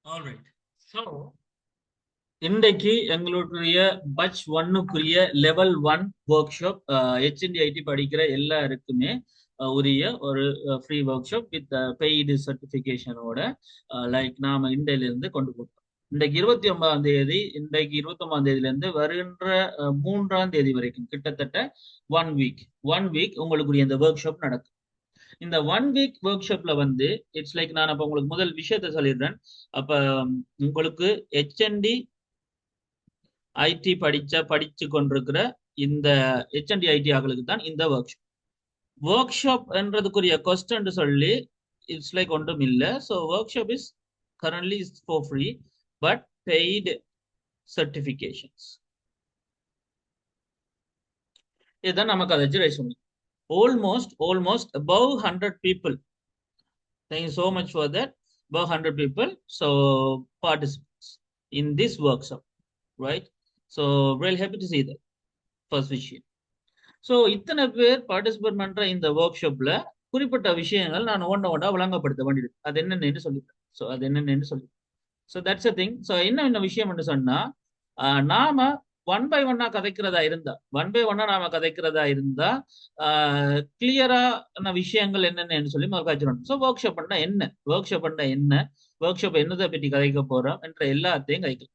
Alright. So இன்றைக்கு எங்களுடைய batch ஒன்னுக்குரிய level one workshop HND படிக்கிற எல்லாருக்குமே உரிய ஒரு free workshop with paid சர்டிஃபிகேஷனோட லைக் நாம இண்டையில இருந்து கொண்டு போகிறோம். இன்றைக்கு 29ஆம் தேதி, இன்றைக்கு 29ஆம் தேதியில இருந்து வருகின்ற 3ஆம் தேதி வரைக்கும் கிட்டத்தட்ட 1 வீக் உங்களுக்குரிய இந்த ஒர்க் ஷாப் நடக்கும். இந்த 1 வீக் ஒர்க் ஷாப்ல வந்து இட்ஸ் லைக் நான் அப்ப உங்களுக்கு முதல் விஷயத்த சொல்லிடுறேன். அப்ப உங்களுக்கு ஹெச்என்டி ஐடி படிச்சு கொண்டிருக்கிற இந்த ஹெச்என்டி ஐடி ஆகளுக்கு தான் இந்த ஒர்க் ஷாப் என்றதுக்குரிய கொஸ்டன் சொல்லி இட்ஸ் லைக் ஒன்றும் இல்லை. So work shop is currently is for free but paid certifications. இதுதான் நமக்கு அதை ரைஸ் பண்ணி almost above 100 people. Thank you so much for that. Above 100 people so participants in this workshop, right? So really happy to see that. First விஷயம். So இத்தனை பேர் participate பண்ற இந்த work ஷாப்ல குறிப்பிட்ட விஷயங்கள் நான் ஒன்றா விளங்கப்படுத்த வேண்டியது. அது என்னென்னு சொல்லிட்டேன். ஸோ அது என்னென்னு சொல்லி so that's a thing. So என்ன விஷயம் என்று சொன்னா நாம ஒன் பை ஒன்னா கதைக்கிறதா இருந்தா கிளியரான விஷயங்கள் என்னென்னு சொல்லி முதல். ஸோ ஒர்க் ஷாப் பண்ணா என்ன, ஒர்க் ஷாப் என்னதை பற்றி கதைக்க போறோம் என்ற எல்லாத்தையும் கதைக்கலாம்.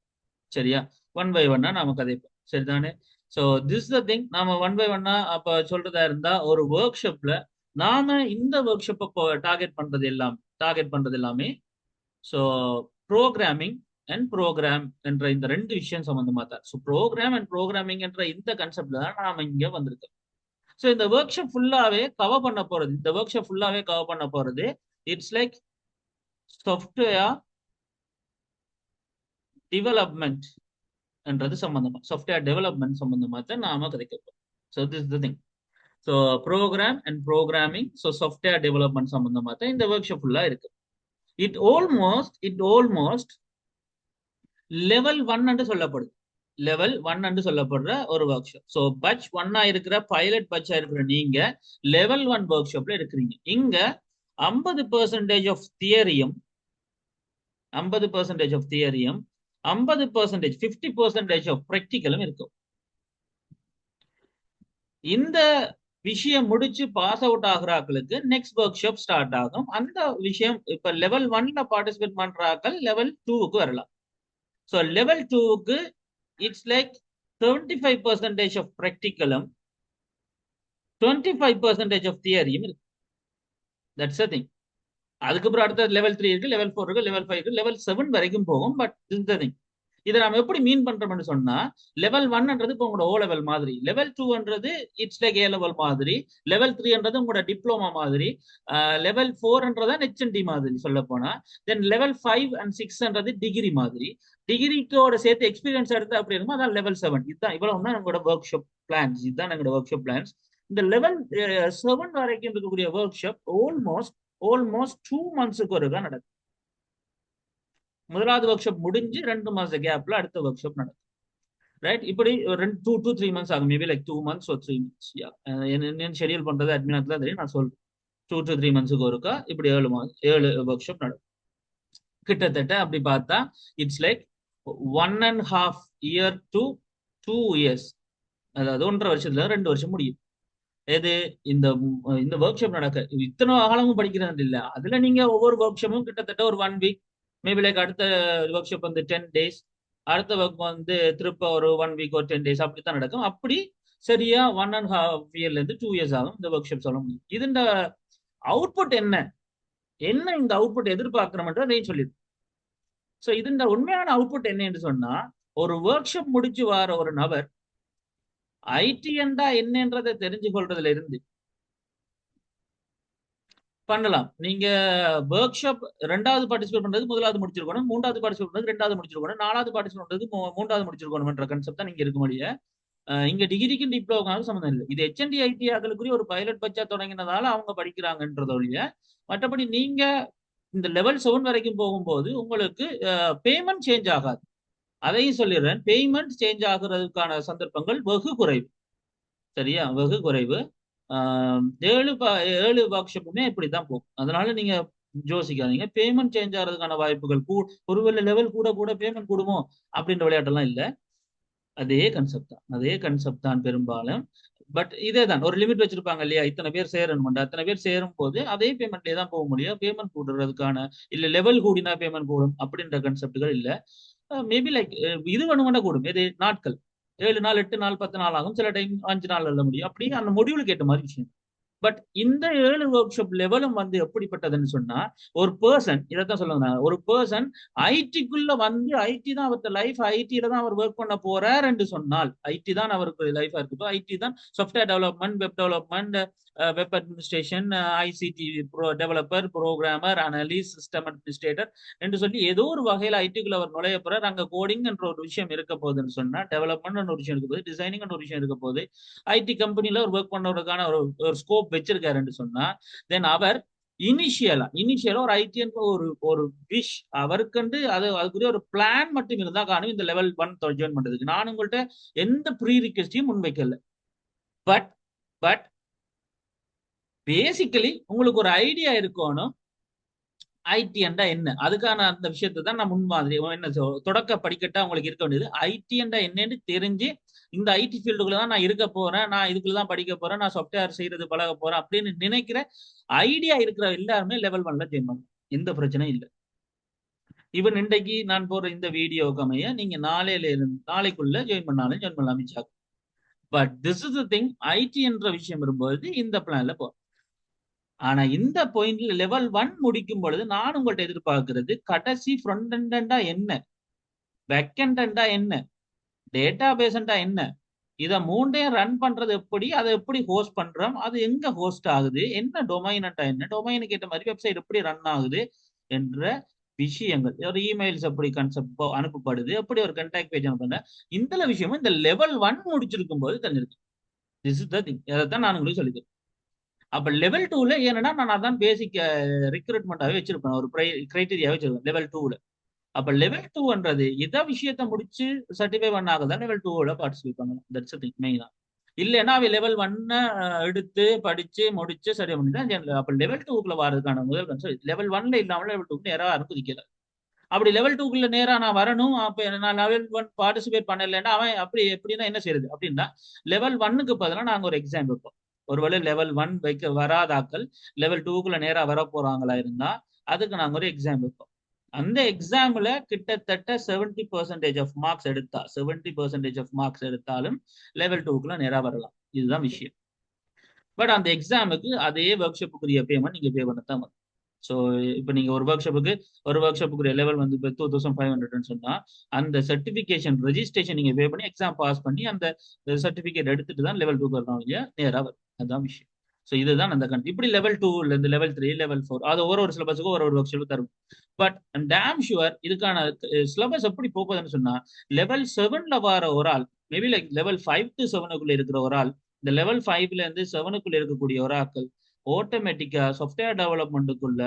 சரியா? ஒன் பை ஒன்னா நாம கதைப்போம். சரிதானே? So this the thing. நாம ஒன் பை ஒன்னா அப்ப சொல்றதா இருந்தா ஒரு ஒர்க் ஷாப்ல நாம இந்த ஒர்க் ஷாப்பை டார்கெட் பண்றது எல்லாமே ஸோ ப்ரோக்ராமிங் அண்ட் ப்ரோக்ராம் என்ற இந்த ரெண்டு விஷயம் சம்பந்தமா தான். ஸோ ப்ரோக்ராம் அண்ட் ப்ரோக்ராமிங் என்ற இந்த கான்செப்ட்ல தான் நாம இங்க வந்திருக்கோம். ஸோ இந்த ஒர்க் ஷாப் ஃபுல்லாவே கவர் பண்ண போறது இட்ஸ் லைக் சாஃப்ட்வேர் டெவலப்மெண்ட் என்றது சம்பந்தமா, சாஃப்ட்வேர் டெவலப்மெண்ட் சம்பந்தமா தான் நாம கதைக்கிறோம். So this the thing. So program and programming, so software development சம்பந்தமா தான் இந்த ஒர்க் ஷாப் ஃபுல்லா இருக்கு. இட் ஆல்மோஸ்ட் லெவல் ஒன் என்று சொல்லப்படுற ஒரு ஒர்க் ஷாப். ஸோ பட்ச் ஒன்னா இருக்கிற பைலட் பட்சா இருக்கிற நீங்க லெவல் ஒன் ஒர்க் ஷாப்ல இருக்கிறீங்க. இங்க 50% ஆஃப் தியரியும் 50% ஆஃப் ப்ராக்டிக்கலும் இருக்கும். இந்த விஷயம் முடிச்சு பாஸ் அவுட் ஆகுறாக்களுக்கு நெக்ஸ்ட் ஒர்க் ஷாப் ஸ்டார்ட் ஆகும். அந்த விஷயம் இப்ப லெவல் ஒன்ல பார்ட்டிசிபேட் பண்றாக்கள் லெவல் டூவுக்கு வரலாம். ஸோ லெவல் டூவுக்கு இட்ஸ் லைக் 75% ஆஃப் ப்ராக்டிக்கலும் 25% ஆஃப் தியரியும் இருக்கு. That's a thing. அதுக்கப்புறம் அடுத்த லெவல் 3 இருக்கு, லெவல் 4 இருக்கு, லெவல் 5 இருக்கு, லெவல் 7 வரைக்கும் போகும். But this the thing. இதை நம்ம எப்படி மீன் பண்றோம்னு சொன்னா லெவல் ஒன்ன்றது இப்போ உங்களோட ஓ லெவல் மாதிரி, லெவல் டூன்றது இட்ஸ் லைக் ஏ லெவல் மாதிரி, லெவல் 3ன்றது உங்களோட டிப்ளமா மாதிரி, லெவல் 4ன்றதான் ஹெச்என்டி மாதிரி சொல்ல போனா, தென் லெவல் 5 and 6ன்றது டிகிரி மாதிரி. டிகிரிக்கோட சேர்த்து எக்ஸ்பீரியன்ஸ் எடுத்து அப்படி இருக்கும், அதான் லெவல் 7. இதுதான் இவ்வளவு தான் எங்களோட ஒர்க் ஷாப் பிளான்ஸ். இந்த லெவல் 7 வரைக்கும் இருக்கக்கூடிய ஒர்க் ஷாப் ஆல்மோஸ்ட் 2 months-க்கு ஒருக்கா நடக்கும். முதலாவது ஒர்க் ஷாப் முடிஞ்சு 2 மாச கேப்ல அடுத்த ஒர்க் ஷாப் நடக்கும். ரைட்? இப்படி 2 to 3 months ஆகும். Maybe like 2 months or 3 months. என்ன ஷெடியூல் பண்றது அட்மினாக்கு தான் தெரியும். நான் சொல்றேன் 2 to 3 months-க்கு ஒருக்கா இப்படி 7 ஒர்க் ஷாப் நடக்கும். கிட்டத்தட்ட அப்படி பார்த்தா it's like 1.5 year to 2 years. அதாவது 1.5 வருஷத்துல 2 வருஷம் முடியும். எது இந்த ஒர்க் ஷாப் நடக்க இத்தனை காலமும் படிக்கிறது இல்ல. அதுல நீங்க ஒவ்வொரு ஒர்க் ஷாப்பும் கிட்டத்தட்ட ஒரு 1 week, மேபி லைக் அடுத்த ஒர்க் ஷாப் வந்து 10 days, அடுத்த ஒர்க் வந்து திருப்ப ஒரு 1 week or 10 days அப்படித்தான் நடக்கும். அப்படி சரியா 1.5 yearல இருந்து 2 years ஆகும் இந்த ஒர்க் ஷாப் சொல்ல முடியும். இதுண்ட அவுட்புட் என்ன இந்த அவுட்புட் எதிர்பார்க்கிறோம்ன்றதை சொல்லிடு. ஸோ இதுண்ட உண்மையான அவுட்புட் என்னன்னு சொன்னா ஒரு ஒர்க் ஷாப் முடிச்சு வர ஒரு நபர் ஐடி என்றா என்னன்றதை தெரிஞ்சு கொள்றதுல இருந்து பண்ணலாம். நீங்க ஒர்க் ஷாப் 2வது பார்ட்டிசிபேட் பண்றது முதலாவது முடிச்சிருக்கணும், 3வது பார்ட்டிசிபேட் பண்றது 2வது முடிச்சிருக்கணும், 4வது பார்ட்டிசிபேட் பண்றது 3வது முடிச்சிருக்கணும்ன்ற கான்செப்ட் தான் நீங்க இருக்க முடியும். இங்க டிகிரிக்கும் டிப்ளோமாவுக்கும் சம்மந்தம் இல்லை. இது ஹெச்என்டி ஐடி ஆக்களுக்குரிய ஒரு பைலட் பட்சா தொடங்கினதால அவங்க படிக்கிறாங்கன்றத ஒழிய மற்றபடி நீங்க இந்த லெவல் 7 வரைக்கும் போகும்போது உங்களுக்கு பேமெண்ட் சேஞ்ச் ஆகாது. அதையும் சொல்லிடுறேன், பேமெண்ட் சேஞ்ச் ஆகுறதுக்கான சந்தர்ப்பங்கள் வெகு குறைவு. சரியா? வெகு குறைவு. 7 ஒர்க் ஷாப்புமே இப்படிதான் போகும். அதனால நீங்க யோசிக்காதீங்க. பேமெண்ட் சேஞ்ச் ஆகிறதுக்கான வாய்ப்புகள் ஒருவேளை லெவல் கூட கூட பேமெண்ட் கூடுமோ அப்படின்ற விளையாட்டெல்லாம் இல்லை. அதே கன்செப்ட் தான், அதே கன்செப்ட் தான் பெரும்பாலும். பட் இதே தான் ஒரு லிமிட் வச்சிருப்பாங்க இல்லையா, இத்தனை பேர் சேரணும், அத்தனை பேர் சேரும் போது அதே பேமெண்ட்லேயே தான் போக முடியும். பேமெண்ட் கூடுறதுக்கான இல்ல லெவல் கூடினா பேமெண்ட் கூடும் அப்படின்ற கன்செப்டுகள் இல்லை. மேபி லைக் இது வேணுமெண்டா கூடும். இது நாட்கள் 7 நாள் 8 நாள் 10 நாள் ஆகும், சில டைம் 5 நாள் எழுத முடியும். அப்படி அந்த முடிவுக்கு ஏற்ற மாதிரி விஷயம். பட் இந்த 7 ஒர்க் ஷாப் லெவலும் வந்து எப்படிப்பட்டதுன்னு சொன்னா, ஒரு பர்சன் இதைத்தான் சொல்லுங்க, ஒரு பர்சன் ஐடிக்குள்ள வந்து ஐடி தான் அவர்கிட்ட லைஃப், ஐடியில தான் அவர் ஒர்க் பண்ண போறார் என்று சொன்னால், ஐடி தான் அவருக்கு லைஃபா இருக்கு. ஐடி தான் software development, web development, web administration, ICT developer, programmer, analyst, system administrator என்று சொல்லி ஏதோ ஒரு வகையில் ஐடிக்குள்ள அவர் நுழைய போறார். அங்க கோடிங் என்ற ஒரு விஷயம் இருக்க போகுதுன்னு சொன்னா, டெவலப்மெண்ட் ஒரு விஷயம் இருக்க போகுது, டிசைனிங் ஒரு விஷயம் இருக்க போகுது, ஐடி கம்பெனில ஒரு ஒர்க் பண்றதுக்கான ஒரு ஸ்கோப் வச்சிருக்காருன்னு சொன்னா, தென் அவர் இனிஷியலா ஒரு ஐடி ஒரு ஒரு விஷ் அவருக்கு அதுக்குரிய ஒரு பிளான் மட்டும் இருந்தா காணும் இந்த லெவல் 1 ஜாயின் பண்றதுக்கு. நான் உங்கள்கிட்ட எந்த ப்ரீ ரிக்வெஸ்டையும் முன்வைக்கல. பட் பட் பேசிக்கலி உங்களுக்கு ஒரு ஐடியா இருக்கணும் ஐடி என்றா என்ன, அதுக்கான அந்த விஷயத்தை தான் நான் முன்மாதிரி என்ன தொடக்க படிக்கட்டா உங்களுக்கு இருக்க வேண்டியது. ஐடி என்றா என்னன்னு தெரிஞ்சு இந்த ஐடி ஃபீல்டுக்குள்ள தான் நான் இருக்க போறேன், நான் இதுக்குள்ள தான் படிக்க போறேன், நான் சாஃப்ட்வேர் செய்யறது பழக போறேன் அப்படின்னு நினைக்கிற ஐடியா இருக்கிற எல்லாருமே லெவல் 1ல ஜாயின் பண்ணலாம். எந்த பிரச்சனையும் இல்லை. ஈவன் இன்றைக்கு நான் போற இந்த வீடியோக்கு அமைய நீங்க நாளைக்குள்ள ஜாயின் பண்ணாலும் ஜாயின் பண்ணலாம். But this is the thing, IT என்ற விஷயம் வரும்போது இந்த பிளான்ல போ. ஆனா இந்த பாயிண்ட்ல லெவல் 1 முடிக்கும் பொழுது நான் உங்கள்ட்ட எதிர்பார்க்கிறது கடைசி ஃப்ரண்ட் எண்டா என்ன, பேக் எண்டா என்ன, டேட்டா பேஸ்ண்டா என்ன, இதை மூண்டையும் ரன் பண்றது எப்படி, அதை எப்படி ஹோஸ்ட் பண்றோம், அது எங்க ஹோஸ்ட் ஆகுது, என்ன டொமைனட்டா என்ன, டொமைனுக்கு ஏற்ற மாதிரி வெப்சைட் எப்படி ரன் ஆகுது என்ற விஷயங்கள், ஒரு இமெயில்ஸ் எப்படி கன்செப்ட் அனுப்பப்படுது, எப்படி ஒரு கண்டாக்ட் பேஜ் அனுப்புங்க, இந்த விஷயமும் இந்த லெவல் 1 முடிச்சிருக்கும் போது தெரிஞ்சிருக்கு. திஸ் இஸ் த திங், அதைத்தான் நான் உங்களுக்கு சொல்லித்தரேன். அப்ப லெவல் 2ல ஏன்னா நான் அதான் பேசிக் ரெக்ரூட்மெண்டாவே வச்சிருப்பேன், ஒரு கிரைட்டீரியாவே வச்சிருப்பேன் லெவல் 2ல. அப்ப லெவல் 2ன்றது இத விஷயத்த முடிச்சு சர்டிஃபை பண்ணாதான் லெவல் 2ல பார்ட்டிசிபேட் பண்ணலாம். தட்ஸ் திங் மெயினா. இல்லைன்னா அவ லெவல் 1 எடுத்து படிச்சு முடிச்சு சரி பண்ணிட்டா. அப்ப லெவல் 2க்குள்ள வரதுக்கான முதல் கன்செப்ட் லெவல் 1ல இல்லாம லெவல் 2க்கு நேரா யாரும் குதிக்கல. அப்படி லெவல் 2க்குள்ள நேரா நான் வரணும், அப்ப நான் லெவல் 1 பார்ட்டிசிபேட் பண்ணலைன்னா அவன் அப்படி எப்படின்னா என்ன செய்யுது அப்படின்னா, லெவல் 1க்கு பதிலாக நாங்க ஒரு எக்ஸாம் வைப்போம். ஒருவேளை லெவல் 1 வைக்க வராதாக்கள் லெவல் 2க்குள்ள நேரா வர போறாங்களா இருந்தா அதுக்கு நாங்க ஒரு எக்ஸாம் வைப்போம். அந்த எக்ஸாம்ல கிட்டத்தட்ட 70% ஆஃப் மார்க்ஸ் எடுத்தா 70% ஆஃப் மார்க்ஸ் எடுத்தாலும் லெவல் 2க்குள்ள நேரா வரலாம். இதுதான் விஷயம். பட் அந்த எக்ஸாமுக்கு அதே ஒர்க் ஷாப்புக்குரிய பேமெண்ட் நீங்க பே பண்ணத்தான் வரும். ஸோ இப்போ நீங்க ஒரு ஒர்க் ஷாப்புக்குரிய லெவல் வந்து இப்போ 2500 சொன்னா அந்த சர்டிபிகேஷன் ரெஜிஸ்ட்ரேஷன் நீங்க பே பண்ணி எக்ஸாம் பாஸ் பண்ணி அந்த சர்டிபிகேட் எடுத்துட்டு தான் லெவல் 2 வரணும் இல்லையா, நேரா வரும். அதுதான் விஷயம். ஸோ இதுதான் அந்த இப்படி லெவல் 2ல இருந்து லெவல் 3 லெவல் 4 அது ஒரு சிலபஸுக்கும் ஒரு ஒர்க் ஷாப் தரும். பட் டேம் ஷுவர் இதுக்கான சிலபஸ் எப்படி போகுதுன்னு சொன்னா, லெவல் 7ல வர ஒரு ஆள் மேபி லைக் லெவல் 5 to 7க்குள்ள இருக்கிற ஒரு ஆள், இந்த லெவல் 5ல இருந்து 7க்குள்ள இருக்கக்கூடிய ஒரு ஆட்கள் ஆட்டோமேட்டிக்கா சாஃப்ட்வேர் டெவலப்மெண்ட்டுக்குள்ள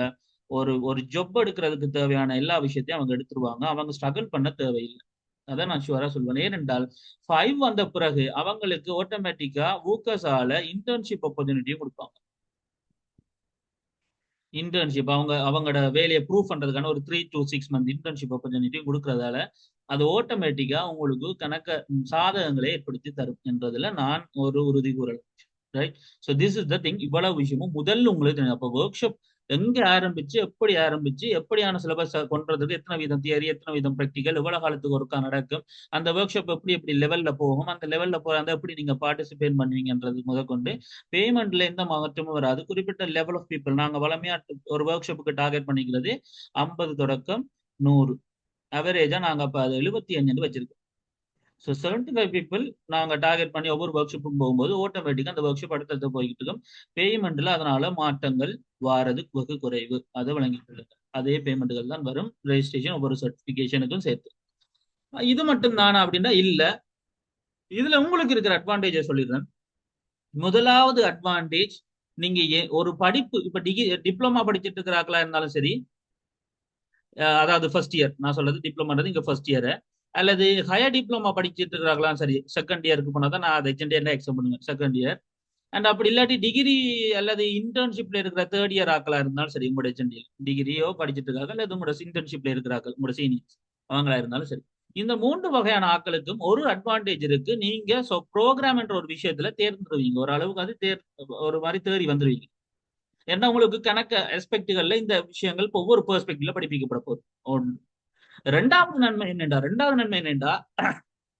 ஒரு ஜாப் எடுக்கிறதுக்கு தேவையான எல்லா விஷயத்தையும் அவங்க எடுத்துருவாங்க. அவங்க ஸ்ட்ரகிள் பண்ண தேவையில்லை. அதான் நான் ஷுவரா சொல்வேன். ஏனென்றால் 5 வந்த பிறகு அவங்களுக்கு ஆட்டோமேட்டிக்கா ஊக்கஸால இன்டர்ன்ஷிப் ஆப்பர்ச்சுனிட்டியும் கொடுப்பாங்க. இன்டர்ன்ஷிப் அவங்களோட வேலையை ப்ரூவ் பண்றதுக்கான ஒரு 3 to 6 மந்த் இன்டர்ன்ஷிப் ஆப்பர்ச்சுனிட்டியும் கொடுக்கறதால அது ஆட்டோமேட்டிக்கா உங்களுக்கு சாதகங்களை ஏற்படுத்தி தரும் என்றதுல நான் ஒரு உறுதி கூறலாம். Right. So this is the thing. இவ்வளவு விஷயமும் முதல்ல உங்களுக்கு தெரியும். அப்போ ஒர்க் ஷாப் எங்க ஆரம்பிச்சு எப்படியான சிலபஸ் கொண்டதுக்கு எத்தனை வீதம் தியரி எத்தனை வீதம் ப்ராக்டிக்கல் எவ்வளவு காலத்துக்கு ஒருக்கா நடக்கும், அந்த ஒர்க் ஷாப் எப்படி லெவல்ல போகும், அந்த லெவல்ல அந்த எப்படி நீங்க பார்ட்டிசிபேட் பண்ணுவீங்கன்றது முதற்கொண்டு பேமெண்ட்ல எந்த மாற்றமும் வராது. குறிப்பிட்ட லெவல் ஆஃப் பீப்புள் நாங்க வளமையா ஒரு ஒர்க் ஷாப்புக்கு டார்கெட் பண்ணிக்கிறது 50 தொடக்கம் 100 அவரேஜா நாங்க அப்ப அது 75 வச்சிருக்கோம். ஸோ 75 பீப்புள் நாங்கள் டார்கெட் பண்ணி ஒவ்வொரு ஒர்க் ஷாப்பும் போகும்போது ஆட்டோமேட்டிக்காக அந்த ஒர்க் ஷாப் அடுத்தடுத்து போய்கிட்டு இருக்கும். பேமெண்ட்ல அதனால மாற்றங்கள் வாரது வெகு குறைவு. அதை வழங்கிட்டு அதே பேமெண்ட்டுகள் தான் வரும், ரெஜிஸ்ட்ரேஷன் ஒவ்வொரு சர்டிஃபிகேஷனுக்கும் சேர்த்து. இது மட்டும் தானா அப்படின்னா இல்ல. இதுல உங்களுக்கு இருக்கிற அட்வான்டேஜை சொல்லிடுறேன். முதலாவது அட்வான்டேஜ், நீங்க ஒரு படிப்பு இப்ப டிப்ளமா படிச்சுட்டு இருக்கிறாங்களா இருந்தாலும் சரி, அதாவது ஃபர்ஸ்ட் இயர் நான் சொல்றது டிப்ளமான்றது இங்க ஃபர்ஸ்ட் இயர், அல்லது ஹையர் டிப்ளமா படிச்சுட்டு இருக்கிறாங்களாம் சரி செகண்ட் இயருக்கு போனா தான் நான் அதை செகண்ட் இயர்ல எக்ஸாம் பண்ணுவேன். செகண்ட் இயர் அண்ட் அப்படி இல்லாட்டி டிகிரி அல்லது இன்டர்ன்ஷிப்ல இருக்கிற தேர்ட் இயர் ஆக்களா இருந்தாலும் சரி, உங்களோட ஹெச்என்டியில் டிகிரியோ படிச்சுட்டு இருக்காங்க அல்லது உங்களோட இன்டர்ன்ஷிப்ல இருக்கிறார்கள் உங்களோட சீனியர்ஸ் அவங்களா இருந்தாலும் சரி. இந்த 3 வகையான ஆட்களுக்கும் ஒரு அட்வான்டேஜ் இருக்கு. நீங்க ப்ரோக்ராம் என்ற ஒரு விஷயத்துல தேர்ந்துருவீங்க, ஒரு அளவுக்கு அது ஒரு மாதிரி தேறி வந்துருவீங்க. ஏன்னா உங்களுக்கு கணக்கு எஸ்பெக்டுகள்ல இந்த விஷயங்கள் ஒவ்வொரு பெர்ஸ்பெக்டிவ்ல படிப்பிக்கப்பட போகுது. ஒன்று. ரெண்டாவது நன்மை என்னண்டா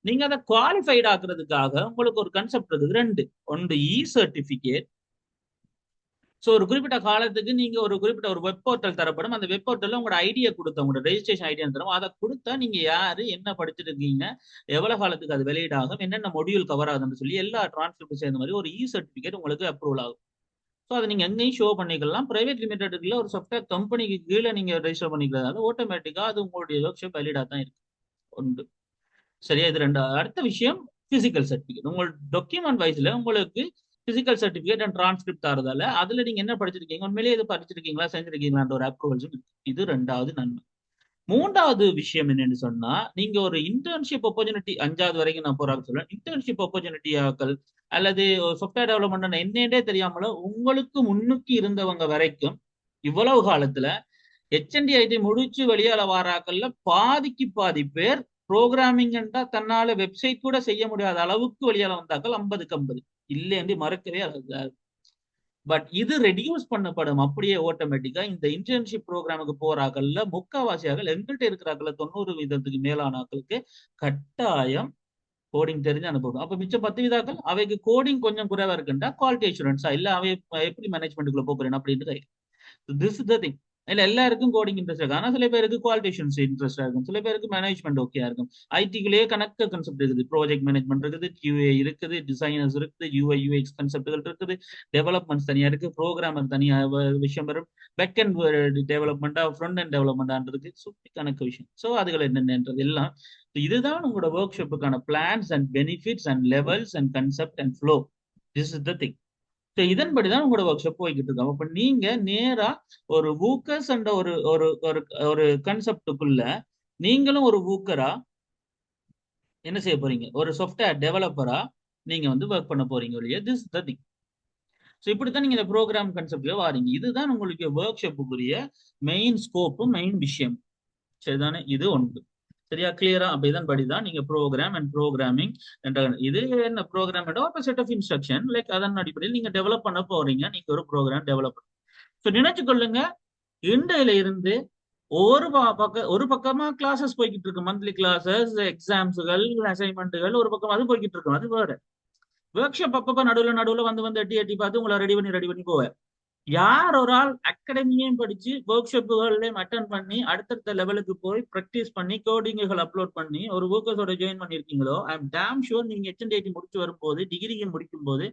நீங்க அதை குவாலிஃபைட் ஆக்குறதுக்காக உங்களுக்கு ஒரு கன்செப்ட் இருக்குது. ரெண்டு. ஒன்று சர்டிபிகேட். ஸோ ஒரு குறிப்பிட்ட காலத்துக்கு நீங்க ஒரு குறிப்பிட்ட ஒரு வெப் போர்ட்டல் தரப்படும். அந்த வெப் போர்ட்டல்ல உங்களோட ஐடியா கொடுத்த உங்களோட ரெஜிஸ்ட்ரேஷன் ஐடியா தரும். அதை கொடுத்தா நீங்க யாரு, என்ன படிச்சுட்டு இருக்கீங்க, எவ்வளவு காலத்துக்கு அது வெளியிடாகும், என்னென்ன மொடியூல் கவர் ஆகுதுன்னு சொல்லி எல்லா டிரான்ஸ்கிரிப்டும் சேர்ந்த மாதிரி ஒரு சர்டிபிகேட் உங்களுக்கு அப்ரூவல் ஆகும். ஸோ அதை நீங்க எங்கேயும் ஷோ பண்ணிக்கலாம். பிரைவேட் லிமிடெட்ல ஒரு சாஃப்ட்வேர் கம்பெனிக்கு கீழே நீங்க ரெஜிஸ்டர் பண்ணிக்கிறதால ஆட்டோமேட்டிக்கா அது உங்களுடைய ஒர்க் ஷாப் வேலிடா தான் இருக்கு. ஒன்று. சரியா? இது ரெண்டாவது. அடுத்த விஷயம் பிசிக்கல் சர்டிபிகேட். உங்கள் டாக்குமெண்ட் வைஸ்ல உங்களுக்கு பிசிக்கல் சர்டிபிகேட் அண்ட் டிரான்ஸ்கிரிப்ட் தரதால அதுல நீங்க என்ன படிச்சிருக்கீங்க, உண்மையிலேயே இது படிச்சிருக்கீங்களா, செஞ்சிருக்கீங்களான்ற ஒரு அப்ரூவல்ஸும் இருக்கு. இது ரெண்டாவது நன்மை. மூன்றாவது விஷயம் என்னன்னு சொன்னா, நீங்க ஒரு இன்டர்ன்ஷிப் ஆப்பர்ச்சுனிட்டி 5வது வரைக்கும் நான் போறாங்க சொல்றேன். இன்டர்ன்ஷிப் ஆப்பர்ச்சுனிட்டியாக்கள் அல்லது சாஃப்ட்வேர் டெவலப்மெண்ட் என்னன்னே தெரியாமல உங்களுக்கு முன்னுக்கு இருந்தவங்க வரைக்கும் இவ்வளவு காலத்துல ஹெச்என்டி ஐடி முடிச்சு வெளியால வாராக்கள்ல பாதிக்கு பாதி பேர் ப்ரோக்ராமிங் தன்னால வெப்சைட் கூட செய்ய முடியாத அளவுக்கு வெளியால வந்தாக்கள் 50க்கு 50 இல்லை என்று மறக்கவே அழகாது. பட் இது ரெடியூஸ் பண்ணப்படும் அப்படியே ஆட்டோமேட்டிக்கா. இந்த இன்டர்ன்ஷிப் ப்ரோக்ராமுக்கு போறாக்கள்ல முக்காவாசியாக எங்கள்கிட்ட இருக்கிறாக்கள்ல 90% மேலான ஆக்களுக்கு கட்டாயம் கோடிங் தெரிஞ்சு அனுப்பணும். அப்ப மிச்சம் 10 விதாக்கள் அவைக்கு கோடிங் கொஞ்சம் குறைவா இருக்குண்டா குவாலிட்டி அஷூரன்ஸா இல்ல அவை எப்படி மேனேஜ்மெண்ட்டுக்குள்ள போறேன் அப்படின்ட்டு திஸ் இஸ் த திங். இல்ல எல்லாருக்கும் கோடிங் இன்ட்ரெஸ்ட் இருக்கு. ஆனா சில பேருக்கு குவாலிஃபிகேஷன்ஸ் இன்ட்ரெஸ்டா இருக்கும், சில பேருக்கு மேனேஜ்மெண்ட் ஓகேயா இருக்கும். ஐடிக்குள்ளேயே கணக்கு கன்செப்ட் இருக்குது, ப்ராஜெக்ட் மேனேஜ்மெண்ட் இருக்குது, QA இருக்குது, டிசைனர்ஸ் இருக்குது, UI UX கன்செப்ட்கள் இருக்குது, டெவலப்மெண்ட்ஸ் தனியா இருக்கு, ப்ரோக்ராமர் தனியா விஷயம் வரும், பேக் அண்ட் டெவலப்மெண்டா ஃப்ரண்ட் அண்ட் டெவலப்மெண்டான்றது சுற்றி கணக்கு விஷயம். ஸோ அதுகள் என்னென்னன்றது எல்லாம் இதுதான் உங்களோட ஒர்க் ஷாப்புக்கான plans and benefits and levels and concept and flow. This is the thing. So இதன்படிதான் உங்களோட ஒர்க் ஷாப் போய்கிட்டு இருக்கோம். அப்ப நீங்க நேரா ஒரு வூக்கர்ஸ் என்ற ஒரு ஒரு ஒரு கன்செப்டுக்குள்ள நீங்களும் ஒரு வூக்கரா என்ன செய்ய போறீங்க, ஒரு சாஃப்ட்வேர் டெவலப்பரா நீங்க வந்து ஒர்க் பண்ண போறீங்க இல்லையா? This the thing. ஸோ இப்படித்தான் நீங்க இந்த ப்ரோக்ராம் கன்செப்ட்ல வாரீங்க. இதுதான் உங்களுக்கு ஒர்க் ஷாப்புக்குரிய மெயின் ஸ்கோப்பும் மெயின் விஷயம். சரிதானே? இது ஒன்று. சரியா? கிளியரா? அப்ப இதன் படிதான் நீங்க ப்ரோக்ராம் அண்ட் ப்ரோக்ராமிங் என்ற இது என்ன ப்ரோக்ராம் ஒரு செட் ஆஃப் இன்ஸ்ட்ரக்ஷன் லைக் அதன் அடிப்படையில் நீங்க டெவலப் பண்ண போறீங்க. நீங்க ஒரு ப்ரோக்ராம் டெவலப்பர். ஸோ நினைச்சு கொள்ளுங்க, இன்றையில இருந்து ஒரு பக்கமா கிளாஸஸ் போய்கிட்டு இருக்கு, மந்த்லி கிளாஸஸ், எக்ஸாம்ஸுகள், அசைன்மெண்ட்டுகள் ஒரு பக்கம் அது போய்கிட்டு இருக்கும். அது வேற. ஒர்க் ஷாப் அப்பப்ப நடுவில் நடுவில் வந்து எட்டி எட்டி பார்த்து உங்களை ரெடி பண்ணி போவேன். யார் ஒரு ஆள் அகாடமியும் படிச்சு ஒர்க் ஷாப்புகளையும் அட்டன் பண்ணி அடுத்தடுத்த லெவலுக்கு போய் ப்ராக்டிஸ் பண்ணி கோடிங்குகள் அப்லோட் பண்ணி ஒரு ஒர்க்கர்ஸோட ஜாயின் பண்ணிருக்கீங்களோ, ஐ எம் டேம் ஷூர் நீங்க HND முடிச்சு வரும்போது, டிகிரியை முடிக்கும் போது,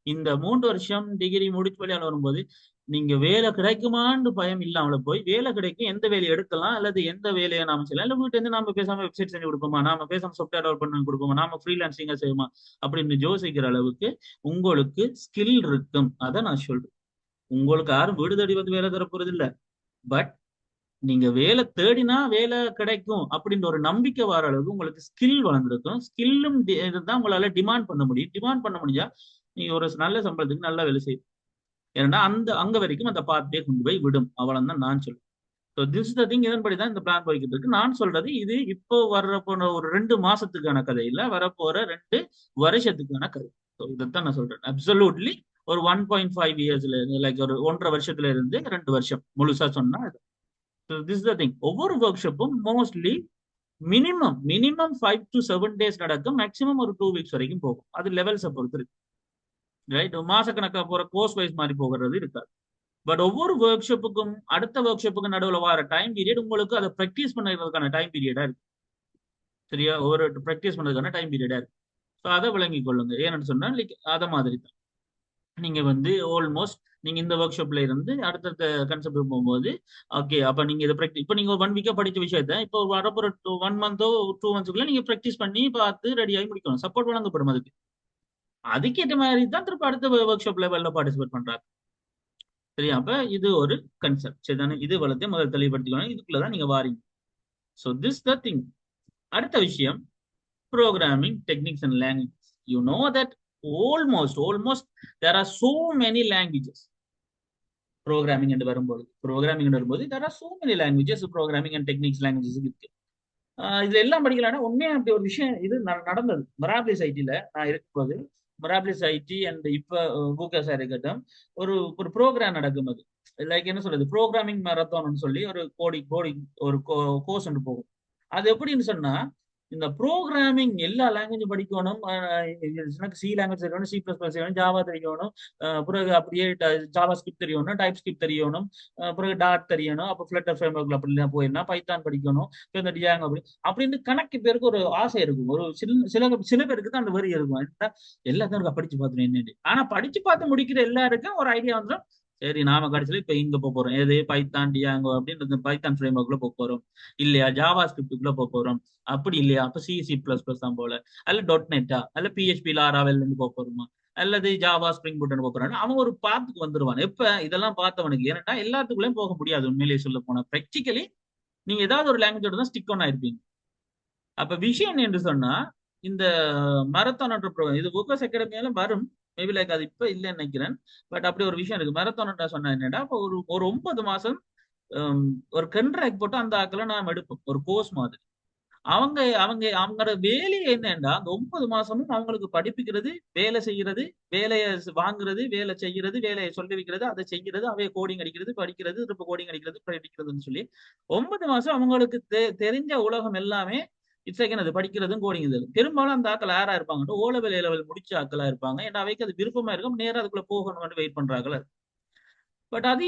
இந்த 3 வருஷம் டிகிரி முடிச்சு வெளியால வரும்போது நீங்க வேலை கிடைக்குமான்னு பயம் இல்லாமல போய் வேலை கிடைக்கும், எந்த வேலையை எடுக்கலாம் அல்லது எந்த வேலையை நாம செய்யலாம், இல்ல வீட்டு இருந்து நாம பேசாம வெப்சைட் செஞ்சு கொடுப்போமா, நாம பேசாம சாஃப்ட்வேர் டெவலப் பண்ணி கொடுப்போமா, நாம ஃப்ரீலான்சிங்கா செய்வோமா அப்படின்னு யோசிக்கிற அளவுக்கு உங்களுக்கு ஸ்கில் இருக்கும். அதை நான் சொல்றேன். உங்களுக்கு யாரும் வீடு தேடி வந்து வேலை தர போறது இல்ல. பட் நீங்க வேலை தேடினா வேலை கிடைக்கும் அப்படின்ற ஒரு நம்பிக்கை வர அளவுக்கு உங்களுக்கு ஸ்கில் வளர்ந்துருக்கும். ஸ்கில்லும் இதுதான் உங்களால டிமாண்ட் பண்ண முடியும். டிமாண்ட் பண்ண முடிஞ்சா நீங்க ஒரு நல்ல சம்பளத்துக்கு நல்ல வேலை செய்யும். ஏன்னா அங்க வரைக்கும் அந்த பாத்தே கொண்டு போய் விடும். அவ்வளவுதான் நான் சொல்லுவேன். So this the thing. இதன்படிதான் இந்த பிளான் போய்கிட்டு இருக்கு. நான் சொல்றது இது இப்போ வர்றப்போன ஒரு 2 மாசத்துக்கான கதை இல்ல, வரப்போற 2 வருஷத்துக்கான கதை. ஸோ இதைத்தான் நான் சொல்றேன். அப்சல்யூட்லி ஒரு 1.5 இயர்ஸ்ல லைக் ஒரு 1.5 வருஷத்துல இருந்து 2 வருஷம் முழுசா சொன்னா திஸ் த திங். ஒவ்வொரு ஒர்க் ஷாப்பும் மோஸ்ட்லி மினிமம் 5 to 7 days நடக்கும். மேக்ஸிமம் ஒரு 2 weeks வரைக்கும் போகும். அது லெவல்ஸை பொறுத்து இருக்கு. ரைட்? மாசக்கணக்காக போற கோர்ஸ் வைஸ் மாதிரி போகிறது இருக்காது. பட் ஒவ்வொரு ஒர்க் ஷாப்புக்கும் அடுத்த ஒர்க் ஷாப்புக்கு நடுவில் வர டைம் பீரியட் உங்களுக்கு அதை ப்ராக்டிஸ் பண்ணுறதுக்கான டைம் பீரியடா இருக்கு. சரியா? ஒரு ப்ராக்டிஸ் பண்ணுறதுக்கான டைம் பீரியடா இருக்கு. ஸோ அதை விளங்கி கொள்ளுங்க. ஏன்னு சொன்னா லைக் அதை மாதிரி தான் நீங்க வந்து ஆல்மோஸ்ட் நீங்க இந்த ஒர்க் ஷாப்ல இருந்து அடுத்தடுத்த கன்செப்ட் போகும்போது ஓகே அப்ப நீங்க இதை ப்ராக்டிஸ் இப்போ நீங்க 1 வீக்கா படிச்ச விஷயத்த இப்போ வரப்போற 1 மந்தோ 2 மந்த்ஸ்க்குள்ள நீங்க ப்ராக்டிஸ் பண்ணி பார்த்து ரெடி ஆகி முடிக்கணும். சப்போர்ட் வழங்கப்படும் அதுக்கு. அதுக்கேற்ற மாதிரி தான் திருப்ப அடுத்த ஒர்க் ஷாப் லெவல்ல பார்ட்டிசிபேட் பண்றாங்க. சரியா? அப்ப இது ஒரு கன்செப்ட். சரிதானே? இது வளர்த்து முதல் தெளிவுபடுத்திக்கணும். இதுக்குள்ளதான் நீங்க வாரீங்க. So this the thing. அடுத்த விஷயம் programming techniques and language. You know that almost there are so many languages programming என்று வரும்போது there are so many languages programming and techniques languages இருக்கு. இதுல எல்லாம் படிக்கலாம்னா உண்மையா அப்படி ஒரு விஷயம் இது நடந்தது. மொராப்லிஸ் ஐடில நான் இருக்கும்போது மொராப்லிஸ் ஐடி அண்ட் இப்ப பூகா சார் இருக்கட்டும், ஒரு ஒரு ப்ரோக்ராம் நடக்கும். அது லைக் என்ன சொல்றது, ப்ரோக்ராமிங் மேரத்தான்னு சொல்லி ஒரு கோடிங் ஒரு கோர்ஸ் ஒன்று போகும். அது எப்படின்னு சொன்னா, இந்த ப்ரோக்ராமிங் எல்லா லாங்குவேஜும் படிக்கணும். சி லாங்குவேஜ் தெரியணும், சி பிளஸ் பிளஸ் தெரியணும், ஜாவா தெரியணும், பிறகு அப்படியே ஜாவா ஸ்கிரிப்ட் தெரியணும், டைப் ஸ்கிரிப்ட் தெரியணும், பிறகு டாட் தெரியணும், அப்போ ஃபிளட்டர் ஃப்ரேம்வொர்க்ல அப்படிலாம் போயிருந்தா பைத்தான் படிக்கணும், இந்த டியாங் அப்படின்னு கணக்கு பேருக்கு ஒரு ஆசை இருக்கும். ஒரு சில பேருக்கு தான் அந்த வரி இருக்கும். எல்லாத்தையும் படிச்சு பார்த்துட்டு என்னன்னு, ஆனா படிச்சு பார்த்து முடிக்கிற எல்லாருக்கும் ஒரு ஐடியா வந்துடும். சரி, நாம கடைசியில இப்ப இங்க போறோம், எது பைத்தான் டியாங்கோ அப்படின்றது பைத்தான் ஃப்ரேம் ஒர்க்ல போறோம், இல்லையா ஜாவா ஸ்கிரிப்டுக்குள்ள போறோம், அப்படி இல்லையா அப்ப சி பிளஸ் பிளஸ் தான் போல, அல்ல டாட் நெட்டா, அல்ல பிஹெச்பி லாராவெல் இருந்து போறோமா, அல்லது ஜாவா ஸ்ப்ரிங் பூட் போறாங்க. அவன் ஒரு பாத்துக்கு வந்துருவான். எப்ப இதெல்லாம் பார்த்தவனுக்கு, ஏன்னா எல்லாத்துக்குள்ளேயும் போக முடியாது. உண்மையிலேயே சொல்ல போனா ப்ராக்டிக்கலி நீங்க ஏதாவது ஒரு லாங்குவேஜோட தான் ஸ்டிக் ஆன் ஆயிருப்பீங்க. அப்ப விஷயம் என்று சொன்னா, இந்த மரத்தான் இது ஃபோக்கஸ் அகாடமியால வரும். மேபி லைக் அது இப்ப இல்லைன்னு நினைக்கிறேன். பட் அப்படி ஒரு விஷயம் இருக்கு. மரத்தான் சொன்னா என்னடா, இப்போ ஒரு 9 மாசம் ஒரு கண்ட்ராக்ட் போட்டு அந்த ஆக்களை நாம் எடுப்போம், ஒரு கோர்ஸ் மாதிரி. அவங்க அவங்க அவங்களோட வேலையை என்னன்னா, அந்த 9 மாசமும் அவங்களுக்கு படிப்புக்கிறது, வேலை செய்யறது, வேலையை வாங்குறது, வேலை செய்யறது, வேலையை சொல்லி வைக்கிறது, அதை செய்யறது, அவைய கோடிங் அடிக்கிறது, படிக்கிறது, திரும்ப கோடிங் அடிக்கிறது, படிக்கிறதுன்னு சொல்லி 9 மாசம் அவங்களுக்கு தெரிஞ்ச உலகம் எல்லாமே இட்ஸ் லைக் அது படிக்கிறதும் கோடிங். இது பெரும்பாலும் அந்த ஆக்கள் யாரா இருப்பாங்க, ஓ லெவல் ஏ லெவல் முடிச்ச ஆக்களா இருப்பாங்க. ஏன்னா அவைக்கு அது விருப்பமா இருக்கும், நேரம் அதுக்குள்ள போகணும்னு வெயிட் பண்றாங்களா. பட் அது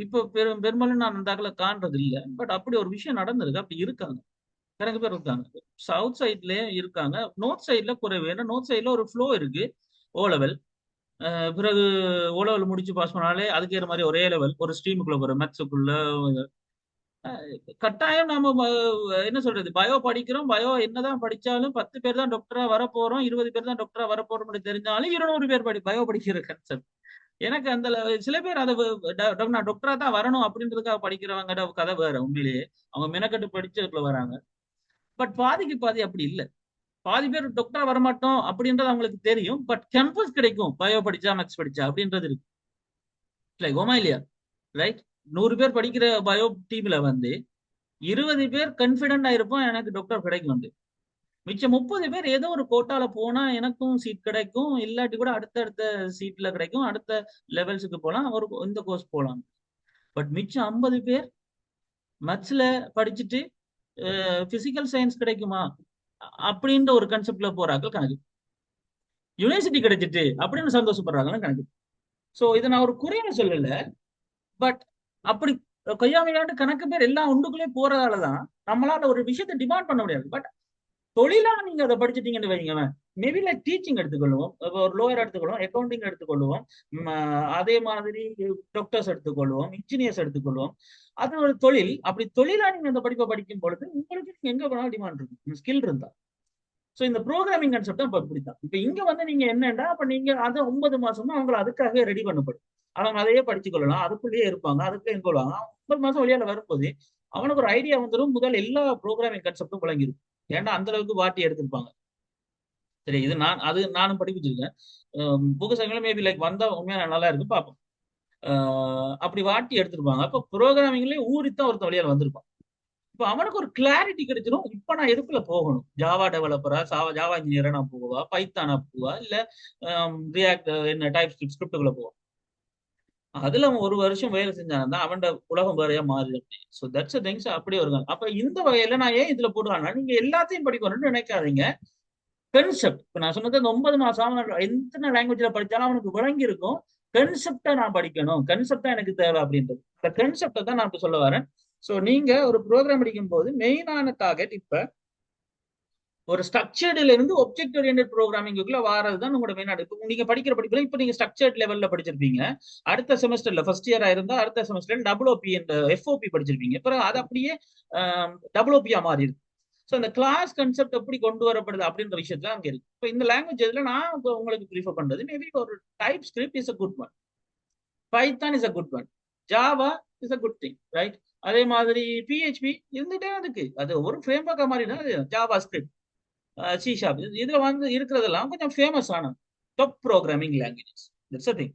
இப்போ பெரும்பாலும் நான் அந்த ஆக்களை காண்றது இல்லை. பட் அப்படி ஒரு விஷயம் நடந்திருக்கு. அப்படி இருக்காங்க, நிறைய பேர் இருக்காங்க. சவுத் சைட்லயே இருக்காங்க, நோர்த் சைட்ல குறைவு. ஏன்னா நோர்த் சைட்ல ஒரு ஃப்ளோ இருக்கு, ஓ லெவல், பிறகு ஓ லெவல் முடிச்சு பாஸ் பண்ணாலே அதுக்கேற மாதிரி ஒரே லெவல் ஒரு ஸ்ட்ரீமுக்குள்ள போற மேத்ஸுக்குள்ள. கட்டாயம் நாம என்ன சொல்றது, பயோ படிக்கிறோம், பயோ என்னதான் படிச்சாலும் 10 பேர் தான் டாக்டரா வரப்போறோம், 20 பேர் தான் டாக்டரா வரப்போறோம் தெரிஞ்சாலும் 200 பேர் பயோ படிக்கிற கன்செப்ட் எனக்கு அந்த சில பேர் அதை நான் டாக்டரா தான் வரணும் அப்படின்றதுக்காக படிக்கிறவங்க கதை வேற. உண்மையிலேயே அவங்க மெனக்கட்டு படிச்சதுக்குள்ள வராங்க. பட் பாதிக்கு பாதி அப்படி இல்லை. பாதி பேர் டாக்டரா வரமாட்டோம் அப்படின்றது அவங்களுக்கு தெரியும். பட் கேம்பஸ் கிடைக்கும் பயோ படிச்சா மேக்ஸ் படிச்சா அப்படின்றது இருக்கு. லைக் ஓமா இல்லையா, ரைட்? 100 பேர் படிக்கிற பயோ டீம்ல 20 பேர் கன்ஃபிடென்டா இருப்போம் எனக்கு டாக்டர் கிடைக்கும். மிச்சம் 30 பேர் ஏதோ ஒரு கோட்டால போனா எனக்கும் சீட் கிடைக்கும், இல்லாட்டி கூட அடுத்தடுத்த சீட்ல கிடைக்கும், அடுத்த லெவல்ஸுக்கு போகலாம், ஒரு இந்த கோர்ஸ் போகலாம். பட் மிச்சம் 50 பேர் மேத்ஸ்ல படிச்சுட்டு பிசிக்கல் சயின்ஸ் கிடைக்குமா அப்படின்ற ஒரு கன்செப்ட்ல போறாங்க கணக்கு. யூனிவர்சிட்டி கிடைச்சிட்டு அப்படின்னு சந்தோஷப்படுறாங்கன்னு கணக்கு. சோ இதை நான் ஒரு குறைய சொல்லல. பட் அப்படி கையாமையாண்டு கணக்கு பேர் எல்லாம் ஒன்றுக்குள்ளே போறதாலதான் நம்மளால ஒரு விஷயத்தை டிமாண்ட் பண்ண முடியாது. பட் தொழிலா நீங்க அதை படிச்சுட்டீங்கன்னு வைங்க, மேபி லைக் டீச்சிங் எடுத்துக்கொள்வோம், ஒரு லோயர் எடுத்துக்கொள்வோம், அக்கௌண்டிங் எடுத்துக்கொள்வோம், அதே மாதிரி டாக்டர்ஸ் எடுத்துக்கொள்வோம், இன்ஜினியர்ஸ் எடுத்துக்கொள்வோம். அது ஒரு தொழில். அப்படி தொழிலா நீங்க அந்த படிப்பை படிக்கும் பொழுது உங்களுக்கு எங்க போனாலும் டிமாண்ட் இருக்கும், ஸ்கில் இருந்தா. ஸோ இந்த ப்ரோக்ராமிங் கான்செப்ட் இப்போ இப்படித்தான். இப்போ இங்க நீங்க என்னன்னா, அப்ப நீங்க அதை 9 மாசமா அவங்களை அதுக்காகவே ரெடி பண்ணப்படும். அவங்க அதையே படிச்சு கொள்ளலாம், அதுக்குள்ளேயே இருப்பாங்க, அதுக்குள்ளே கொள்வாங்க. 9 மாசம் வெளியால வரும்போது அவனுக்கு ஒரு ஐடியா வந்துடும், முதல் எல்லா ப்ரோக்ராமிங் கான்செப்டும் விளங்கிடும். ஏன்னா அந்த அளவுக்கு வாட்டி எடுத்திருப்பாங்க. சரி, இது நானும் படிப்பிச்சிருக்கேன். புக்கு சங்கங்களும் மேபி லைக் வந்தா உண்மையா நல்லா இருக்கு பார்ப்போம். அப்படி வாட்டி எடுத்திருப்பாங்க. அப்போ ப்ரோக்ராமிங்லேயே ஊறித்தான் ஒருத்த வழியால் வந்திருப்பான். இப்போ அவனுக்கு ஒரு கிளாரிட்டி கிடைச்சிடும், இப்போ நான் எதுக்குள்ள போகணும், ஜாவா டெவலப்பரா, ஜாவா இன்ஜினியரா நான் போவா, பைத்தானா போவா, இல்ல ரியாக்ட் என்ன டைப் ஸ்கிரிப்டுக்குள்ள போவா. அதுல அவன் ஒரு வருஷம் வேலை செஞ்சான், அவன் உலகம் வேறையா மாறுது. அப்படி ஸோ தட்ஸ் திங்ஸ் அப்படி வருவாங்க. அப்ப இந்த வகையில நான் ஏன் இதுல போடுறாங்கன்னா, நீங்க எல்லாத்தையும் படிக்கணும்னு நினைக்காதீங்க. கன்செப்ட் இப்ப நான் சொன்னது அந்த 9 மாசம் எத்தனை லாங்குவேஜ்ல படிச்சாலும் அவனுக்கு விளங்கி இருக்கும். கன்செப்டை நான் படிக்கணும், கன்செப்டா எனக்கு தேவை அப்படின்றது. இந்த கன்செப்டை தான் நான் இப்ப சொல்ல வரேன். ஸோ நீங்க ஒரு ப்ரோக்ராம் படிக்கும் போது மெயினான டார்கெட் இப்ப ஒரு ஸ்ட்ரக்சர்ட்ல இருந்து ஒப்ஜெக்ட் ஓரியன்டட் ப்ரோக்ராமிங்குள்ள வாரதுதான் உங்களோட மெயின். இப்போ நீங்க படிக்கிற படிப்புல இப்ப நீங்க ஸ்ட்ரக்சர்ட் லெவல்ல படிச்சிருப்பீங்க. அடுத்த செமஸ்டர்ல ஃபர்ஸ்ட் இயரா இருந்தா அடுத்த செமஸ்டர்ல டபிள்யூபி என்ற எஃப்ஓபி படிச்சிருப்பீங்க. அப்புறம் அது அப்படியே டபிள்யூபியா மாறி இருக்கு. ஸோ அந்த கிளாஸ் கான்செப்ட் எப்படி கொண்டு வரப்படுது அப்படின்ற விஷயத்துல அங்க இருக்கு. இப்போ இந்த லாங்குவேஜ் இதுல நான் உங்களுக்கு ப்ரிஃபர் பண்றது மேபி ஒரு type script is a good one, Python is a good one, Java is a good thing, right? அதே மாதிரி பிஹெச்பி இருந்துட்டே அதுக்கு அது ஒரு ஃப்ரேம் ஒர்க்கா மாறினா ஜாவா ஸ்கிரிப்ட், சி ஷார்ப் இதுல இருக்கிறதெல்லாம் கொஞ்சம் ஃபேமஸ் ஆன. Top programming languages. That's a thing.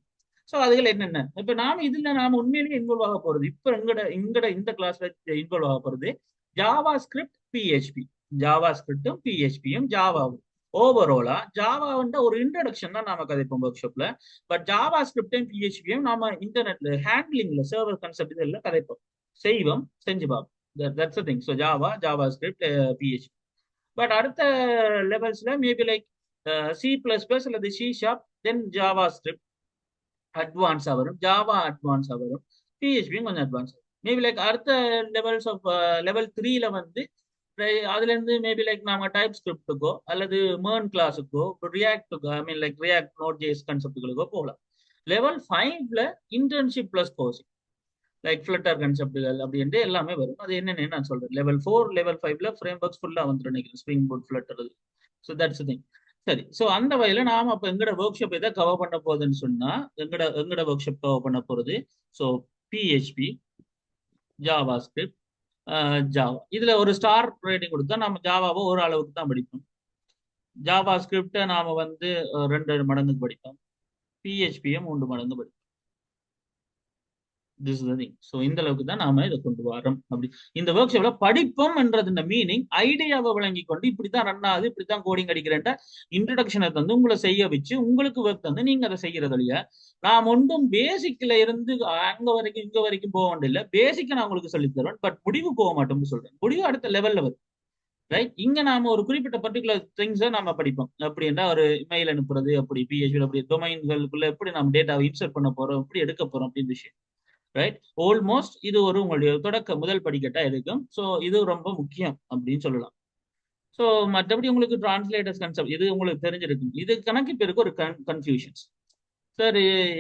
So அதுகள் என்னென்ன இப்போ நாம உண்மையிலேயே இன்வால்வ் ஆக போறது, இப்போ எங்கட இந்த கிளாஸ்ல இன்வால்வ் ஆக போறது ஜாவா ஸ்கிரிப்ட் பிஹெச்பி. ஜாவா ஸ்கிரிப்டும் பிஹெச்பியும் ஜாவாவும் ஓவராலா ஜாவான்ற ஒரு இன்ட்ரடக்ஷன் தான் நாம கதைப்போம் ஒர்க் ஷாப்ல. பட் ஜாவா ஸ்கிரிப்டையும் பிஹெச்பியும் நாம இன்டர்நெட்ல ஹேண்ட்லிங்ல சர்வர் கான்செப்ட் இதெல்லாம் கதைப்போம், செய்வோம், செஞ்சு பார்ப்போம். That's thing. So JavaScript PHP. But அடுத்த லெவல்ஸ்ல maybe like C plus plus அல்லது C sharp, then JavaScript அட்வான்ஸா வரும், ஜாவா அட்வான்ஸா வரும், பிஹெச்பியும் கொஞ்சம் அட்வான்ஸ் வரும். மேபி லைக் அடுத்த லெவல்ஸ் ஆஃப் லெவல் 3ல வந்து அதுல இருந்து மேபி லைக் நாம டைப் ஸ்கிரிப்டுக்கோ அல்லது மேர்ன் கிளாஸுக்கோ ரியாக்டுக்கோ, I mean like React Node JS கான்செப்டுகளுக்கோ போகலாம். லெவல் 5ல internship plus coursing like Flutter கான்செப்டுகள் அப்படின்ட்டு எல்லாமே வரும். அது என்னன்னு நான் சொல்றேன். லெவல் 4 லெவல் 5ல ஃப்ரேம் ஒர்க்ஸ் ஃபுல்லா வந்துடும் நினைக்கிறேன், spring boat Flutter. So that's thing. சரி, ஸோ அந்த வகையில நாம அப்ப எங்கட ஒர்க் ஷாப் எதை கவர் பண்ண போகுதுன்னு சொன்னா, எங்கட ஒர்க் ஷாப் கவர் பண்ண போறது so PHP, Java script, Java. இதுல ஒரு ஸ்டார் ரேட்டிங் கொடுத்தா நம்ம ஜாவாவை ஒரு அளவுக்கு தான் படிப்போம். ஜாவா ஸ்கிரிப்டை நாம வந்து 2 மடங்குக்கு படிப்போம், பிஹெச்பியை 3 மடங்கு படிப்போம். This is the thing. So இந்த அளவுக்கு தான் நாம இதை கொண்டு வரோம். அப்படி இந்த ஒர்க் ஷாப்ல படிப்போம் என்றது இந்த மீனிங் ஐடியாவை விளங்கி கொண்டு இப்படித்தான் ரன் ஆகுது, இப்படித்தான் கோடிங் அடிக்கிறேன் இன்ட்ரடக்ஷனை தந்து உங்களை செய்ய வச்சு உங்களுக்கு ஒர்க் தந்து நீங்க அதை செய்யறது இல்லையா. நான் ஒன்றும் பேசிக்ல இருந்து அங்க வரைக்கும் இங்க வரைக்கும் போக வேண்டிய பேசிக்கை நான் உங்களுக்கு சொல்லி தருவேன். பட் முடிவு போக மாட்டோம்னு சொல்றேன். முடிவு அடுத்த லெவல்ல வரும். ரைட். இங்க நாம ஒரு குறிப்பிட்ட பர்டிகுலர் திங்ஸை நம்ம படிப்போம். அப்படின்னா ஒரு மெயில் அனுப்புறது, அப்படி பிஹெச்பி அப்படி டொமைன்களுக்குள்ள எப்படி நம்ம டேட்டாவை இன்சர்ட் பண்ண போறோம், எப்படி எடுக்க போறோம் அப்படின்னு விஷயம். ரைட். ஆல்மோஸ்ட் இது ஒரு உங்களுடைய தொடக்க முதல் படிக்கட்டா இருக்கும். ஸோ இது ரொம்ப முக்கியம் அப்படின்னு சொல்லலாம். ஸோ மற்றபடி உங்களுக்கு டிரான்ஸ்லேட்டர்ஸ் கான்செப்ட் இது உங்களுக்கு தெரிஞ்சிருக்கும். இது கணக்கு பேருக்கு ஒரு கன்ஃபியூஷன்ஸ். சார்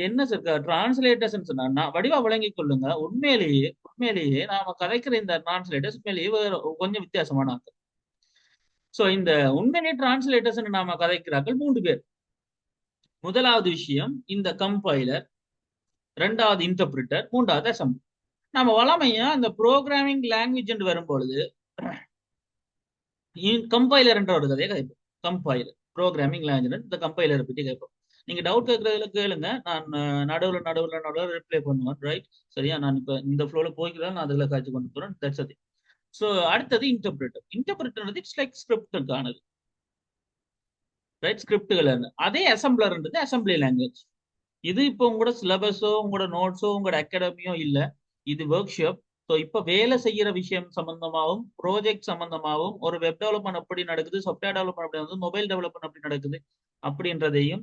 என்ன சார் டிரான்ஸ்லேட்டர்ஸ் சொன்னா வடிவா விளங்கி கொள்ளுங்க. உண்மையிலேயே நாம கதைக்கிற இந்த டிரான்ஸ்லேட்டர்ஸ் உண்மையிலேயே கொஞ்சம் வித்தியாசமான ஆக்கள். ஸோ இந்த உண்மையிலேயே டிரான்ஸ்லேட்டர்ஸ் நாம கதைக்கிறார்கள் 3 பேர். முதலாவது விஷயம் இந்த கம்பைலர், 2வது இன்டர்பிரிட்டர், 3வது அசம்பிளி. நம்ம வளமையா இந்த ப்ரோக்ராமிங் லாங்குவேஜ் வரும்பொழுது கம்பைலர் என்ற ஒரு கதையை கேட்போம். கம்பைலர் ப்ரோக்ராமிங் லாங்குவேஜ் இந்த கம்பைலரை பற்றி கேட்போம். நீங்க டவுட் கேட்கறதுல கேளுங்க, நான் நடுவில் ரிப்ளை பண்ணுவேன். ரைட். சரியா, நான் இப்ப இந்த ஃப்ளோல போய்க்கிறேன், நான் அதுல காய்ச்சி கொண்டு போறேன். தட்ஸ் அது. ஸோ அடுத்தது இன்டர்பிரிட்டர். இன்டர்பிரிட்டர் இட்ஸ் லைக் ஸ்கிரிப்டுக்கானது. ரைட். ஸ்கிரிப்டுகள் அதே அசம்பிளர்ன்றது அசம்பிளி லாங்குவேஜ். இது இப்போ உங்களோட சிலபஸோ உங்களோட நோட்ஸோ உங்களோட அகாடமியோ இல்லை, இது ஒர்க் ஷாப். ஸோ இப்போ வேலை செய்யற விஷயம் சம்பந்தமாகவும் ப்ராஜெக்ட் சம்பந்தமாகவும் ஒரு வெப் டெவலப்மெண்ட் எப்படி நடக்குது, சாஃப்ட்வேர் டெவலப்மெண்ட் எப்படி நடக்குது, மொபைல் டெவலப்மெண்ட் எப்படி நடக்குது அப்படின்றதையும்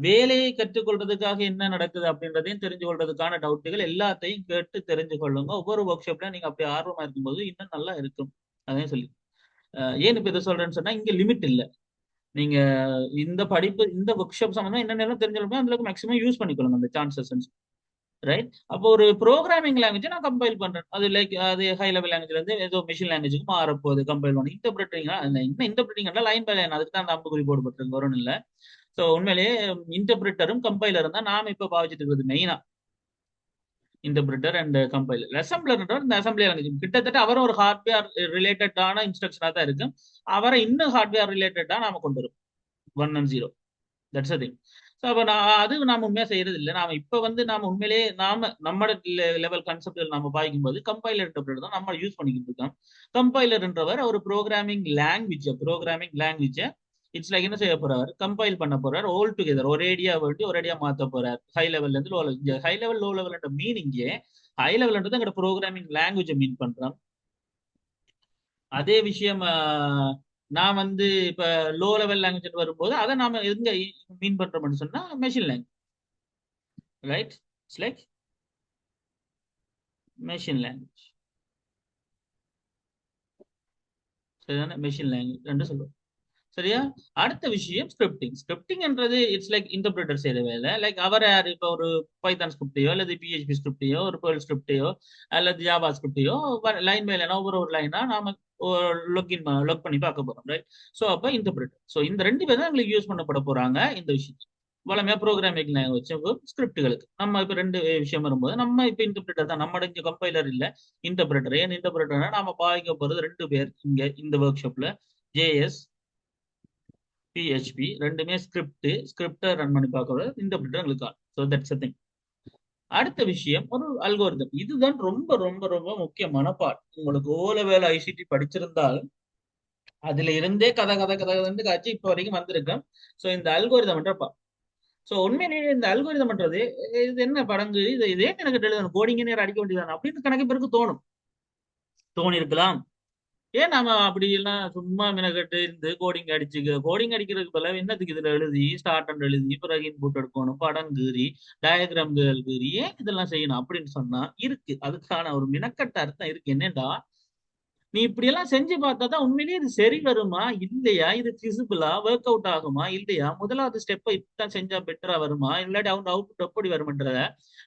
வேலையை கற்றுக்கொள்றதுக்காக என்ன நடக்குது அப்படின்றதையும் தெரிஞ்சு கொள்றதுக்கான டவுட்டுகள் எல்லாத்தையும் கேட்டு தெரிஞ்சு கொள்ளுங்க. ஒவ்வொரு ஒர்க் ஷாப்ல நீங்க அப்படி ஆர்வமா இருக்கும்போது இன்னும் நல்லா இருக்கும். அதையும் சொல்லி ஏன் இப்ப இதை சொல்றேன்னு சொன்னா இங்க லிமிட் இல்லை. நீங்க இந்த படிப்பு இந்த ஒர்க் ஷாப் சம்பந்தம் என்னென்ன தெரிஞ்சிருக்கோம் அதுல மேக்ஸிமம் யூஸ் பண்ணிக்கொள்ளுங்க அந்த சான்சஸ். ரைட். அப்போ ஒரு ப்ரோக்ராமிங் லாங்குவேஜ் நான் கம்பைல் பண்றேன், அது லைக் அது ஹை லெவல் லாங்குவேஜ்ல இருந்து ஏதோ மிஷின் லாங்குவேஜுக்கு மாறப்போகுது. கம்பைல் பண்ணி இன்டர்பிரட்டிங் என்ன இன்டர்பிரட்டிங் லைன் பை லைன், அதுக்கு தான் அந்த அம்புக்குறி போடப்பட்டிருக்கு, வரும் இல்லை. ஸோ உண்மையிலேயே இன்டர்பிரிட்டரும் கம்பைலரும் தான் நாம இப்ப பாவிச்சிட்டு இருக்கிறது மெயினா. Interpreter and compiler. அசம்பிளர் இந்த அசம்பிளி லாங்குவேஜ் கிட்டத்தட்ட அவரும் ஒரு ஹார்ட்வேர் ரிலேட்டடான இன்ஸ்ட்ரக்ஷனா தான் இருக்கு. அவரை இன்னும் ஹார்ட்வேர் ரிலேட்டடா நாம கொண்டு வரும் 1 and 0. That's a thing. So அப்போ அது நாம உண்மையா செய்யறது இல்லை. நாம இப்ப வந்து நாம உண்மையிலேயே நம்ம லெவல் கான்செப்ட் நாம பாய்க்கும் போது கம்பைலர் இன்டர்பிரேட்டர் தான் நம்ம யூஸ் பண்ணிக்கிட்டு இருக்கோம். கம்பைலர்ன்றவர் ஒரு ப்ரோக்ராமிங் லாங்குவேஜ் இட்ஸ் லைக் என்ன செய்ய போறாரு, கம்பைல் பண்ண போறாரு ஆல் டுகெதர், ஒரேடியா மாத்த போறாரு. ஹை லெவல்ல இருந்து low level. High level low level மீனிங்கே ஹை லெவல்ன்றது எங்க ப்ரோக்ராமிங் லாங்குவேஜ் மீன் பண்றோம். அதே விஷயம் நான் வந்து இப்ப லோ லெவல் லாங்குவேஜ் வரும்போது அதை நாம எங்க மீன் பண்றோம்னு சொன்னா machine language. Right. It's like machine language. சரிதானே, மெஷின் லாங்குவேஜ் என்று சொல்லுவோம். சரியா. அடுத்த விஷயம் ஸ்கிரிப்டிங்ன்றது இட்ஸ் லைக் இன்டர்பிரேட்டர் செய்யற வேலை. லைக் அவர் யார், இப்போ ஒரு பைத்தான் ஸ்கிரிப்டையோ அல்லது பிஹெச்பி ஸ்கிரிப்டையோ ஒரு பேர்ல் ஸ்கிரிப்டையோ அல்லது ஜாவா ஸ்கிரிப்டையோ லைன் பை லைனா ஒவ்வொரு லைனா நாம லொக் பண்ணி பார்க்க போறோம். ரைட். ஸோ அப்போ இன்டர்பிரேட்டர். ஸோ இந்த 2 பேர் தான் எங்களுக்கு யூஸ் பண்ணப்பட போறாங்க இந்த விஷயத்துக்கு. வளமையா ப்ரோக்ராமிங் லாங்குவேஜ் ஸ்கிரிப்டுகளுக்கு நம்ம இப்ப 2 விஷயம் வரும்போது நம்ம இப்ப இன்டர்பிரேட்டர் தான், நம்ம இங்க கம்பைலர் இல்ல, இன்டர்பிரேட்டர். ஏன் இன்டர்பிரேட்டர்னா நாம பாதிக்க போறது 2 பேர் இங்க இந்த ஒர்க் ஷாப்ல, ஜேஎஸ் பிஹெச்பி ரெண்டுமே ஸ்கிரிப்டை ரன் பண்ணி பார்க்கறது இன்டர்பிரிட்டர் எங்களுக்கு ஸோ தட்ஸ் அ திங். அடுத்த விஷயம் ஒரு அல்கோரிதம். இதுதான் ரொம்ப ரொம்ப ரொம்ப முக்கியமான பார்ட். உங்களுக்கு ஓலவேல ஐசிடி படிச்சிருந்தால் அதுல இருந்தே கதை கதை கதை வந்து காட்சி இப்போ வரைக்கும் வந்திருக்கேன். ஸோ இந்த அல்கோரிதம் என்ற பார்ட். ஸோ உண்மையிலேயே இந்த அல்கோரிதம் பண்றது இது என்ன படங்கு இதே எனக்கு எழுதணும் கோடிங்க நேரம் அடிக்க வேண்டியதானே அப்படின்னு கணக்கு பேருக்கு தோணி இருக்கலாம். ஏன் நாம அப்படி எல்லாம் சும்மா மினக்கட்டு இருந்து கோடிங் அடிக்கிறதுக்கு பதிலாக என்னத்துக்கு இதுல எழுதி ஸ்டார்ட் அண்ட் எழுதி பிறகு இன்புட் எடுக்கணும் படம் கீறி டயக்ராம்கள் கீறி ஏன் இதெல்லாம் செய்யணும் அப்படின்னு சொன்னா இருக்கு அதுக்கான ஒரு மினக்கட்ட அர்த்தம் இருக்கு. என்னடா நீ இப்படி எல்லாம் செஞ்சு பார்த்தா தான் உண்மையிலேயே இது சரி வருமா இல்லையா, இது பிசிபிளா ஒர்க் அவுட் ஆகுமா இல்லையா, முதலாவது ஸ்டெப்பை இப்படித்தான் செஞ்சா பெட்டரா வருமா இல்லாட்டி அவங்க அவுட்புட் எப்படி வரும்ன்றத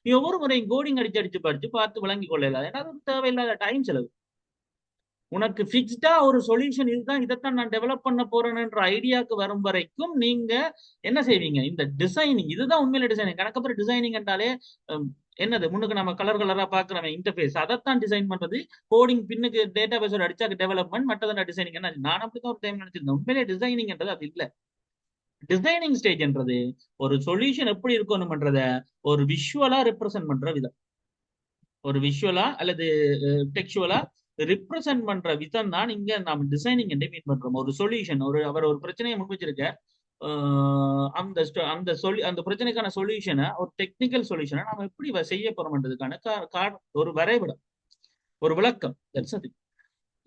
நீ ஒவ்வொரு முறையும் கோடிங் அடிச்சு படிச்சு பார்த்து விளங்கி கொள்ளலாம். ஏன்னா அது தேவையில்லாத டைம் செலவு. உனக்கு பிக்ஸ்டா ஒரு சொல்யூஷன் இதுதான் இதைத்தான் நான் டெவலப் பண்ண போறேன்ற ஐடியாவுக்கு வரும் வரைக்கும் நீங்க என்ன செய்வீங்க, இந்த டிசைனிங் இதுதான் உண்மையில டிசைனிங். கணக்கப்புறம் டிசைனிங் என்றாலே என்னது முன்னுக்கு நம்ம கலர் கலரா பாக்குறவன் இன்டர்ஃபேஸ் அதைத்தான் டிசைன் பண்றது. கோடிங் பின்னுக்கு டேட்டா பேஸோட அடிச்சா டெவலப்மெண்ட் மற்றதான் டிசைனிங். என்ன நான் அப்படிதான் ஒரு டைம் நினைச்சிருந்தேன். உண்மையிலே டிசைனிங்ன்றது அது இல்ல. டிசைனிங் ஸ்டேஜ்ன்றது ஒரு சொல்யூஷன் எப்படி இருக்கணும்ன்றத ஒரு விஷுவலா ரெப்ரசென்ட் பண்ற விதம், ஒரு விஷுவலா அல்லது டெக்சுவலா ரிப்ரசென்ட் பண்ற விதம் தான் இங்க நாம டிசைனிங் என்று மீன் பண்றோம். ஒரு சொல்யூஷன் அவர் ஒரு பிரச்சனையை முன் வச்சிருக்க அந்த அந்த பிரச்சனைக்கான சொல்யூஷனை ஒரு டெக்னிக்கல் சொல்யூஷனை நாம எப்படி செய்ய போறோம்ன்றதுக்கான ஒரு வரைபடம், ஒரு விளக்கம்.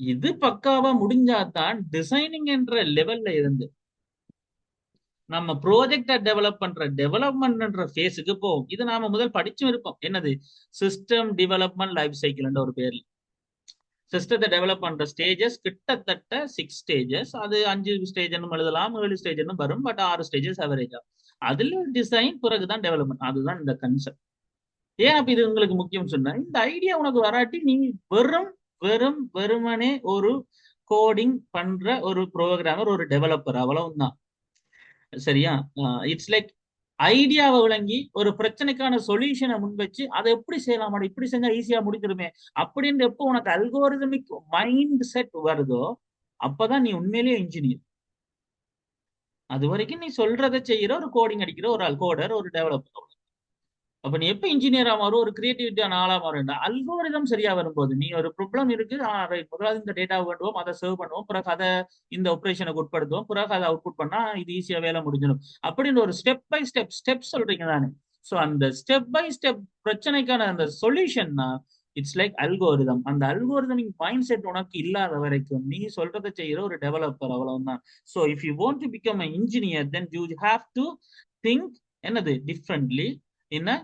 இது பக்காவா முடிஞ்சாதான் டிசைனிங் என்ற லெவல்ல இருந்து நம்ம ப்ராஜெக்டை டெவலப் பண்ற டெவலப்மெண்ட் ஃபேஸுக்கு போகும். இது நாம முதல் படிச்சும் இருப்போம். என்னது சிஸ்டம் டெவலப்மெண்ட் லைஃப் சைக்கிள் ஒரு பேர்ல சிஸ்டத்தை டெவலப் பண்ற ஸ்டேஜஸ் கிட்டத்தட்ட 6 ஸ்டேஜஸ். அது 5 ஸ்டேஜ் எழுதலாம் 7 ஸ்டேஜ் வரும். பட் 6 ஸ்டேஜஸ் அவரேஜா. அதுல டிசைன் பிறகுதான் டெவலப்மெண்ட். அதுதான் இந்த கன்செப்ட். ஏன் அப்ப இது உங்களுக்கு முக்கியம் சொன்னா இந்த ஐடியா உனக்கு வராட்டி நீ வெறுமனே ஒரு கோடிங் பண்ற ஒரு ப்ரோக்ராமர் ஒரு டெவலப்பர் அவ்வளவுதான். சரியா? இட்ஸ் லைக் ஐடியாவை விளங்கி ஒரு பிரச்சனைக்கான சொல்யூஷனை முன் வச்சு அதை எப்படி செய்யலாம் இப்படி செஞ்சா ஈஸியா முடிஞ்சிருமே அப்படின்னு எப்போ உனக்கு அல்கோரிதமிக் மைண்ட் செட் வருதோ அப்பதான் நீ உண்மையிலேயே இன்ஜினியர். அது வரைக்கும் நீ சொல்றதை செய்யற ஒரு கோடிங் அடிக்கிற ஒரு கோடர் ஒரு டெவலப்பர். அப்ப நீ எப்ப இன்ஜினியரா மாறும் ஒரு கிரியேட்டிவிட்டியான ஆளா மாறும் அல்கோரிதம் சரியா வரும்போது நீ ஒரு ப்ராப்ளம் இருக்கு முதலாவது இந்த டேட்டா வேண்டுவோம் அதை சர்வ் பண்ணுவோம் பிறகு அதை இந்த ஆப்ரேஷனுக்கு உட்படுத்துவோம் பிறகு அதை அவுட்புட் பண்ணா இது ஈஸியா வேலை முடிஞ்சிடும் அப்படின்னு ஒரு ஸ்டெப் பை ஸ்டெப் சொல்றீங்க தானே. ஸோ அந்த ஸ்டெப் பை ஸ்டெப் பிரச்சனைக்கான அந்த சொல்யூஷன்னா இட்ஸ் லைக் அல்கோரிதம். அந்த அல்கோரிதமிக் மைண்ட் செட் உனக்கு இல்லாத வரைக்கும் நீ சொல்றதை செய்யற ஒரு டெவலப்பர் அவ்வளவுதான். So if you want to become a engineer then you have to think என்னது differently in a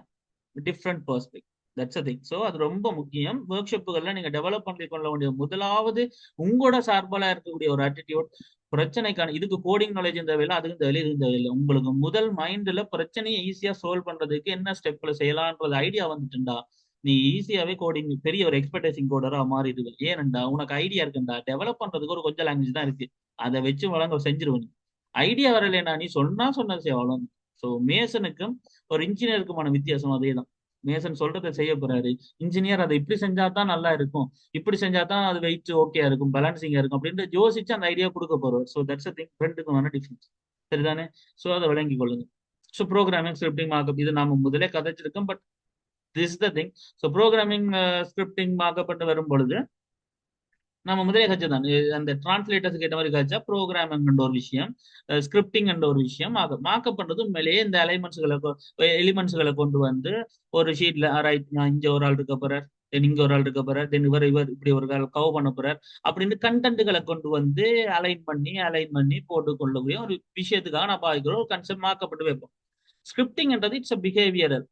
different perspective. That's a thing. So அது ரொம்ப முக்கியம். ஒர்க் ஷாப்புகள்ல நீங்க டெவலப் பண்ணி கொள்ள வேண்டிய முதலாவது உங்களோட சார்பால இருக்கக்கூடிய ஒரு ஆட்டிடியூட் பிரச்சனைக்கான இதுக்கு கோடிங் நாலேஜ் தேவையில்லை அதுக்கும் தேவையில்லை இதுவும் தேவையில்லை. உங்களுக்கு முதல் மைண்ட்ல பிரச்சனையை ஈஸியா சால்வ் பண்றதுக்கு என்ன ஸ்டெப்ல செய்யலாம்ன்றது ஐடியா வந்துட்டுண்டா நீ ஈஸியாவே கோடிங் பெரிய ஒரு எக்ஸ்பெக்டேஷன் கோடரா மாறிடுது. ஏனண்டா உனக்கு ஐடியா இருக்குண்டா டெவலப் பண்றதுக்கு ஒரு கொஞ்சம் லாங்குவேஜ் தான் இருக்கு அதை வச்சு வழங்க செஞ்சிருவன். ஐடியா வரலைன்னா நீ சொன்னது செய்ய. ஸோ மேசனுக்கும் ஒரு இன்ஜினியருக்குமான வித்தியாசம் அதே தான். மேசன் சொல்றதை செய்ய போறாரு, இன்ஜினியர் அதை இப்படி செஞ்சா தான் நல்லா இருக்கும் இப்படி செஞ்சா தான் அது வெயிட் ஓகே இருக்கும் பேலன்சிங்கா இருக்கும் அப்படின்ட்டு யோசிச்சு அந்த ஐடியா கொடுக்க போறாரு. ஸோ தட்ஸ் திங் ரெண்டுக்குமான டிஃபரன்ஸ். சரிதானே? ஸோ அதை விளங்கி கொள்ளுங்க. ஸோ ப்ரோக்ராமிங் ஸ்கிரிப்டிங் மார்க்அப் இது நாம முதலே கதைச்சிருக்கோம். But this the thing. So programming scripting மார்க்கப்பட்டு வரும் பொழுது நம்ம முதலே கற்றுதான் அந்த டிரான்ஸ்லேட்டர்ஸுக்கு ஏற்ற மாதிரி கழிச்சா ப்ரோக்ராமிங் ஒரு விஷயம் ஸ்கிரிப்டிங் என்ற ஒரு விஷயம் மார்க்கப் பண்றது உண்மையிலேயே இந்த எலிமெண்ட்ஸ்களை கொண்டு வந்து ஒரு ஷீட்ல ரைட் நான் இங்க ஒரு ஆள் இருக்க போறார் தென் இங்க ஒரு ஆள் இருக்க போறார் தென் இவர் இப்படி ஒரு ஆள் கவ் பண்ண போறார் அப்படின்னு கண்டென்ட்டுகளை கொண்டு வந்து அலைன் பண்ணி போட்டு கொள்ளக்கூடிய ஒரு விஷயத்துக்காக நான் பாதிக்கிறோம் ஒரு கன்செப்ட் மார்க்கப்பட்டு வைப்போம். ஸ்கிரிப்டிங்ன்றது இட்ஸ் அ பிஹேவியரல்.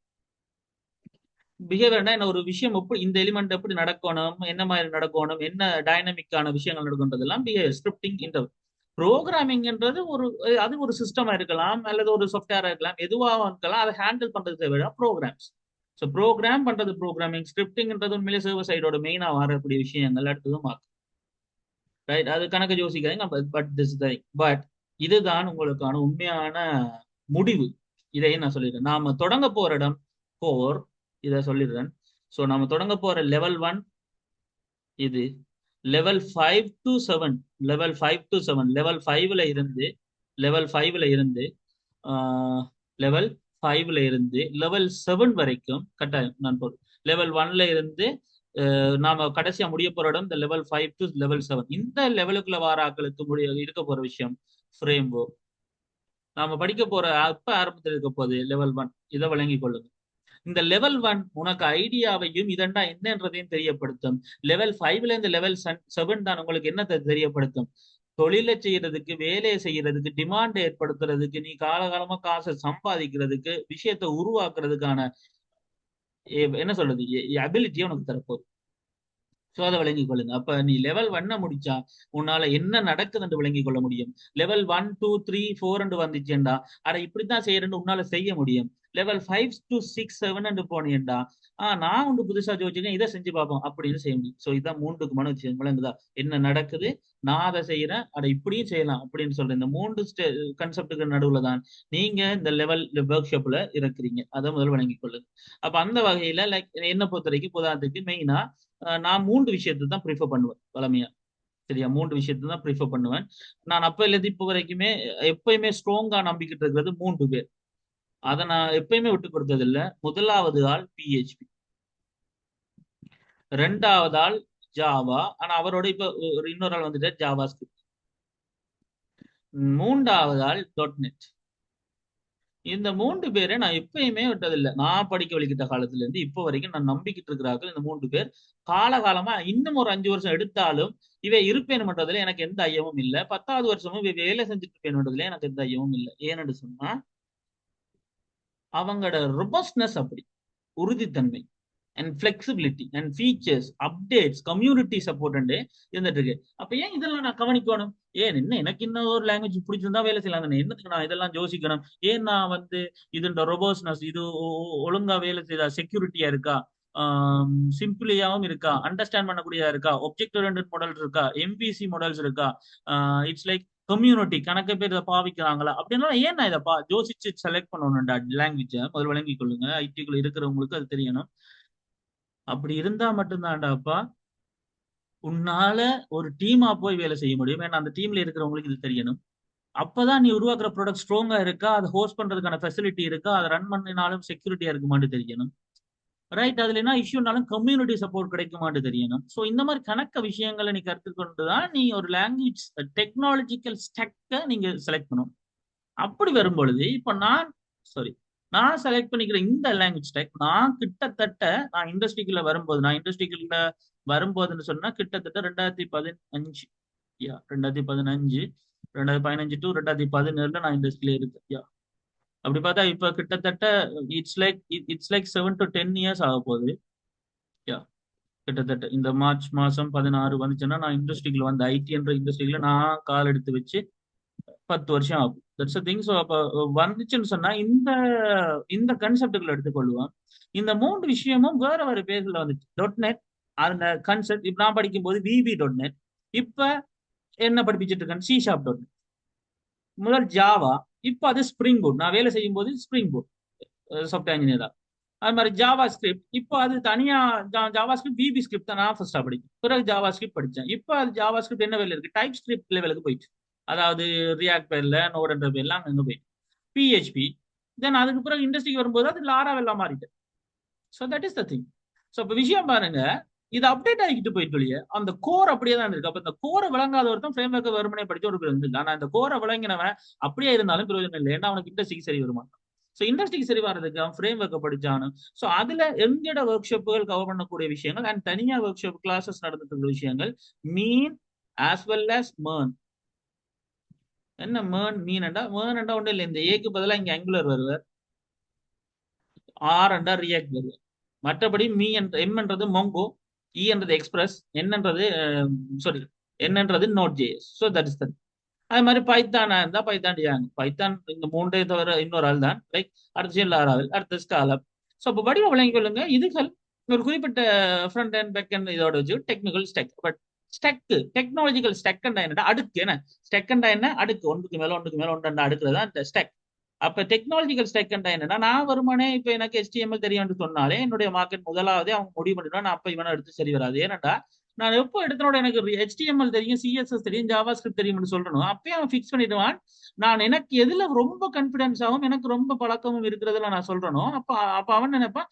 பிஹேவியர்னா என்ன ஒரு விஷயம் எப்படி இந்த எலிமெண்ட் எப்படி நடக்கணும் என்ன மாதிரி நடக்கணும் என்ன டைனமிக்கான விஷயங்கள் நடக்கும்ன்றதெல்லாம் பிஹேவியர் ஸ்கிரிப்டிங். இந்த ப்ரோக்ராமிங்ன்றது அது ஒரு சிஸ்டமா இருக்கலாம் அல்லது ஒரு சாஃப்ட்வேரா இருக்கலாம் எதுவாக இருக்கலாம் அதை ஹேண்டில் பண்றது தேவை ப்ரோக்ராம்ஸ். ஸோ ப்ரோக்ராம் பண்றது ப்ரோக்ராமிங் ஸ்கிரிப்டிங்ன்றது உண்மையிலே சர்வர் சைடோட மெயினா வரக்கூடிய விஷயங்கள் அடுத்ததும் ரைட். அது கணக்கு யோசிக்காதீங்க. பட் இதுதான் உங்களுக்கான உண்மையான முடிவு. இதையும் நான் சொல்லிடுறேன். நாம தொடங்க போற இடம் கோர் இதை சொல்லிடுறேன். ஸோ நம்ம தொடங்க போற லெவல் 1 இது level 5 to 7 level 5 to 7 level 5ல இருந்து லெவல் 5ல இருந்து லெவல் 5ல இருந்து லெவல் 7 வரைக்கும் கட்டாயம் நான் போடுறேன். லெவல் 1ல இருந்து நாம கடைசியா முடிய போற இடம் இந்த லெவல் 5 டு லெவல் 7. இந்த லெவலுக்குள்ள வார ஆக்களுக்கு இருக்க போற விஷயம் ஃப்ரேம் ஒர்க். நாம படிக்க போற அப்ப ஆரம்பத்தில் இருக்க போகுது லெவல் 1. இதை வழங்கி கொள்ளுங்க. இந்த லெவல் 1 உனக்கு ஐடியாவையும் இதண்டா என்னன்றதையும் தெரியப்படுத்தும். லெவல் 5ல இருந்து லெவல் 7 தான் உங்களுக்கு என்ன தெரியப்படுத்தும். தொழிலை செய்யறதுக்கு, வேலையை செய்யறதுக்கு, டிமாண்ட் ஏற்படுத்துறதுக்கு, நீ காலகாலமா காசை சம்பாதிக்கிறதுக்கு, விஷயத்தை உருவாக்குறதுக்கான என்ன சொல்றது அபிலிட்டியை உனக்கு தரப்போகுது. ஸோ அதை விளங்கிக் கொள்ளுங்க. அப்ப நீ லெவல் 1 முடிச்சா உன்னால என்ன நடக்குதுன்னு விளங்கிக் கொள்ள முடியும். லெவல் 1 2 3 4 வந்துச்சேன்டா அட இப்படித்தான் செய்யறேன்னு உன்னால செய்ய முடியும். லெவல் 5 to 6 7 போனேன்டா நான் ஒன்று புதுசா யோசிச்சிருக்கேன், இதை செஞ்சு பார்ப்போம் அப்படின்னு செய்ய முடியும். ஸோ இதான் 3க்கு மன விஷயம் விளங்குதா. என்ன நடக்குது, நான் அதை செய்யறேன், அட இப்படியும் செய்யலாம் அப்படின்னு சொல்றேன். இந்த 3 கன்செப்டுக்கு நடுவுல தான் நீங்க இந்த லெவல் ஒர்க் ஷாப்ல இருக்கிறீங்க. அதை முதல் விளங்கிக் கொள்ளுங்க. அப்ப அந்த வகையில லைக் என்ன பொறுத்த வரைக்கும் உதாரணத்துக்கு மெயினா நான் 3 விஷயத்தை தான் ப்ரிஃபர் பண்ணுவேன் வளமையா. சரியா, 3 விஷயத்தை தான் ப்ரிஃபர் பண்ணுவேன். நான் அப்ப இருந்து இப்போ வரைக்குமே எப்பயுமே ஸ்ட்ராங்கா நம்பிக்கிட்டு இருக்கிறது 3 பேர். அதை நான் எப்பயுமே விட்டு கொடுத்தது இல்ல. முதலாவது ஆள் PHP, 2வது ஆள் ஜாவா, ஆனா அவரோட இப்ப இன்னொரு ஆள் வந்துட்டு ஜாவா ஸ்கிரிப்ட், 3வது ஆள் .NET. இந்த 3 பேரை நான் எப்பயுமே விட்டதில்லை. நான் படிக்க வலிக்கிட்ட காலத்துல இருந்து இப்போ வரைக்கும் நான் நம்பிக்கிட்டு இருக்கிறார்கள் இந்த 3 பேர். காலகாலமா இன்னும் ஒரு 5 வருஷம் எடுத்தாலும் இவை இருப்பேன்ன்றதுல எனக்கு எந்த ஐயமும் இல்லை. 10வது வருஷமும் இவை வேலை செஞ்சுட்டு இருப்பேன்றதுல எனக்கு எந்த ஐயமும் இல்லை. ஏன்னு சொன்னா அவங்களோட ரொபஸ்ட்னஸ் அப்படி, உறுதித்தன்மை and flexibility and features, updates, community support இருந்துட்டு இருக்கு. அப்ப ஏன் இதெல்லாம் நான் கவனிக்கணும்? ஏன் என்ன எனக்கு இன்னும் ஒரு லாங்குவேஜ் பிடிச்சிருந்தா வேலை செய்யலாம் தானே, என்னத்துக்கு நான் இதெல்லாம் யோசிக்கணும்? ஏன் நான் இது ரொபோஸ்னஸ் இது ஒழுங்கா வேலை செய்தா, செக்யூரிட்டியா இருக்கா, சிம்பிளியாவும் இருக்கா, அண்டர்ஸ்டாண்ட் பண்ணக்கூடியதா இருக்கா, ஒப்ஜெக்ட் ஓரியன்டட் மாடல்ஸ் இருக்கா, MVC மாடல்ஸ் இருக்கா, இட்ஸ் லைக் கம்யூனிட்டி கணக்கு பேர் இதை பாவிக்கிறாங்களா அப்படின்னா ஏன் நான் இதை யோசிச்சு செலக்ட் பண்ணணும்டா லாங்குவேஜை முதல் விளங்கிக் கொள்ளுங்க. ஐடிக்குள்ள இருக்கிறவங்களுக்கு அது தெரியணும். அப்படி இருந்தா மட்டும்தான்டாப்பா உன்னால ஒரு டீமா போய் வேலை செய்ய முடியும். ஏன்னா அந்த டீம்ல இருக்கிறவங்களுக்கு இது தெரியணும். அப்பதான் நீ உருவாக்குற ப்ராடக்ட் ஸ்ட்ராங்கா இருக்கா, அதை ஹோஸ்ட் பண்றதுக்கான ஃபெசிலிட்டி இருக்கா, அதை ரன் பண்ணினாலும் செக்யூரிட்டியா இருக்குமான்னு தெரியணும். ரைட், அதுல என்ன இஷ்யூனாலும் கம்யூனிட்டி சப்போர்ட் கிடைக்குமான்னு தெரியணும். ஸோ இந்த மாதிரி கணக்க விஷயங்களை நீ கற்றுக்கொண்டுதான் நீ ஒரு லாங்குவேஜ் டெக்னாலஜிக்கல் ஸ்டெக்கை நீங்க செலக்ட் பண்ணணும். அப்படி வரும்பொழுது இப்ப நான் செலக்ட் பண்ணிக்கிற இந்த லாங்குவேஜ் ஸ்டெக் நான் கிட்டத்தட்ட நான் இண்டஸ்ட்ரிக்குள்ள வரும்போதுன்னு சொன்னா கிட்டத்தட்ட 2015 2015 டு 2017 நான் இண்டஸ்ட்ரியில இருக்கேன். அப்படி பார்த்தா இப்ப கிட்டத்தட்ட இட்ஸ் லைக் 7 to 10 years ஆக போகுது. கிட்டத்தட்ட இந்த மார்ச் மாசம் 16 வந்துச்சுன்னா நான் இண்டஸ்ட்ரிக்குள்ள வந்து ஐடி என்ற இண்டஸ்ட்ரியில நான் கால் எடுத்து வச்சு 10 வருஷம் ஆகும். That's thing. ஸோ அப்போ வந்துச்சுன்னு சொன்னா இந்த இந்த கன்செப்டுகளை எடுத்துக்கொள்வோம். இந்த 3 விஷயமும் வேற வேற பேர்ல வந்துச்சு. .NET அந்த கன்செப்ட் இப்ப நான் படிக்கும்போது VB.NET, இப்ப என்ன படிப்பிச்சுட்டு இருக்கேன் C#.NET, முதல் ஜாவா, இப்ப அது ஸ்ப்ரிங் போர்ட். நான் வேலை செய்யும் போது ஸ்ப்ரிங் போர்ட் சாஃப்ட்வேர் இன்ஜினியரா. அது மாதிரி ஜாவா ஸ்கிரிப்ட், இப்போ அது தனியா ஜாவா ஸ்கிரிப்ட் VB ஸ்கிரிப்ட் தான் நான் ஃபர்ஸ்டா படிக்கும். பிறகு ஜாவா ஸ்கிரிப்ட் படித்தேன். இப்போ அது ஜாவா ஸ்கிரிப்ட் என்ன வேலை இருக்கு, டைப் ஸ்கிரிப்ட் லெவலுக்கு போயிடுச்சு. அதாவது ரியாக்ட் பேர்ல நோட் என்ற பேர்லாம் அங்கே போயிட்டு PHP. தென் அதுக்கு பிறகு இண்டஸ்ட்ரிக்கு வரும்போது அது லாராவெல்லாம் மாறிட்டு. So that is the thing. So இப்போ விஷயம் பாருங்க, இது அப்டேட் ஆகிட்டு போயிட்டு இல்லையே, அந்த கோர் அப்படியே தான் இருக்கு. அப்ப இந்த கோரை விளங்காத ஒருத்தன் ஃப்ரேம் ஒர்க்கை வெறுமனே படிச்சு ஒரு பிரயோஜனம் இல்லை. ஆனா இந்த கோரை விளங்கினவன் அப்படியே இருந்தாலும் பிரயோஜனம் இல்லை. ஏன்னா அவனுக்கு இண்டஸ்ட்ரிக்கு சரி வருமா. ஸோ இண்டஸ்ட்ரிக்கு சரி வர்றதுக்கு அவன் ஃப்ரேம் ஒர்க்கை படிச்சானு. ஸோ அதுல எங்கட ஒர்க் ஷாப்புகள் கவர் பண்ணக்கூடிய விஷயங்கள் அண்ட் தனியா ஒர்க் ஷாப் கிளாஸஸ் நடந்துட்டு இருக்கிற விஷயங்கள் மீன் ஆஸ் வெல் as MERN. என்ன MERN ஒன்றும் இல்லை. இந்த ஏக்கு பதிலாக இங்க ஆங்குலர் வருவார், R என்றா ரியாக்ட் வருவார். மற்றபடி M என்றது மொங்கோ, E என்றது எக்ஸ்பிரஸ், என்னன்றது node JS. So that is that. அது மாதிரி பைத்தானா இருந்தா பைத்தான் டியாங், பைத்தான் இந்த 3 தவிர இன்னொரு ஆள் தான். லைக் அடுத்த லாராவல், அடுத்த ஸ்காலப். ஸோ இப்போ வடிவ விளங்கிக் கொள்ளுங்க. இதுகள் ஒரு குறிப்பிட்ட ஃப்ரண்ட் அண்ட் பேக் அண்ட் இதோட வச்சு டெக்னிக்கல் ஸ்டெக். பட் ஸ்டெக்கு டெக்னாலஜிக்கல் ஸ்டெக் என்ன அடுக்கு, என்ன ஸ்டெக் என்ன அடுக்கு, ஒன்றுக்கு மேல ஒன்று அடுக்குறது தான் இந்த ஸ்டெக். அப்ப டெக்னாலஜிக்கல் ஸ்டெக் என்னன்னா, நான் வருமானே இப்ப எனக்கு HTML தெரியும்னு சொன்னாலே என்னுடைய மார்க்கெட் முதலாவது அவங்க முடிவு பண்ணிடுவா, நான் அப்ப இவனை எடுத்து சரி வராது. ஏன்னாடா நான் எப்போ எடுத்தனோட எனக்கு HTML தெரியும், CSS தெரியும், ஜாவா ஸ்கிரிப்ட் தெரியும்னு சொல்றணும், அப்பயே அவன் ஃபிக்ஸ் பண்ணிடுவான். நான் எனக்கு எதுல ரொம்ப கான்பிடன்ஸ் ஆகும், எனக்கு ரொம்ப பழக்கமும் இருக்கிறதுல நான் சொல்றனோ, அப்ப அப்ப அவன் நினைப்பான்,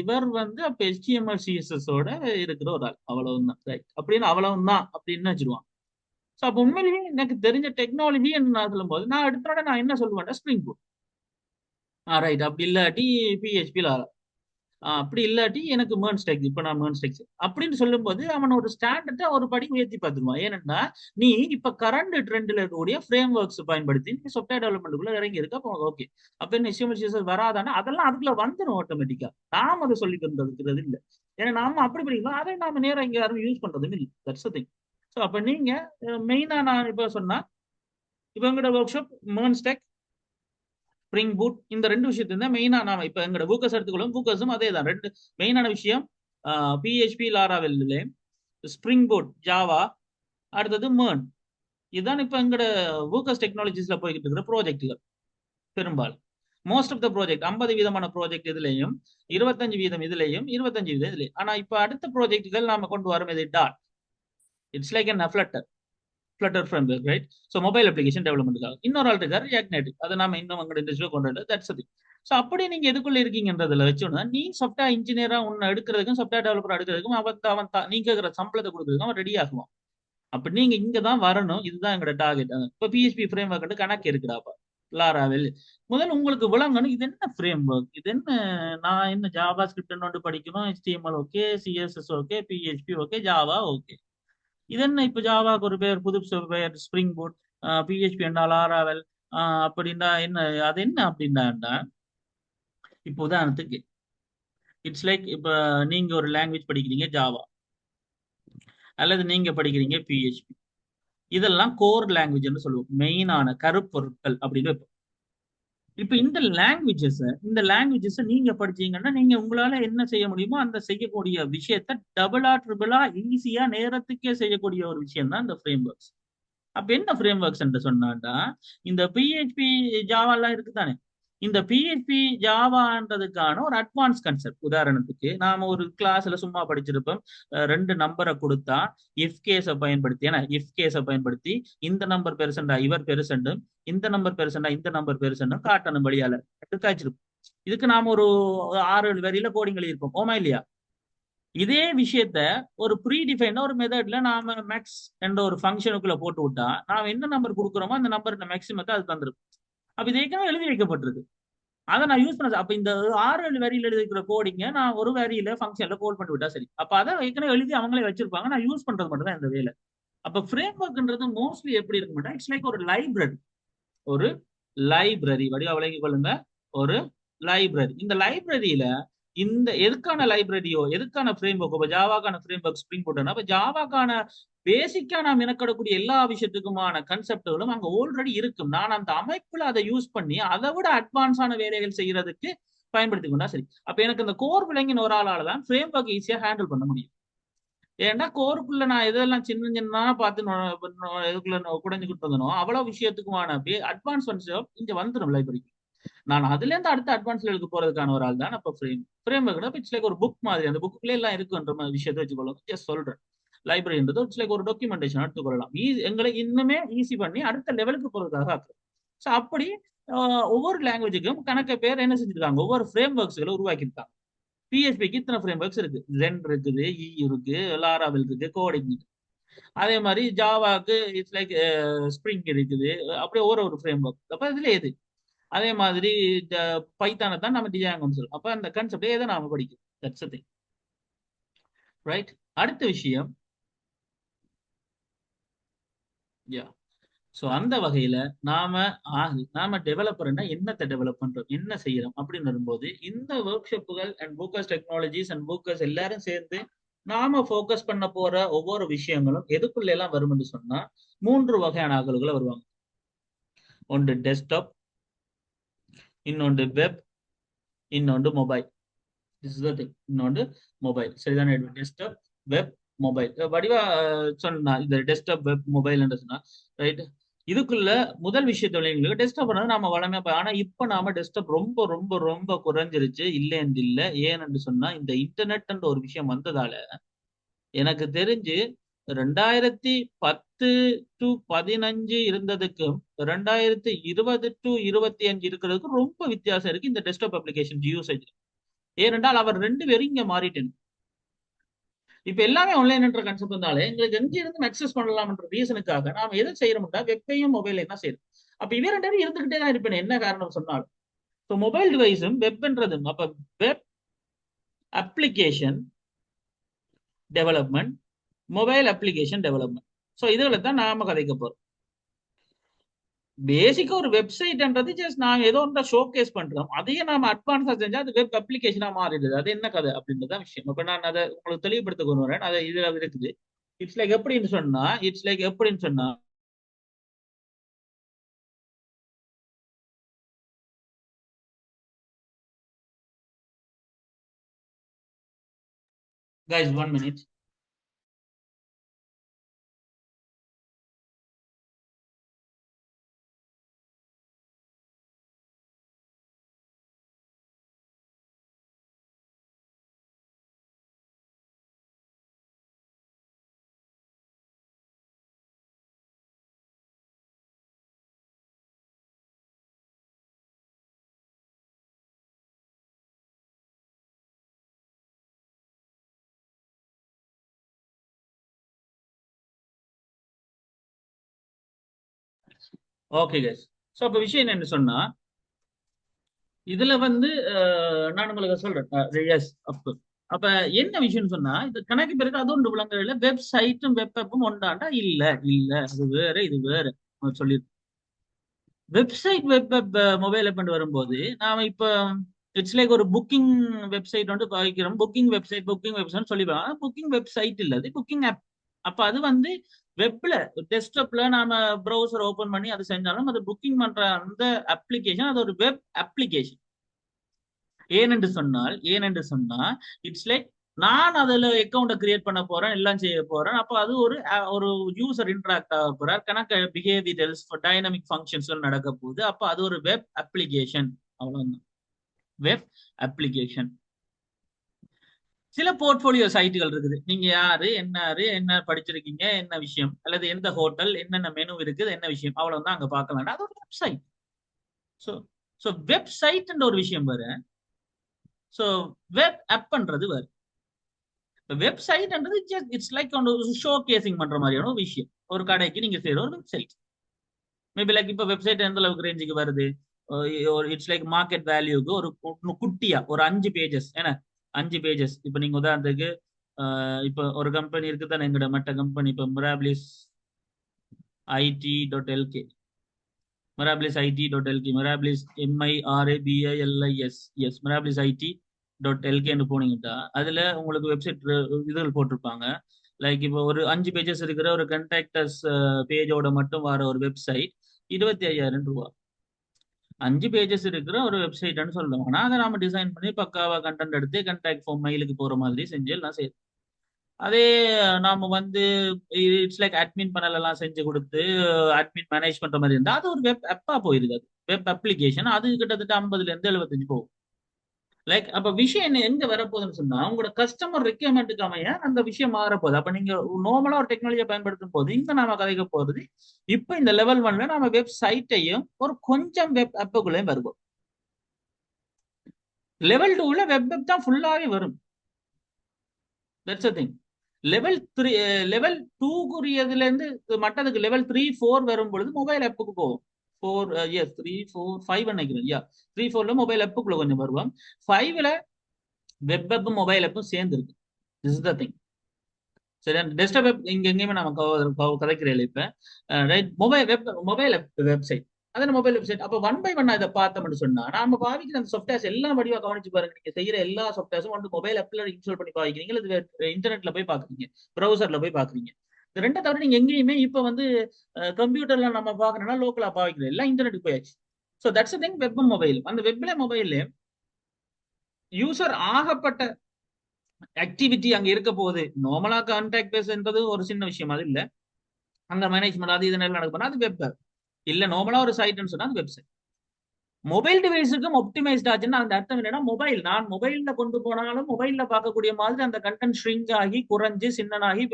இவர் வந்து அப்ப HTML CSS ஓட இருக்கிற ஒரு ஆள், அவ்வளவுதான் ரைட் அப்படின்னு, அவ்வளவுதான் அப்படின்னு வச்சிருவான். ஸோ அப்போ உண்மையிலேயே எனக்கு தெரிஞ்ச டெக்னாலஜி நான் சொல்லும் போது நான் எடுத்தோட நான் என்ன சொல்லுவேன், ஸ்ப்ரிங் பூட். ரைட். அப்படி இல்லாட்டி PHP அப்படி இல்லாட்டி எனக்கு மேர்ன் ஸ்டெக்ஸ், இப்ப நான் மேர்ன் ஸ்டெக்ஸ் அப்படின்னு சொல்லும்போது அவன் ஒரு ஸ்டாண்டர்டை ஒரு படி உயர்த்தி பார்த்துருவான். ஏன்னா நீ இப்ப கரண்ட் ட்ரெண்ட்ல இருக்கக்கூடிய ஃப்ரேம் ஒர்க்ஸ் பயன்படுத்தி நீ சாஃப்ட்வேர் டெவலப்மெண்ட்டுக்குள்ள இறங்கி இருக்க, அப்போ ஓகே. அப்ப என்ன HTML வராதானா, அதெல்லாம் அதுக்குள்ள வந்துடும் ஆட்டோமேட்டிக்கா. நாம அதை சொல்லி தந்துருக்கிறது இல்லை. ஏன்னா நாம அப்படி படிக்கலாம், அதை நாம நேரம் இங்க யாரும் யூஸ் பண்றதும் இல்லை. That's thing. ஸோ அப்ப நீங்க மெயினா நான் இப்ப சொன்னா, இப்ப எங்களோட work shop MERN stuck, spring boot, இந்த ரெண்டு விஷயத்தையும் தான் மெயினா நாம இப்ப எங்களோட பூக்கஸ் எடுத்துக்கொள்ளும். பூக்கஸும் அதே தான். ரெண்டு மெயினான விஷயம், PHP லாராவெல்ல, ஸ்ப்ரிங் பூட் ஜாவா, அடுத்தது மேர்ன். இதுதான் இப்ப எங்களோட பூக்கஸ் டெக்னாலஜிஸ்ல போய்கிட்டு இருக்கிற ப்ராஜெக்டுகள் பெரும்பாலும். மோஸ்ட் ஆஃப் த ப்ராஜெக்ட் 50 வீதமான ப்ராஜெக்ட் இதுலையும், 25 வீதம் இதுலையும், 25 வீதம் இதுலையும். ஆனா இப்ப அடுத்த ப்ராஜெக்டுகள் நாம கொண்டு வரும் இது dot. It's like an Flutter framework, right? So mobile application டெவலப்மெண்ட்டுக்காக. இன்னொரு ஆள் இருக்காரு ரியாக்ட் நேட்டிவ், அதை நாம இன்னும் உங்களோட இண்டஸ்ட்ரியில் கொண்டு வந்து தட்ஸ் அது. ஸோ அப்படி நீங்க எதுக்குள்ள இருக்கீங்கன்றதுல வச்சோன்னா, நீ சாஃப்ட்வேர் இன்ஜினியரா உன்னை எடுக்கிறதுக்கும் சாஃப்ட்வேர் டெவலப்பர் எடுக்கிறதுக்கும் அவன் நீ கேட்குற சம்பளத்தை கொடுக்குறதுக்கும் அவன் ரெடி ஆகுவான். அப்ப நீங்க இங்க தான் வரணும். இதுதான் எங்களோட டார்கெட். இப்ப PHP ஃப்ரேம் ஒர்க் கணக்கு இருக்குடாப்பா, லாராவெல். முதல்ல உங்களுக்கு விளங்கணும் இது என்ன ஃப்ரேம் ஒர்க், இது என்ன, நான் என்ன ஜாவா ஸ்கிரிப்ட் ஒன்று படிக்கணும், HTML okay, CSS okay, PHP okay, Java okay. இது என்ன இப்ப ஜாவாக்கு ஒரு பேர், புது பேர் ஸ்ப்ரிங் பூட், PHP என்ன லாராவெல் அப்படின்னா என்ன, அது என்ன அப்படின்னா, இப்போ உதாரணத்துக்கு இட்ஸ் லைக் இப்ப நீங்க ஒரு லாங்குவேஜ் படிக்கிறீங்க ஜாவா, அல்லது நீங்க படிக்கிறீங்க PHP. இதெல்லாம் கோர் லாங்குவேஜ்னு சொல்லுவோம், மெயினான கருப்பொருட்கள் அப்படின்னு வைப்போம். இப்ப இந்த லாங்குவேஜஸ் நீங்க படிச்சீங்கன்னா நீங்க உங்களால என்ன செய்ய முடியுமோ அந்த செய்யக்கூடிய விஷயத்த டபுளா ட்ரிபிளா ஈஸியா நேரத்துக்கே செய்யக்கூடிய ஒரு விஷயம் தான் இந்த ஃப்ரேம் ஒர்க்ஸ். அப்ப என்ன ஃப்ரேம் ஒர்க்ஸ் என்று சொன்னாண்டா, இந்த PHP ஜாவாலாம் இருக்குதானே, இந்த PHP ஜாவான்றதுக்கான ஒரு அட்வான்ஸ் கான்செப்ட். உதாரணத்துக்கு நாம ஒரு கிளாஸ்ல சும்மா படிச்சிருப்போம், ரெண்டு நம்பரை கொடுத்தா இஃப் கேஸை பயன்படுத்தி, ஏன்னா இஃப் கேஸை பயன்படுத்தி இந்த நம்பர் பெருசண்டா இவர் பெருசண்டும், இந்த நம்பர் பெருசண்டா இந்த நம்பர் பெருசண்டும் காட்டணும் வழியால காய்ச்சிருப்போம். இதுக்கு நாம ஒரு 6-7 வரியில கோடிங் எழுதியிருப்போம், ஓமா இல்லையா? இதே விஷயத்த ஒரு ப்ரீ டிஃபைன் ஒரு மெத்தட்ல நாம மேக்ஸ் என்ற ஒரு ஃபங்க்ஷனுக்குள்ள போட்டு விட்டா, நாம என்ன நம்பர் கொடுக்குறோமோ அந்த நம்பர் மேக்ஸிமத்தை அது தந்துடும். அப்ப இது ஏற்கனவே எழுதி வைக்கப்பட்டிருக்கு, அதை நான் யூஸ் பண்ண. அப்ப இந்த 6-7 வரியில எழுதி வைக்கிற கோடிங்க நான் ஒரு வரியில ஃபங்க்ஷன்ல கோல் பண்ணி விட்டா சரி. அப்ப அதை ஏற்கனவே எழுதி அவங்களே வச்சிருப்பாங்க, நான் யூஸ் பண்றது மட்டும் தான் இந்த வேலை. அப்ப ஃப்ரேம் ஒர்க்ன்றது மோஸ்ட்லி எப்படி இருக்க மாட்டேன், இட்ஸ் லைக் ஒரு லைப்ரரி வடிவா விளங்கிக் கொள்ளுங்க. ஒரு லைப்ரரி. இந்த லைப்ரரியில இந்த எதுக்கான லைப்ரரியோ எதுக்கான ஃப்ரேம் ஒர்க், இப்போ ஜாவாக்கான ஃப்ரேம் ஒர்க் ஸ்ப்ரிங் போட்டோம்னா, இப்போ ஜாவாக்கான பேசிக்கா நாம் எனக்கடக்கூடிய எல்லா விஷயத்துக்குமான கன்செப்டுகளும் அங்க ஆல்ரெடி இருக்கும். நான் அந்த அமைப்புல அதை யூஸ் பண்ணி அதை விட அட்வான்ஸான வேலைகள் செய்யறதுக்கு பயன்படுத்தி கொண்டா சரி. அப்ப எனக்கு அந்த கோர் விளங்கின ஒரு ஆளால தான் ஃப்ரேம் ஒர்க் ஈஸியா ஹேண்டில் பண்ண முடியும். ஏன்னா கோருக்குள்ள நான் எதெல்லாம் சின்ன சின்ன பார்த்து இதுக்குள்ள குடைஞ்சுக்கிட்டு இருந்தனோ அவ்வளவு விஷயத்துக்குமான அப்படியே அட்வான்ஸ் இங்க வந்துடும் லைப்ரரிக்கு. நான் அதுல இருந்து அடுத்த அட்வான்ஸ் லெவலுக்கு போறதுக்கான ஒரு ஆள் தான் அப்ப ஃப்ரேம் ஒர்க். இட்ஸ் லைக் ஒரு புக் மாதிரி, அந்த புக்குள்ளே எல்லாம் இருக்குன்ற மாதிரி விஷயத்தை வச்சுக்கொள்ளும். ஜஸ்ட் சொல்றேன், லைப்ரரின்றது இட்ஸ் லைக் ஒரு டாக்குமெண்டேஷன் எடுத்துக்கொள்ளலாம். எங்களை இன்னுமே ஈஸி பண்ணி அடுத்த லெவலுக்கு போறதுக்காக ஆக்குறோம். ஸோ அப்படி ஒவ்வொரு லாங்குவேஜுக்கும் கணக்க பேர் என்ன செஞ்சிருக்காங்க, ஒவ்வொரு ஃப்ரேம் ஒர்க்ஸ்களை உருவாக்கியிருக்காங்க. PHPக்கு இத்தனை ஃப்ரேம் ஒர்க்ஸ் இருக்கு, ஜென் இருக்குது, இருக்கு, லாராவெல் இருக்கு, கோடிங். அதே மாதிரி ஜாவாக்கு இட்ஸ் லைக் ஸ்ப்ரிங் இருக்குது. அப்படியே ஒரு ஃப்ரேம் ஒர்க். அப்ப இதுல எது அதே மாதிரி பைத்தானை தான் நம்ம டிஜாங்கன்னு சொல்லுவோம். அப்ப அந்த கான்செப்ட் எதை நாம படிக்கும், தட்ஸ் திங், ரைட்? அடுத்த விஷயம், யா. ஸோ அந்த வகையில நாம டெவலப்பர்னா என்னத்தை டெவலப் பண்றோம், என்ன செய்யறோம் அப்படின்னு வரும்போது, இந்த ஒர்க் ஷாப்புகள் அண்ட் பூக்கஸ் டெக்னாலஜிஸ் அண்ட் பூக்கஸ் எல்லாரும் சேர்ந்து நாம ஃபோக்கஸ் பண்ண போற ஒவ்வொரு விஷயங்களும் எதுக்குள்ள எல்லாம் வரும்னு சொன்னா 3 வகையான ஆகல்களை வருவாங்க. ஒன்று டெஸ்க்டாப், இன்னொன்று வெப், இன்னொன்று மொபைல். இன்னொன்று மொபைல், சரிதானே? Desktop, web, mobile. வடிவா சொன்னா இந்த டெஸ்க்டாப், வெப், மொபைல் சொன்னா ரைட். இதுக்குள்ள முதல் விஷயத்த டெஸ்க்டாப் நாம வளமையா, ஆனா இப்ப நாம டெஸ்க்டாப் ரொம்ப ரொம்ப ரொம்ப குறைஞ்சிருச்சு, இல்லைன்னு இல்லை. ஏன்னு சொன்னா இந்த இன்டர்நெட் ஒரு விஷயம் வந்ததால எனக்கு தெரிஞ்சு 2010 டு 15 இருந்ததுக்கும் 2020 டு 25 இருக்கிறதுக்கும் ரொம்ப வித்தியாசம் இருக்கு இந்த டெஸ்க்டாப் அப்ளிகேஷன் யூசேஜ். ஏனென்றால் அவர் ரெண்டு பேரும் இங்க மாறிட்டேன். இப்ப எல்லாமே ஆன்லைன் என்ற கான்செப்ட் வந்தாலே எங்களுக்கு எங்க இருந்து அக்சஸ் பண்ணலாம்ன்ற ரீசனுக்காக நாம எதை செய்யறோம்னா வெப்பையும் மொபைலையும் தான் செய்யறோம். அப்ப இவ ரெண்டு பேரும் இருந்துகிட்டே தான் இருப்பேன் என்ன காரணம் சொன்னாலும். ஸோ மொபைல் டிவைஸும் வெப்ன்றதும் அப்ப web application development, mobile application development. So இதுகளை தான் நாம கதைக்க போறோம். பேசிக்கா ஒரு வெப்சைட்ன்றது ஜஸ்ட் நாங்க ஏதோ ஒன்றா ஷோ கேஸ் பண்றோம். அதையே நாம அட்வான்ஸா செஞ்சா அது வெப் அப்ளிகேஷனா மாறிடுது. அது என்ன கதை அப்படின்றதான் விஷயம். அப்ப நான் அதை உங்களுக்கு தெளிவுபடுத்த கொண்டு வரேன். அது இதுல இருக்குது. இட்ஸ் லைக் எப்படின்னு சொன்னா guys 1 minute. Okay guys. So அப்ப விஷயம் என்னன்னு சொன்னா இதுல வந்து நான் உங்களுக்கு சொல்றேன் எஸ் அப். அப்ப என்ன விஷயம்னு சொன்னா இது கணக்கு பிறகு அது ஒன்று விளங்கல. வெப்சைட்டும் வெப் ஆப்பும் ஒன்றாண்டா இல்ல. இல்ல அது வேற இது வேற சொல்லி website web app mobile app வரும்போது நாம இப்ப இட்ஸ் லைக் ஒரு புக்கிங் வெப்சைட் வந்து பாவிக்கிறோம். புக்கிங் வெப்சைட் சொல்லிடுவாங்க. புக்கிங் வெப்சைட் இல்ல, அது புக்கிங் ஆப். அப்ப அது வந்து வெப்ல டெஸ்க்டாப்ல நாம ப்ரௌசர் ஓபன் பண்ணி அது செஞ்சாலும் அது புக்கிங் பண்ற அந்த அப்ளிகேஷன் அது ஒரு வெப் அப்ளிகேஷன். ஏனென்று சொன்னா இட்ஸ் லைக் நான் அதுல அக்கௌண்ட்டை கிரியேட் பண்ண போறேன், எல்லாம் செய்ய போறேன். அப்ப அது ஒரு யூசர் இன்டராக்ட் ஆக போறார், கணக்கு பிஹேவியர்ஸ் டைனமிக் ஃபங்க்ஷன்ஸ் நடக்க போகுது. அப்ப அது ஒரு வெப் அப்ளிகேஷன். அவ்வளவுதான் வெப் அப்ளிகேஷன். சில போர்ட்போலியோ சைட்டுகள் இருக்குது. நீங்க யாரு, என்ன படிச்சிருக்கீங்க, என்ன விஷயம், அல்லது எந்த ஹோட்டல், என்னென்ன மெனு இருக்குது, என்ன விஷயம், அவ்வளவுதான் அங்க பார்க்க வேண்டாம். அது ஒரு வெப்சைட். ஸோ ஸோ வெப்சைட்ன்ற ஒரு விஷயம் வேற. ஸோ வெப் ஆப்ன்றது வேற. வெப்சைட்ன்றது இட்ஸ் லைக் ஷோ கேசிங் பண்ற மாதிரியான ஒரு விஷயம். ஒரு கடைக்கு நீங்க செய்யற ஒரு வெப்சைட். மேபி லைக் இப்ப வெப்சைட் எந்த அளவுக்கு ரேஞ்சுக்கு வருது, இட்ஸ் லைக் மார்க்கெட் வேல்யூக்கு ஒரு குட்டியா ஒரு 5 பேஜஸ். ஏன்னா 5 பேஜஸ். இப்ப நீங்க உதாரணத்துக்கு இப்ப ஒரு கம்பெனி இருக்கு தானே, எங்கட மற்ற கம்பெனி இப்ப மிராபிலிஸ் IT.lk, மிராபிலிஸ் மிராபிலிஸ் IT.lkன்னு போனீங்கன்னா அதுல உங்களுக்கு வெப்சைட் இதுகள் போட்டிருப்பாங்க. லைக் இப்போ ஒரு 5 பேஜஸ் இருக்கிற ஒரு கண்டாக்டர்ஸ் பேஜோட மட்டும் வர ஒரு வெப்சைட் 25,000 ரூபாய். 5 பேஜஸ் இருக்கிற ஒரு வெப்சைட்னு சொல்லுவாங்க. ஆனா அதை நாம டிசைன் பண்ணி பக்காவா கண்டென்ட் எடுத்து கண்டாக்ட் ஃபார்ம் மெயிலுக்கு போற மாதிரி செஞ்சு எல்லாம் செய்யும். அதே நாம வந்து இட்ஸ் லைக் அட்மின் பேனல் எல்லாம் செஞ்சு கொடுத்து அட்மின் மேனேஜ் பண்ற மாதிரி இருந்தா அது ஒரு வெப் அப்பா போயிருது. அது வெப் அப்ளிகேஷன். அது கிட்டத்தட்ட 50ல இருந்து 75 போகும். லைக் அப்ப விஷயம் என்ன எங்க வரப்போகுதுன்னு சொன்னா உங்களோட கஸ்டமர் ரெக்யர்மெண்ட்டுக்கு அமைய அந்த விஷயம் மாறப்போகுது. அப்ப நீங்க நார்மலா ஒரு டெக்னாலஜியை பயன்படுத்தும் போது இங்க நாம கதைக்க போறது இப்ப இந்த லெவல் 1ல நாம வெப்சைட்டையும் ஒரு கொஞ்சம் வெப் ஆப்புகளையும் வருவோம். லெவல் 2ல வெப் ஆப் தான் ஃபுல்லாவே வரும். That's a thing. லெவல் 2க்குரியதுல இருந்து மற்றதுக்கு லெவல் 3, 4 வரும் பொழுது மொபைல் ஆப்புக்கு போகும். 3, 4, 5 நினைக்கிறேன். 3, 4ல மொபைல் ஆப்புக்குள்ள கொஞ்சம் வருவோம். 5ல வெப் ஆப்பும் மொபைல் ஆப்பும் சேர்ந்து இருக்கு. This is the thing. சரி, டெஸ்க்டாப் வெப் இங்க எங்கேயுமே நம்ம கதைக்கிறேன் இப்ப. Right, mobile website. அதான் மொபைல் வெப்சைட். அப்ப 1 by 1 இதை பார்த்தோம்னு சொன்னா நாம பாவிக்கிற அந்த சாஃப்ட்வேர்ஸ் எல்லாம் வடிவா கவனிச்சு பாருங்க. நீங்க செய்யற எல்லா சாஃப்ட்வேர்ஸும் வந்து மொபைல் ஆப்ல இன்ஸ்டால் பண்ணி பாவிக்கிறீங்க, இல்ல இன்டர்நெட்ல போய் பாக்குறீங்க, ப்ரௌசர்ல போய் பாக்குறீங்க. இந்த ரெண்டை தவிர நீங்க எங்கேயுமே இப்ப வந்து கம்ப்யூட்டர்ல நம்ம பாக்குறோம்னா லோக்கலா பாவிக்கிறோம், எல்லாம் இன்டர்நெட் போயாச்சு. So that's thing. வெப்பும் மொபைல். அந்த வெப்ல மொபைல்ல யூசர் ஆகப்பட்ட ஆக்டிவிட்டி அங்க இருக்க போகுது. நார்மலா கான்டாக்ட் பேஸ்ன்றது ஒரு சின்ன விஷயம், அது இல்ல. அந்த மேனேஜ்மெண்ட் அது இது நடக்கும் அது வெப். இல்ல நார்மலா ஒரு சைட்னு சொன்னா அது வெப்சைட். மொபைல் டிவைஸுக்கும் ஒப்டிமைஸ்ட் ஆச்சுன்னா அந்த அர்த்தம் என்னன்னா, நான் மொபைல்ல கொண்டு போனாலும் மொபைல்ல பார்க்கக்கூடிய மாதிரி அந்த கண்டென்ட் ஷ்ரிங்க் ஆகி குறைஞ்சு சின்னனாகி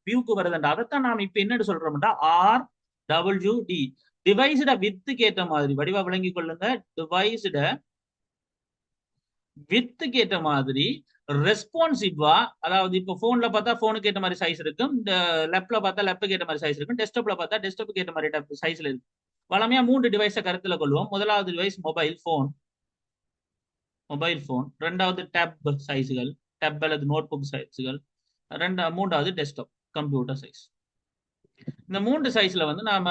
வியூக்கு வருதுண்டா. அதைத்தான் நாம இப்ப என்ன சொல்றோம்டா, RWD, டிவைஸ்ட வித்துக்கு ஏற்ற மாதிரி வடிவா விளங்கி கொள்ளுங்க. டிவைஸ்ட வித்துக்கு ஏற்ற மாதிரி ரெஸ்பான்சிவா, அதாவது இப்போ போன்ல பார்த்தா போனுக்கு ஏற்ற மாதிரி சைஸ் இருக்கும், இந்த லேப்ல பார்த்தா லேப்புக்கு ஏற்ற மாதிரி சைஸ் இருக்கும், டெஸ்க்டாப்ல பார்த்தா டெஸ்க்டாப்புக்கு ஏற்ற மாதிரி சைஸ்ல இருக்கும். வளமையா 3 டிவைஸை கருத்துல கொள்வோம். முதலாவது டிவைஸ் மொபைல் போன், ரெண்டாவது டேப் சைஸுகள், டேப் அல்லது நோட் புக் சைஸுகள், மூன்றாவது டெஸ்க்டாப் கம்ப்யூட்டர் சைஸ். இந்த 3 சைஸ்ல வந்து நாம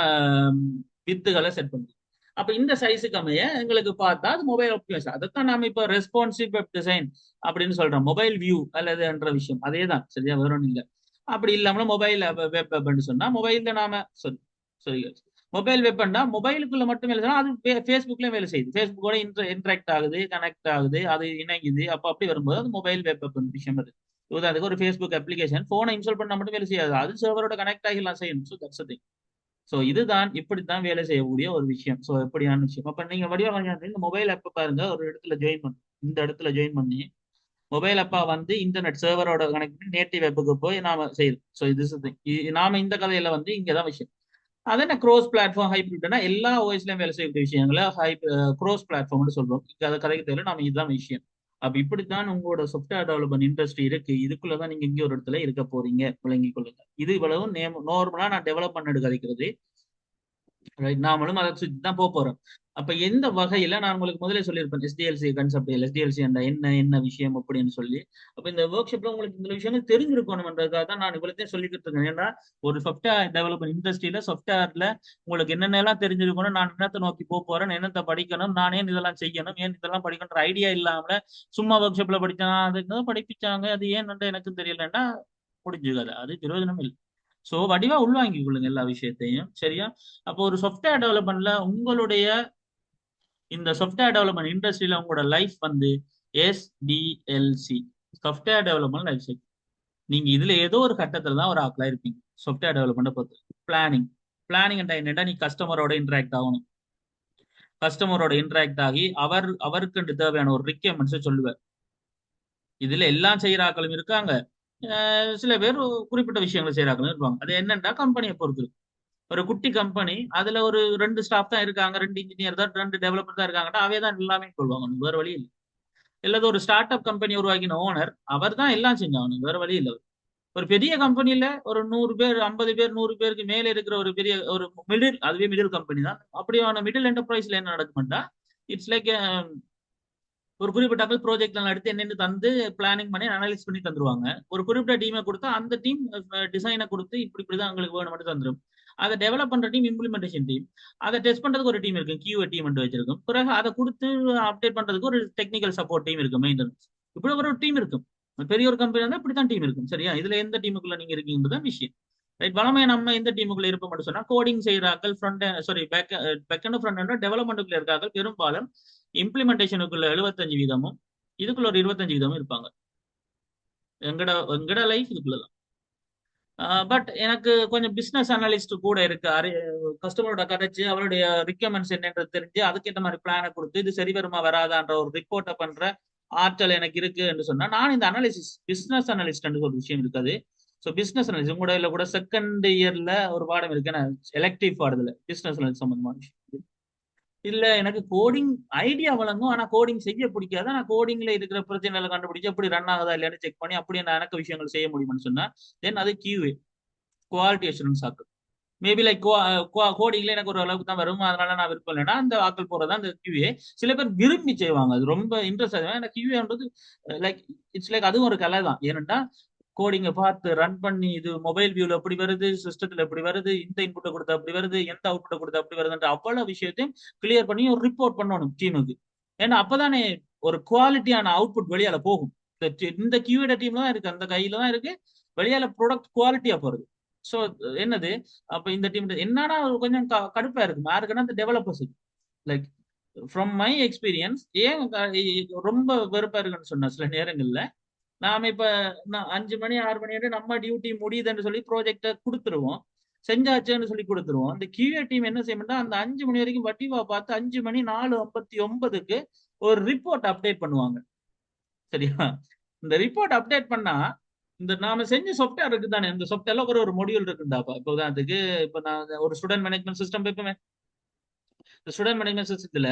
வித்துகளை செட் பண்ணுவோம். அப்ப இந்த சைஸுக்கு அமைய எங்களுக்கு பார்த்தா அது மொபைல் ஆப்டிமைஸ். அதைத்தான் நாம இப்ப ரெஸ்பான்சிவ் வெப் டிசைன் அப்படின்னு சொல்றோம். மொபைல் வியூ அல்லதுன்ற விஷயம் அதே தான், சரியா? வரும் இல்ல. அப்படி இல்லாமல மொபைல் வெப் வெப்னு சொன்னா மொபைல்ல நாம சரி சரி மொபைல் வெப்னா மொபைலுக்குள்ள மட்டும் வேலை செய்யணும். அது ஃபேஸ்புக்லயும் வேலை செய்யுது. ஃபேஸ்புக்கோட இன்டராக்ட் ஆகுது, கனெக்ட் ஆகுது, அது இணைக்குது. அப்ப அப்படி வரும்போது அது மொபைல் வெப் விஷயம் அது. உதாரணத்துக்கு ஒரு ஃபேஸ்புக் அப்ளிகேஷன் போனை இன்ஸ்டால் பண்ணா மட்டும் வேலை செய்யாது, அது சர்வரோட கனெக்ட் ஆகி எல்லாம் செய்யணும். So that's thing. ஸோ இதுதான் இப்படித்தான் வேலை செய்யக்கூடிய ஒரு விஷயம். ஸோ எப்படியான விஷயம். அப்ப நீங்க வடிவா இந்த மொபைல் ஆப்பை பாருங்க, ஒரு இடத்துல ஜாயின் பண்ணி, இந்த இடத்துல ஜாயின் பண்ணி மொபைல் அப்பா வந்து இன்டர்நெட் சர்வரோட கனெக்ட் பண்ணி நேட்டிவ் வெப்புக்கு போய் நாம செய்யறோம். ஸோ இது நாம இந்த கதையில வந்து இங்கதான் விஷயம். அது என்ன க்ரோஸ் பிளாட்ஃபார்ம் ஹைப்ரிட்னா எல்லா ஓஎஸ்லயும் வேலை செய்யக்கூடிய விஷயங்களை க்ரோஸ் பிளாட்ஃபார்ம்னு சொல்றோம். அதை கதைக்கு தெரியல, நாம இதுதான் விஷயம். அப்ப இப்படித்தான் உங்களோட சாஃப்ட்வேர் டெவலப்மெண்ட் இண்டஸ்ட்ரி இருக்கு. இதுக்குள்ளதான் நீங்க இங்க ஒரு இடத்துல இருக்க போறீங்க, விளங்கிக் கொள்ளுங்க. இது இவ்வளவு நார்மலா நான் டெவலப் பண்ண கதைக்கிறது. ரைட், நாமளும் அதை சுற்றி தான் போறோம். அப்ப எந்த வகையில நான் உங்களுக்கு முதலே சொல்லியிருப்பேன் எஸ்டிஎல்சி கான்செப்ட், எஸ்டிஎல்சி என்ன விஷயம் அப்படின்னு சொல்லி. அப்ப இந்த ஒர்க் ஷாப்ல உங்களுக்கு இந்த விஷயங்கள் தெரிஞ்சிருக்கணும்ன்றதுக்காக தான் நான் இவ்வளத்தையும் சொல்லிக்கிட்டு இருக்கேன். ஏன்னா ஒரு சாஃப்ட்வேர் டெவலப்மெண்ட் இண்டஸ்ட்ரியில சாஃப்ட்வேர்ல உங்களுக்கு என்னென்னலாம் தெரிஞ்சிருக்கணும், நான் என்னத்தை நோக்கி போறேன், என்னத்தை படிக்கணும், நான் ஏன் இதெல்லாம் செய்யணும், ஏன் இதெல்லாம் படிக்கணுன்ற ஐடியா இல்லாம சும்மா ஒர்க் ஷாப்ல படிச்சான், அதுக்கு படிப்பிச்சாங்க, அது ஏன்னு எனக்கு தெரியலன்னா முடிஞ்சு கதை, அது பிரயோஜனம் இல்லை. சோ வடிவா உள்வாங்கி கொள்ளுங்க எல்லா விஷயத்தையும், சரியா? அப்போ ஒரு சாஃப்ட்வேர் டெவலப்மெண்ட்ல உங்களுடைய இந்த சாஃப்ட்வேர் டெவலப்மெண்ட் இண்டஸ்ட்ரியில உங்களோட லைஃப் வந்து SDLC, software development life cycle. நீங்க இதுல ஏதோ ஒரு கட்டத்துல தான் ஒரு ஆக்களா இருப்பீங்க. சாஃப்ட்வேர் டெவலப்மெண்ட் பொறுத்து பிளானிங் பிளானிங் என்னடா, நீ கஸ்டமரோட இன்டராக்ட் ஆகணும். கஸ்டமரோட இன்டராக்ட் ஆகி அவருக்கு தேவையான ஒரு ரிக்யர்மெண்ட்ஸை சொல்லுவார். இதுல எல்லாம் செய்யற ஆக்களும் இருக்காங்க, சில பேர் குறிப்பிட்ட விஷயங்களை செய்யறாங்களும் இருப்பாங்க. அது என்னன்னா கம்பெனியை பொறுத்து. ஒரு குட்டி கம்பெனி, அதுல ஒரு 2 ஸ்டாஃப் தான் இருக்காங்க, 2 இன்ஜினியர் தான், 2 டெவலப்பர் தான் இருக்காங்கன்னா அவே தான் எல்லாமே கொள்வாங்க, வேற வழி இல்லை. இல்லது ஒரு ஸ்டார்ட் அப் கம்பெனி உருவாக்கின ஓனர், அவர் தான் எல்லாம் செஞ்சாகணும், வேற வழி இல்லை. ஒரு பெரிய கம்பெனில ஒரு 100 பேர், 50 பேர், 100 பேருக்கு மேல இருக்கிற ஒரு பெரிய ஒரு மிடில், அதுவே மிடில் கம்பெனி தான். அப்படியான மிடில் என்டர்பிரைஸ்ல என்ன நடக்கும்னா, இட்ஸ் லைக் ஒரு குறிப்பிட்ட ப்ராஜெக்ட் எடுத்து என்னென்னு தந்து பிளானிங் பண்ணி அனலைஸ் பண்ணி தந்துருவாங்க. ஒரு குறிப்பிட்ட டீமை கொடுத்தா அந்த டீம் டிசைனை கொடுத்து இப்படிதான் எங்களுக்கு வேணும் மட்டும் தந்துடும். அதை டெவலப் பண்ற டீம் இம்ப்ளிமெண்டேஷன் டீம், அதை டெஸ்ட் பண்றதுக்கு ஒரு டீம் இருக்கு, QA டீம் வச்சிருக்கும். பிறகு அதை கொடுத்து அப்டேட் பண்றதுக்கு ஒரு டெக்னிக்கல் சப்போர்ட் டீம் இருக்கு, மெயின்டெனன்ஸ், இப்படி ஒரு டீம் இருக்கும். பெரிய ஒரு கம்பெனி வந்து இப்படித்தான் டீம் இருக்கும், சரியா? இதுல எந்த டீமுக்குள்ள நீங்க இருக்கீங்கன்றதான் விஷயம். ரைட், வளமையா நம்ம எந்த டீமுக்குள்ள இருப்போம் மட்டும் சொன்னா, கோடிங் செய்யறாக்கள், பேக் அண்ட் ஃப்ரண்ட் டெவலப்மெண்ட்டுக்குள்ள இருக்கார்கள் பெரும்பாலும். இம்ப்ளிமெண்டேஷனுக்குள்ள 75%, இதுக்குள்ள ஒரு 25% இருப்பாங்க. எங்கட எங்கட லைஃப் இதுக்குள்ளதான். பட் எனக்கு கொஞ்சம் பிசினஸ் அனலிஸ்ட் கூட இருக்கு. கஸ்டமரோட கதைச்சு அவருடைய ரிக்யர்மெண்ட்ஸ் என்னன்றது தெரிஞ்சு அதுக்கேற்ற மாதிரி பிளானை கொடுத்து இது சரி வருமா வராதான்ற ஒரு ரிப்போர்ட்டை பண்ற ஆற்றல் எனக்கு இருக்கு என்று சொன்னா, நான் இந்த அனாலிசிஸ் பிசினஸ் அனலிஸ்ட் ஒரு விஷயம் இருக்காது. ஸோ பிசினஸ் அனலிஸ்ட் உங்களோட இல்ல கூட செகண்ட் இயர்ல ஒரு பாடம் இருக்கு, எலக்டிவ் பாடத்துல பிசினஸ் அனலிஸ்ட் சம்பந்தமான விஷயம். இல்ல எனக்கு கோடிங் ஐடியா வழங்கும், ஆனா கோடிங் செய்ய பிடிக்காது. ஆனா கோடிங்ல இருக்கிற பிரச்சனைகளை கண்டுபிடிச்சு எப்படி ரன் ஆகுதா இல்லையான்னு செக் பண்ணி அப்படியே எனக்கு விஷயங்கள் செய்ய முடியும்னு சொன்னா தென் அது QA, குவாலிட்டி அஷூரன்ஸ் ஆக்கள். மேபி லைக் கோடிங்ல எனக்கு ஒரு அளவுக்கு தான் வரும், அதனால நான் விருப்பம் இல்லைன்னா அந்த ஆக்கள் போறதா அந்த QA. சில பேர் விரும்பி செய்வாங்க, அது ரொம்ப இன்ட்ரெஸ்ட் ஆகும். எனக்கு QAன்றது லைக் இட்ஸ் லைக் அதுவும் ஒரு கலை தான். ஏன்னா கோடிங்கை பார்த்து ரன் பண்ணி இது மொபைல் வியூல எப்படி வருது, சிஸ்டத்துல எப்படி வருது, இந்த இன்புட்டை கொடுத்தா அப்படி வருது, எந்த அவுட்புட்டை கொடுத்தா அப்படி வருதுன்ற அவ்வளவு விஷயத்தையும் கிளியர் பண்ணி ஒரு ரிப்போர்ட் பண்ணணும் டீமுக்கு. ஏன்னா அப்பதானே ஒரு குவாலிட்டியான அவுட்புட் வெளியால போகும். இந்த QA டீம்ல தான் இருக்கு, அந்த கையில தான் இருக்கு, வெளியால ப்ராடக்ட் குவாலிட்டியா போறது. ஸோ என்னது, அப்ப இந்த டீம் என்னன்னா கொஞ்சம் கடுப்பா இருக்கு யாருக்குன்னா இந்த developers. Like from my experience, ஏன் ரொம்ப வெறுப்பா இருக்குன்னு சொன்ன சில நேரங்கள்ல நாம இப்ப 5 மணி 6 மணி நம்ம டியூட்டி முடியுதுன்னு சொல்லி ப்ராஜெக்ட கொடுத்துருவோம். செஞ்சாச்சுன்னு சொல்லி கொடுத்துருவோம். அந்த QA டீம் என்ன செய்யணும்னா அந்த 5 மணி வரைக்கும் வட்டிவா பார்த்து 5 மணி 4:59க்கு ஒரு ரிப்போர்ட் அப்டேட் பண்ணுவாங்க. சரியா? இந்த ரிப்போர்ட் அப்டேட் பண்ணா இந்த நாம செஞ்ச சாஃப்ட்வேர் இருக்கு தானே, இந்த சாஃப்ட்வேர்ல ஒரு மாடியூல் இருக்குண்டாப்பா. இப்போ உதாரணத்துக்கு இப்போ நான் ஒரு ஸ்டூடெண்ட் மேனேஜ்மெண்ட் சிஸ்டம் வைப்போமே. இந்த ஸ்டூடெண்ட் மேனேஜ்மெண்ட் சிஸ்டத்துல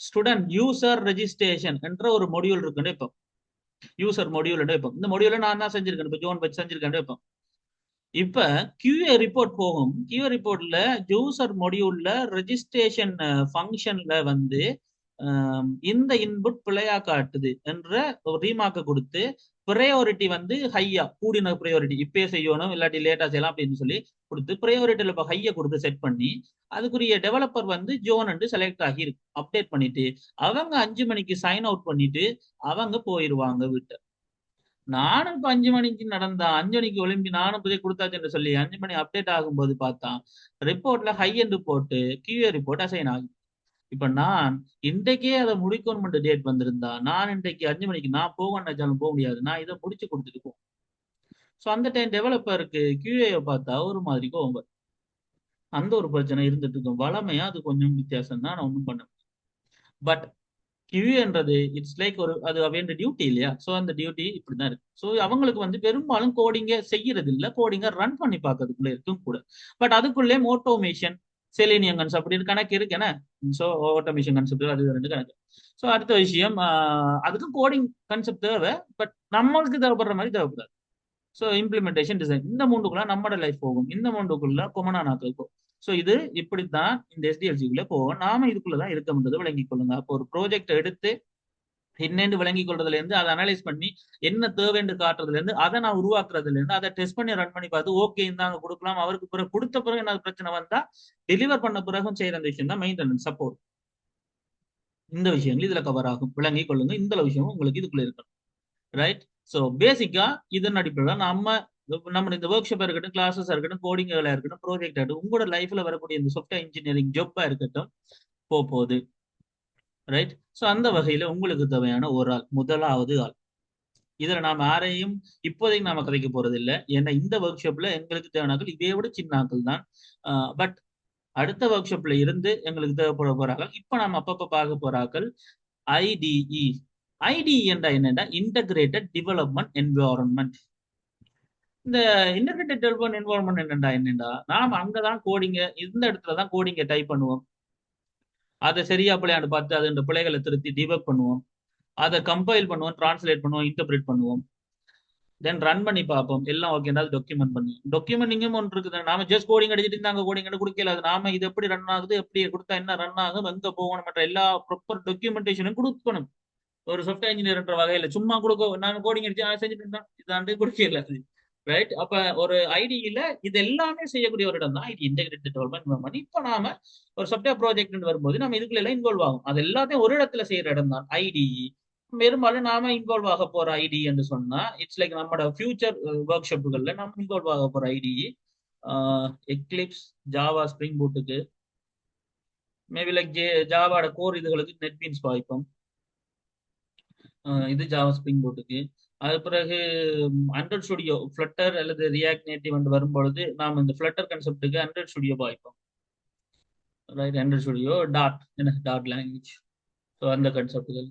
ஸ்டூடெண்ட் யூசர் ரெஜிஸ்ட்ரேஷன் என்ற ஒரு மாடியூல் இருக்குன்னு இப்போ யூசர் மாடியூல் வைப்போம். இந்த மாடியூல நான் தான் செஞ்சிருக்கேன், இப்போ ஜோன் வச்சு செஞ்சிருக்கேன் வைப்போம். இப்ப QA ரிப்போர்ட் போகும். QA ரிப்போர்ட்ல யூசர் மாடியூல்ல ரெஜிஸ்ட்ரேஷன் ஃபங்க்ஷன்ல வந்து இந்த இன்புட் பிழையா காட்டுது என்ற ஒரு ரீமார்க்க கொடுத்து ப்ரையாரிட்டி வந்து ஹையா கூடின ப்ரையாரிட்டி இப்பயே செய்யணும் இல்லாட்டி லேட்டா செய்யலாம் அப்படின்னு சொல்லி கொடுத்து ப்ரையாரிட்டியில இப்போ ஹையை கொடுத்து செட் பண்ணி அதுக்குரிய டெவலப்பர் வந்து ஜோன் செலக்ட் ஆகி இருக்கு அப்டேட் பண்ணிட்டு அவங்க 5 மணிக்கு சைன் அவுட் பண்ணிட்டு அவங்க போயிருவாங்க வீட்டை. நானும் இப்ப 5 மணிக்கு நடந்தா 5 மணிக்கு ஒலிம்பி நானும் புதிய கொடுத்தாச்சுன்னு சொல்லி 5 மணி அப்டேட் ஆகும்போது பார்த்தா ரிப்போர்ட்ல ஹை என்று போட்டு QA ரிப்போர்ட் அசைன் ஆகும். இப்ப நான் இன்றைக்கே அதை முடிக்கணும் டேட் வந்திருந்தா நான் இன்றைக்கு 5 மணிக்கு நான் போக நினைச்சாலும் போக முடியாது, நான் இதை முடிச்சு கொடுத்துட்டு போவேன். ஸோ அந்த டைம் டெவலப்பருக்கு QA பார்த்தா ஒரு மாதிரி கோவம் வரும். அந்த ஒரு பிரச்சனை இருந்துட்டு இருக்கும். வளமையா அது கொஞ்சம் வித்தியாசம் தான், நான் ஒன்றும் பண்ண முடியும். பட் QAன்றது இட்ஸ் லைக் ஒரு அது அவன் டியூட்டி இல்லையா? ஸோ அந்த டியூட்டி இப்படிதான் இருக்கு. ஸோ அவங்களுக்கு வந்து பெரும்பாலும் கோடிங்க செய்யறது இல்லை, கோடிங்க ரன் பண்ணி பார்க்கறதுக்குள்ள இருக்கும் கூட. பட் அதுக்குள்ளே ஆட்டோமேஷன் செலினியம் கன்செப்ட் அப்படின்னு கணக்கு இருக்கு என்ன. ஸோ ஆட்டோமேஷன் கன்செப்ட் அது 2 கணக்கு. ஸோ அடுத்த விஷயம் அதுக்கு கோடிங் கன்செப்ட் தேவை, பட் நம்மளுக்கு தேவைப்படுற மாதிரி தேவைப்படாது. ஸோ இம்ப்ளிமெண்டேஷன் டிசைன் இந்த மூண்டுக்குள்ள நம்மளோட லைஃப் போகும், இந்த மூண்டுக்குள்ள கொமனா நாட்கள் போகும். ஸோ இது இப்படித்தான் இந்த SDLC-குள்ள போகும். நாம இதுக்குள்ளதான் இருக்கணும்ன்றது விளங்கிக் கொள்ளுங்க. அப்போ ஒரு ப்ராஜெக்ட் எடுத்து என்னென்று விளங்கிக் கொள்றதுல இருந்து அதை அனலைஸ் பண்ணி என்ன தேவைன்னு காட்டுறதுல இருந்து அதை நான் உருவாக்குறதுல இருந்து அதை டெஸ்ட் பண்ணி ரன் பண்ணி பார்த்து ஓகே இந்தாங்க கொடுக்கலாம், அவருக்கு பிறகு கொடுத்த பிறகு என்ன பிரச்சனை வந்தா டெலிவர் பண்ண பிறகும் செய்யற அந்த விஷயம் தான் மெயின்டெனன்ஸ் சப்போர்ட். இந்த விஷயங்கள் இதுல கவர் ஆகும், விளங்கிக் கொள்ளுங்க. இந்த விஷயம் உங்களுக்கு இதுக்குள்ள இருக்கணும். ரைட்? ஸோ பேசிக்கா இதன் அடிப்படையில் நம்ம இந்த ஒர்க் ஷாப்பா இருக்கட்டும், கிளாஸஸா இருக்கட்டும், கோடிங்களா இருக்கட்டும், ப்ராஜெக்ட் ஆகட்டும், உங்களோட லைஃப்ல வரக்கூடிய இந்த சாஃப்ட்வேர் இன்ஜினியரிங் ஜாப்பா இருக்கட்டும் போகுது. ரைட்? ஸோ அந்த வகையில உங்களுக்கு தேவையான ஒரு ஆள், முதலாவது ஆள். இதுல நாம யாரையும் இப்போதைக்கு நாம கதைக்க போறது இல்லை, ஏன்னா இந்த ஒர்க் ஷாப்ல எங்களுக்கு தேவையானாக்கள் இதை விட சின்ன ஆக்கள் தான். பட் அடுத்த ஒர்க் ஷாப்ல இருந்து எங்களுக்கு தேவைப்பட போறார்கள். இப்ப நாம அப்பப்ப பார்க்க போறாக்கள் IDE. IDE என்றா என்னன்னா இன்டகிரேட்டட் டெவலப்மெண்ட் என்விரான்மெண்ட். இந்த இன்டகிரேட்டட் டெவலப்மெண்ட் என்விரான்மெண்ட் என்னண்டா நாம அங்கதான் கோடிங்க இந்த இடத்துலதான் கோடிங்க டைப் பண்ணுவோம், அதை சரியா பிள்ளையாண்டு பார்த்து அது பிள்ளைகளை திருத்தி டிபக் பண்ணுவோம், அதை கம்பைல் பண்ணுவோம், டிரான்ஸ்லேட் பண்ணுவோம், இன்டர்பிரேட் பண்ணுவோம், தென் ரன் பண்ணி பார்ப்போம். எல்லாம் ஓகே டாக்குமெண்ட் பண்ணுவோம். டாக்குமெண்டிங்கும் ஒன்று இருக்குது. நாம ஜஸ்ட் கோடிங் அடிச்சுட்டு இருந்தாங்க கோடிங் கொடுக்கல, அது நாம இது எப்படி ரன் ஆகுது, எப்படி கொடுத்தா என்ன ரன் ஆகும், எங்க போகணும் மற்ற எல்லா ப்ராப்பர் டாக்குமெண்டேஷனும் கொடுக்கணும். ஒரு சாஃப்ட்வேர் இன்ஜினியர்ன்ற வகையில சும்மா கொடுக்க நான் கோடிங் அடிச்சு செஞ்சுட்டு இருந்தேன் இதாண்டு கொடுக்கல அது. ரைட்? அப்ப ஒரு ஐடியில இது எல்லாமே செய்யக்கூடிய ஒரு இடம் தான் ஐடி இன்டெகிரேட்டட் டெவலப்மெண்ட். இப்ப நாம ஒரு சாஃப்ட்வேர் ப்ராஜெக்ட் வரும்போது நம்ம இதுக்குள்ள எல்லாம் இன்வால்வ் ஆகும். அது எல்லாத்தையும் ஒரு இடத்துல செய்யற இடம் தான் IDE. பெரும்பாலும் நாம இன்வால்வ் ஆக போற ஐடி என்று சொன்னா இட்ஸ் லைக் நம்மளோட ஃபியூச்சர் ஒர்க் ஷாப்புகள்ல நம்ம இன்வால்வ் ஆக போற IDE எக்லிப்ஸ், ஜாவா, ஸ்ப்ரிங் பூட்டுக்கு, மேபி லைக் ஜாவாட கோர் இதுகளுக்கு நெட் பீன்ஸ் பாய்ப்போம். இது ஜாவா ஸ்ப்ரிங் பூட்டுக்கு. அது பிறகு அண்ட்ராய்ட் ஸ்டுடியோ, ஃபிளட்டர் அல்லது ரியாக்ட் நேட்டிவ் வந்து வரும்பொழுது நாம் இந்த ஃபிளட்டர் கன்செப்டுக்கு அண்ட்ராய்ட் ஸ்டுடியோ பாய்ப்போம். ரைட்? அண்ட்ராய்ட் ஸ்டுடியோ டாட் என்ன டாட் லாங்குவேஜ். ஸோ அந்த கன்செப்டுகள்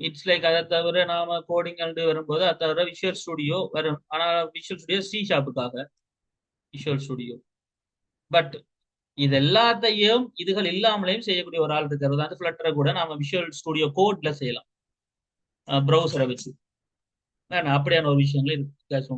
இட்ஸ் லைக். அதை தவிர நாம கோடிங் வரும்போது அதை தவிர விஷுவல் ஸ்டுடியோ வரும். ஆனால் visual studio C# visual studio. But இது எல்லாத்தையும் இதுகள் இல்லாமலையும் செய்யக்கூடிய ஒரு ஆள் இருக்கிறது. அந்த ஃபிளட்டரை கூட நாம விஷுவல் ஸ்டுடியோ கோட்ல செய்யலாம், ப்ரௌசரை வச்சு. அப்படியான ஒரு விஷயங்கள் இருக்கு.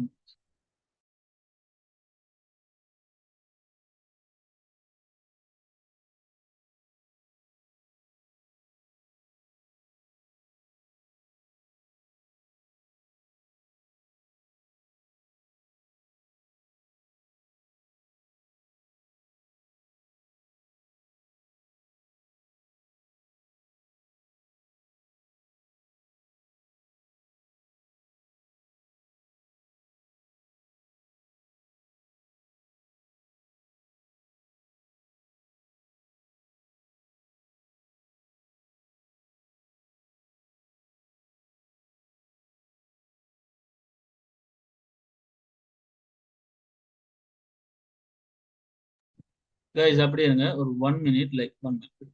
கைஸ் அப்படியே இருங்க ஒரு 1 minute, like 1 minute.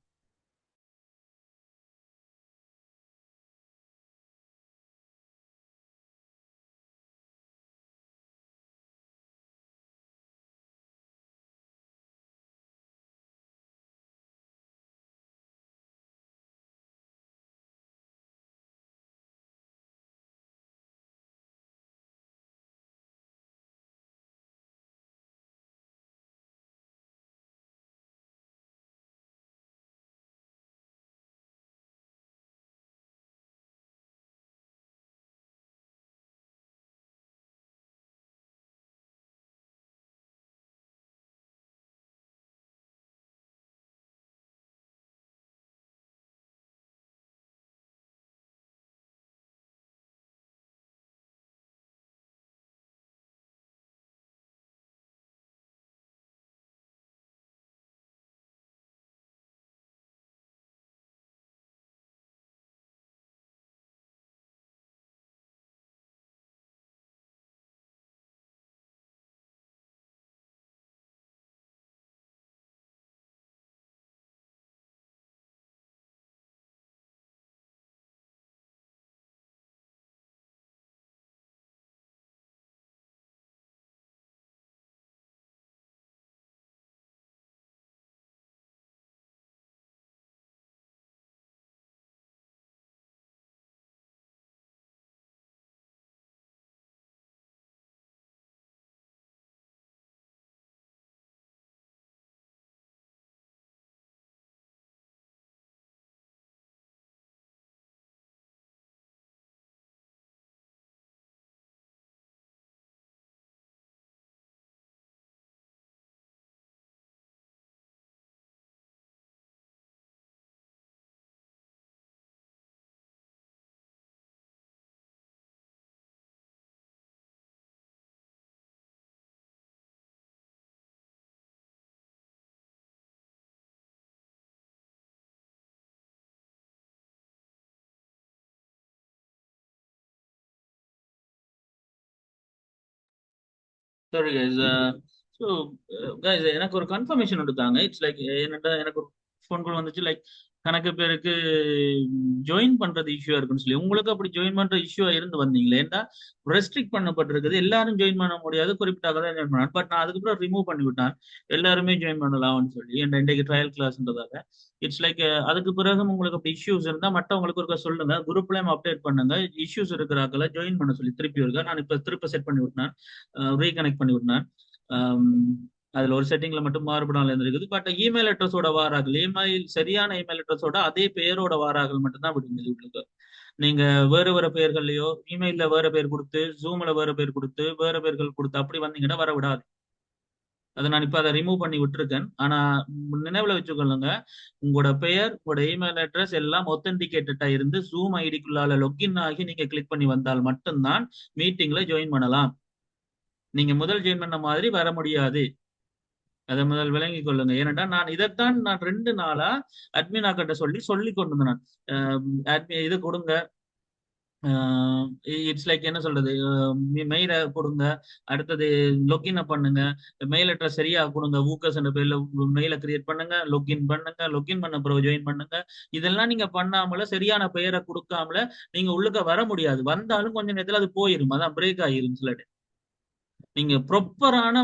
Sorry guys. So guys, எனக்கு ஒரு கன்ஃபர்மேஷன் எடுத்தாங்க. இட்ஸ் லைக் என்னடா, எனக்கு ஒரு ஃபோன் கால் வந்துச்சு. லைக் கணக்கு பேருக்கு ஜாயின் பண்றது இஷ்யூ இருக்குன்னு சொல்லி. உங்களுக்கு அப்படி ஜாயின் பண்ற இஷ்யூ இருந்து வந்தீங்களே? ஏன்டா ரெஸ்ட்ரிக்ட் பண்ணப்பட்டிருக்குது, எல்லாரும் ஜாயின் பண்ண முடியாது, குறிப்பிட்ட தான் ஜாயின் பண்ணலாம். பட் நான் அதுக்கப்புறம் ரிமூவ் பண்ணி விட்டேன், எல்லாருமே ஜாயின் பண்ணலாம்னு சொல்லி. என் இன்றைக்கு ட்ரையல் கிளாஸ்ன்றதால இட்ஸ் லைக் அதுக்கு பிறகு உங்களுக்கு அப்படி இஷ்யூஸ் இருந்தா மற்றவங்களுக்கு ஒருக்கா சொல்லுங்க, குரூப்லயும் அப்டேட் பண்ணுங்க. இஷ்யூஸ் இருக்கிறாக்கல ஜாயின் பண்ண சொல்லி திருப்பி இருக்கா. நான் இப்ப திருப்ப செட் பண்ணி விட்டேன், ரீகனெக்ட் பண்ணி விட்டேன். அதுல ஒரு செட்டிங்ல மட்டும் மாறுபடாமல் இருந்திருக்குது. பட் இமெயில் அட்ரஸோட வாராகள், இமெயில் சரியான இமெயில் அட்ரஸோட அதே பெயரோட வாராகள் மட்டும்தான் விடுங்க உங்களுக்கு. நீங்க வேற வேற பெயர்கள்லயோ இமெயில்ல வேற பேர் கொடுத்து, ஜூம்ல வேற பேர் கொடுத்து, வேற பேர்கள் கொடுத்து அப்படி வந்தீங்கன்னா வர விடாது. அதை நான் இப்ப அதை ரிமூவ் பண்ணி விட்டுருக்கேன். ஆனா நினைவுல வச்சுக்கொள்ளுங்க, உங்களோட பெயர், உங்களோட இமெயில் அட்ரஸ் எல்லாம் ஒத்தன்டிகேட்டடா இருந்து ஜூம் ஐடிக்குள்ளால லொகின் ஆகி நீங்க கிளிக் பண்ணி வந்தால் மட்டும்தான் மீட்டிங்ல ஜாயின் பண்ணலாம். நீங்க முதல் ஜாயின் பண்ண மாதிரி வர முடியாது. அதை முதல் விளங்கிக் கொள்ளுங்க. ஏனென்றா நான் 2 நாளா அட்மினா கிட்ட சொல்லி சொல்லி கொண்டு வந்தேன். இது கொடுங்க, இட்ஸ் லைக் என்ன சொல்றது, மெயில கொடுங்க, அடுத்தது லொகின் பண்ணுங்க, மெயில் அட்ரஸ் சரியா கொடுங்க, ஊக்கஸ் என்ற பேர்ல மெயில கிரியேட் பண்ணுங்க, லொகின் பண்ணுங்க, லொகின் பண்ண பிறகு ஜாயின் பண்ணுங்க. இதெல்லாம் நீங்க பண்ணாமல, சரியான பெயரை கொடுக்காமல நீங்க உள்ளுக்க வர முடியாது. வந்தாலும் கொஞ்ச நேரத்துல அது போயிரும், அதான் பிரேக் ஆயிரும் சில time. நீங்க ப்ராப்பரான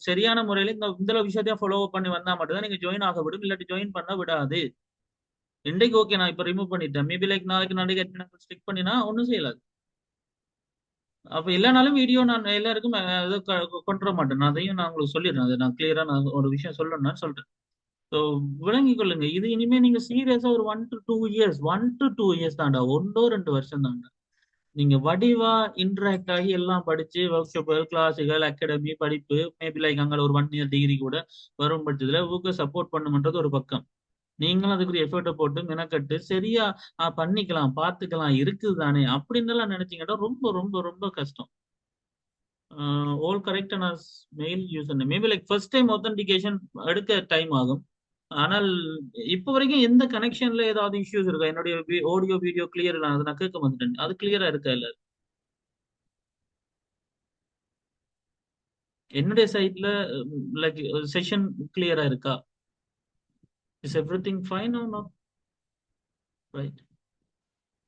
சரியான முறையில இந்த விஷயத்தையும் ஃபாலோ பண்ணி வந்தா மட்டும்தான் நீங்க ஜாயின் ஆக விடும், இல்லாட்டி ஜாயின் பண்ண விடாது. இன்றைக்கு ஓகே, நான் இப்ப ரிமூவ் பண்ணிட்டேன். மேபி லைக் நாளைக்கு ஸ்டிக் பண்ணினா ஒன்றும் செய்யலாது. அப்ப இல்லைனாலும் வீடியோ நான் எல்லாருக்கும் இது கொண்டு வர மாட்டேன். நான் அதையும் நான் உங்களுக்கு சொல்லிடுறேன். அதை நான் கிளியரா நான் ஒரு விஷயம் சொல்லணும்னா சொல்றேன். ஸோ விளங்கிக் கொள்ளுங்க. இது இனிமே நீங்க சீரியஸா ஒரு 1 to 2 years, 1 to 2 years தாண்டா, 1 or 2 வருஷம் தாண்டா. நீங்க வடிவா இன்டராக்ட் ஆகி எல்லாம் படிச்சு ஒர்க் ஷாப்புகள், கிளாஸுகள், அகாடமி படிப்பு, மேபி லைக் அங்கே ஒரு 1 year டிகிரி கூட வரும் பட்சத்துல ஊக்க சப்போர்ட் பண்ணுமன்றது ஒரு பக்கம். நீங்களும் அதுக்குரிய எஃபர்ட்டை போட்டு மெனக்கட்டு சரியா பண்ணிக்கலாம், பார்த்துக்கலாம், இருக்குது தானே அப்படின்னு எல்லாம் நினைச்சீங்கன்னா ரொம்ப ரொம்ப ரொம்ப கஷ்டம். All correct. நான் மெயில் யூஸ் பண்ணேன். Maybe like first time authentication எடுக்க டைம் ஆகும். ஆனால் இப்போ வரைக்கும் எந்த கனெக்ஷன்ல ஏதாவது இஷ்யூஸ் இருக்கா? என்னுடைய ஆடியோ வீடியோ கிளியர் இல்லை, அதை நான் கேட்க வந்துட்டேன். அது கிளியரா இருக்கா இல்ல? என்னுடைய சைட்ல லைக் செஷன் கிளியரா இருக்கா? Is everything fine or not? Right.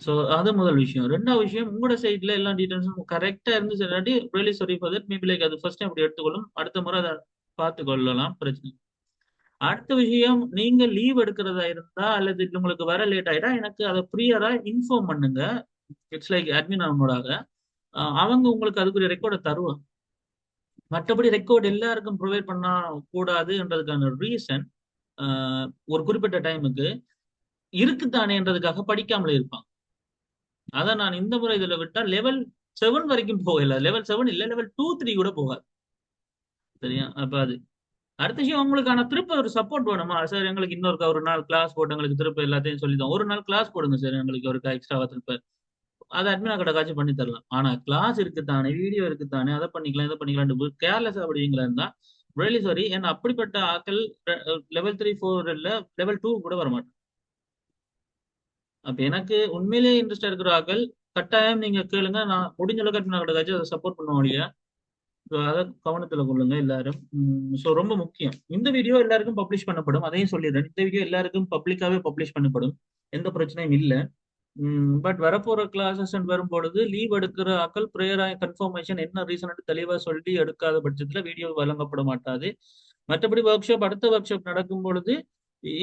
So அது முதல் விஷயம். ரெண்டாவது விஷயம், உங்களோட சைட்ல எல்லா டீட்டெயில்ஸும் கரெக்டா இருந்துச்சு இல்லாட்டி really sorry for that. Maybe like அது ஃபர்ஸ்ட் டைம் அப்படி எடுத்துக்கொள்ளும், அடுத்த முறை அதை பார்த்து கொள்ளலாம், பிரச்சனை. அடுத்த விஷயம், நீங்க லீவ் எடுக்கிறதா இருந்தா அல்லது உங்களுக்கு வர லேட் ஆயிட்டா எனக்கு அதை ப்ரியரா இன்ஃபார்ம் பண்ணுங்க. இட்ஸ் லைக் அட்மின் அவனோடாக அவங்க உங்களுக்கு அதுக்குரிய ரெக்கார்டை தருவாங்க. மற்றபடி ரெக்கார்ட் எல்லாருக்கும் ப்ரொவைட் பண்ண கூடாதுன்றதுக்கான ரீசன், ஒரு குறிப்பிட்ட டைமுக்கு இருக்குத்தானேன்றதுக்காக படிக்காமலே இருப்பாங்க. அதான் நான் இந்த முறை இதுல விட்டா லெவல் 7 வரைக்கும் போகல. லெவல் 7 இல்ல, லெவல் 2 3 கூட போகாது. சரியா? அப்ப அது அடுத்த விஷயம், உங்களுக்கான திருப்ப ஒரு சப்போர்ட் வேணுமா சார்? எங்களுக்கு இன்னொரு ஒரு நாள் கிளாஸ் போட்டு எங்களுக்கு திருப்ப எல்லாத்தையும் சொல்லிதான் ஒரு நாள் கிளாஸ் போடுங்க சார், எங்களுக்கு ஒரு எக்ஸ்ட்ராவா திருப்ப அதை அட்மினா கடை காட்சி பண்ணி தரலாம். ஆனா கிளாஸ் இருக்குத்தானே, வீடியோ இருக்குத்தானே, அதை பண்ணிக்கலாம் இதை பண்ணிக்கலாம் கேர்லெஸ் அப்படிங்களா இருந்தா ரியலி சாரி. ஏன்னா அப்படிப்பட்ட ஆக்கள் லெவல் 3 4 இல்ல, லெவல் 2 கூட வர மாட்டேன். அப்ப எனக்கு உண்மையிலேயே இன்ட்ரெஸ்டா இருக்கிற ஆக்கள் கட்டாயம் நீங்க கேளுங்க. நான் முடிஞ்ச அளவுக்கு அட்மினா கடை காட்சி அதை சப்போர்ட் பண்ணுவோம் இல்லையா? ஸோ அதை கவனத்துல கொள்ளுங்க எல்லாரும். ஸோ ரொம்ப முக்கியம். இந்த வீடியோ எல்லாருக்கும் பப்ளிஷ் பண்ணப்படும், அதையும் சொல்லிடுறேன். இந்த வீடியோ எல்லாருக்கும் பப்ளிக்காவே பப்ளிஷ் பண்ணப்படும், எந்த பிரச்சனையும் இல்லை. பட் வரப்போற கிளாஸஸ் வரும்பொழுது லீவ் எடுக்கிற ஆக்கள் ப்ரேயர் கன்ஃபர்மேஷன் என்ன ரீசன் தெளிவா சொல்லி எடுக்காத பட்சத்துல வீடியோ வழங்கப்பட மாட்டாது. மற்றபடி ஒர்க் ஷாப், அடுத்த ஒர்க் ஷாப் நடக்கும் பொழுது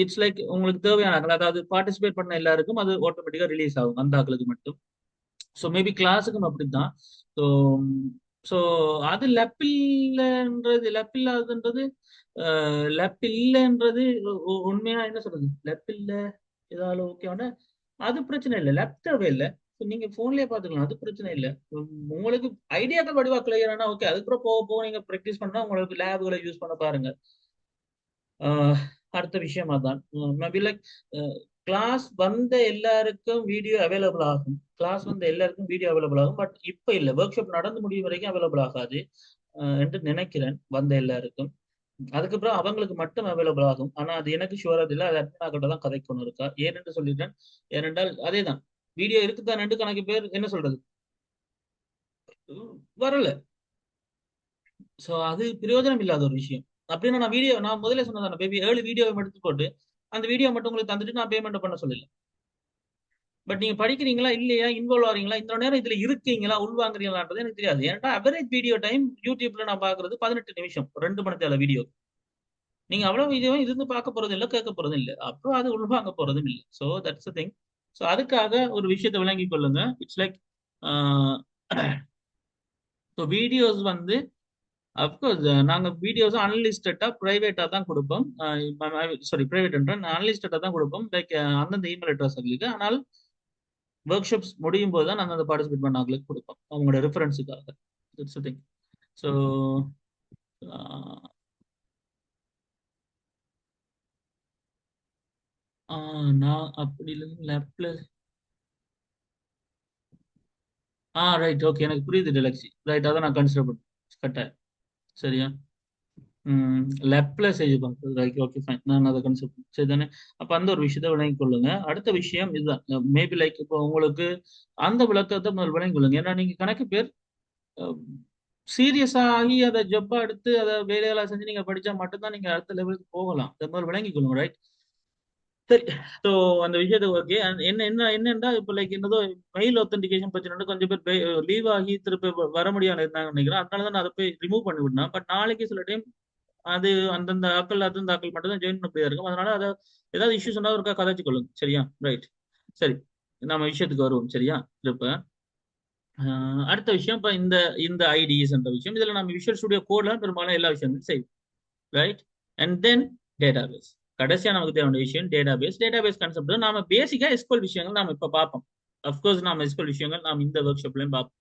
இட்ஸ் லைக் உங்களுக்கு தேவையான ஆக்கள், அதாவது பார்ட்டிசிபேட் பண்ண எல்லாருக்கும் அது ஆட்டோமேட்டிக்கா ரிலீஸ் ஆகும், அந்த ஆக்களுக்கு மட்டும். ஸோ மேபி கிளாஸுக்கும் அப்படித்தான். ஸோ ஸோ அது லெப் இல்லைன்றது உண்மையா என்ன சொல்றது, லெப் இல்ல ஏதாவது ஓகே, அது பிரச்சனை இல்லை, லெப் தேவையில்லை. நீங்க போன்லயே பாத்துக்கலாம், அது பிரச்சனை இல்லை. உங்களுக்கு ஐடியாக்கள் வடிவா கிளியரானா ஓகே, அதுக்கப்புறம் போக போக நீங்க ப்ராக்டிஸ் பண்ணா உங்களுக்கு லேப்களை யூஸ் பண்ண பாருங்க. அடுத்த விஷயம் அதான். மேபி லைக் கிளாஸ் வந்த எல்லாருக்கும் வீடியோ அவைலபிள் ஆகும், பட் இப்ப இல்ல, ஒர்க் ஷாப் நடந்து முடியும் வரைக்கும் அவைலபிள் ஆகாது என்று நினைக்கிறேன் வந்த எல்லாருக்கும். அதுக்கப்புறம் அவங்களுக்கு மட்டும் அவைலபிள் ஆகும். ஆனா அது எனக்கு ஷுவரா இல்லை, அது அட்மினா கிட்ட தான் கதைக்கணும் இருக்கா, ஏனென்று சொல்லிட்டேன். ஏனென்றால் அதேதான், வீடியோ இருக்குதான் ரெண்டு கணக்கு பேர் என்ன சொல்றது வரல. சோ அது பிரயோஜனம் இல்லாத ஒரு விஷயம். அப்படின்னா நான் முதல்ல சொன்னதான பேபி 7 வீடியோவை எடுத்து போட்டு அந்த வீடியோ மட்டும் உங்களுக்கு தந்துட்டு நான் பேமெண்ட் பண்ண சொல்லல. பட் நீங்க படிக்கிறீங்களா இல்லையா, இன்வால்வ் ஆறீங்களா, இந்த நேரம் இதுல இருக்கீங்களா, உள்வாங்குறீங்களான்றது எனக்கு தெரியாது. ஏன்னா அவரேஜ் வீடியோ டைம் யூடியூப்ல நான் பாக்குறது 18 நிமிஷம், 2 மணி நேரம் வீடியோ. நீங்க அவ்வளவு வீடியோ இருந்து பார்க்க போறது இல்லை, கேட்க போறதும் இல்லை, அப்புறம் அது உள்வாங்க போறதும் இல்லை. So that's thing. ஸோ அதுக்காக ஒரு விஷயத்தை விளங்கி கொள்ளுங்க. It's like so videos of course நாங்க வீடியோஸ் அன்லிஸ்டடா பிரைவேட்டா தான் கொடுப்போம். சாரி, பிரைவேட் அன்லிஸ்டடா தான் கொடுப்போம், லைக் அந்தந்த இமெயில் அட்ரஸ்களுக்கு. ஆனால் ஒர்க் ஷாப்ஸ் முடியும் போது தான் நாங்கள் அந்த பார்ட்டிசிபேட் பண்ண ஆங்களுக்கு கொடுப்போம், அவங்களோட ரெஃபரன்ஸுக்காக. It's thing. ஸோ நான் அப்படி இல்லை லேப்ல. ரைட், ஓகே, எனக்கு புரியுது டெலக்ஸி. ரைட், அதை நான் கன்சிடர் பண்ணுறேன் கரெக்டாக. சரியா? லெப்ல செய்து பார்க்குறது, ரைட், ஓகே ஃபைன், நான் அதை கன்சிடர் பண்ணேன். சரி தானே? அப்போ அந்த ஒரு விஷயத்தை விளங்கிக் கொள்ளுங்க. அடுத்த விஷயம் இதுதான், மேபி லைக் இப்போ உங்களுக்கு அந்த விளக்கத்தை முதல் விளங்கிக் கொள்ளுங்க. ஏன்னா நீங்க கணக்கு பேர் சீரியஸா ஆகி அதை ஜப்பா எடுத்து அதை வேலையெல்லாம் செஞ்சு நீங்க படிச்சா மட்டும்தான் நீங்க அடுத்த லெவலுக்கு போகலாம். அதை முதல் விளங்கிக் கொள்ளுங்க, ரைட்? சரி. ஸோ அந்த விஷயத்துக்கு ஓகே. என்னன்னா இப்போ லைக் என்னதோ மெயில் ஒத்தன்டிகேஷன் பிரச்சனை, கொஞ்சம் பேர் லீவ் ஆகி திருப்பி வர முடியாம இருந்தாங்கன்னு நினைக்கிறேன். அதனால தான் நான் அதை போய் ரிமூவ் பண்ணி விட்டேன். பட் நாளைக்கு சில டைம் அது அந்தந்த அந்தந்த ஆக்கள் மட்டும் தான் ஜாயின் பண்ண முடியாது இருக்கும். அதனால அதை ஏதாவது இஷ்யூஸ் சொன்னா ஒருக்கா கதைச்சு கொள்ளுங்க, சரியா? ரைட். சரி, நம்ம விஷயத்துக்கு வருவோம், சரியா? இப்ப அடுத்த விஷயம், இப்ப இந்த இந்த ஐடிஸ் என்ற விஷயம், இதுல நம்ம விஷுவல் ஸ்டுடியோ கோட்ல பெரும்பாலும் எல்லா விஷயங்களும் செய்வோம், ரைட்? And then database. கடைசியா நமக்கு தேவையான விஷயம் டேட்டாபேஸ் கான்செப்ட். நாம பேசிக்கா எஸ்குவல் விஷயங்கள் நாம இப்ப பார்ப்போம். அப்கோர்ஸ் நாம எஸ்குவல் விஷயங்கள் நாம் இந்த ஒர்க் ஷாப்லயும் பார்ப்போம்,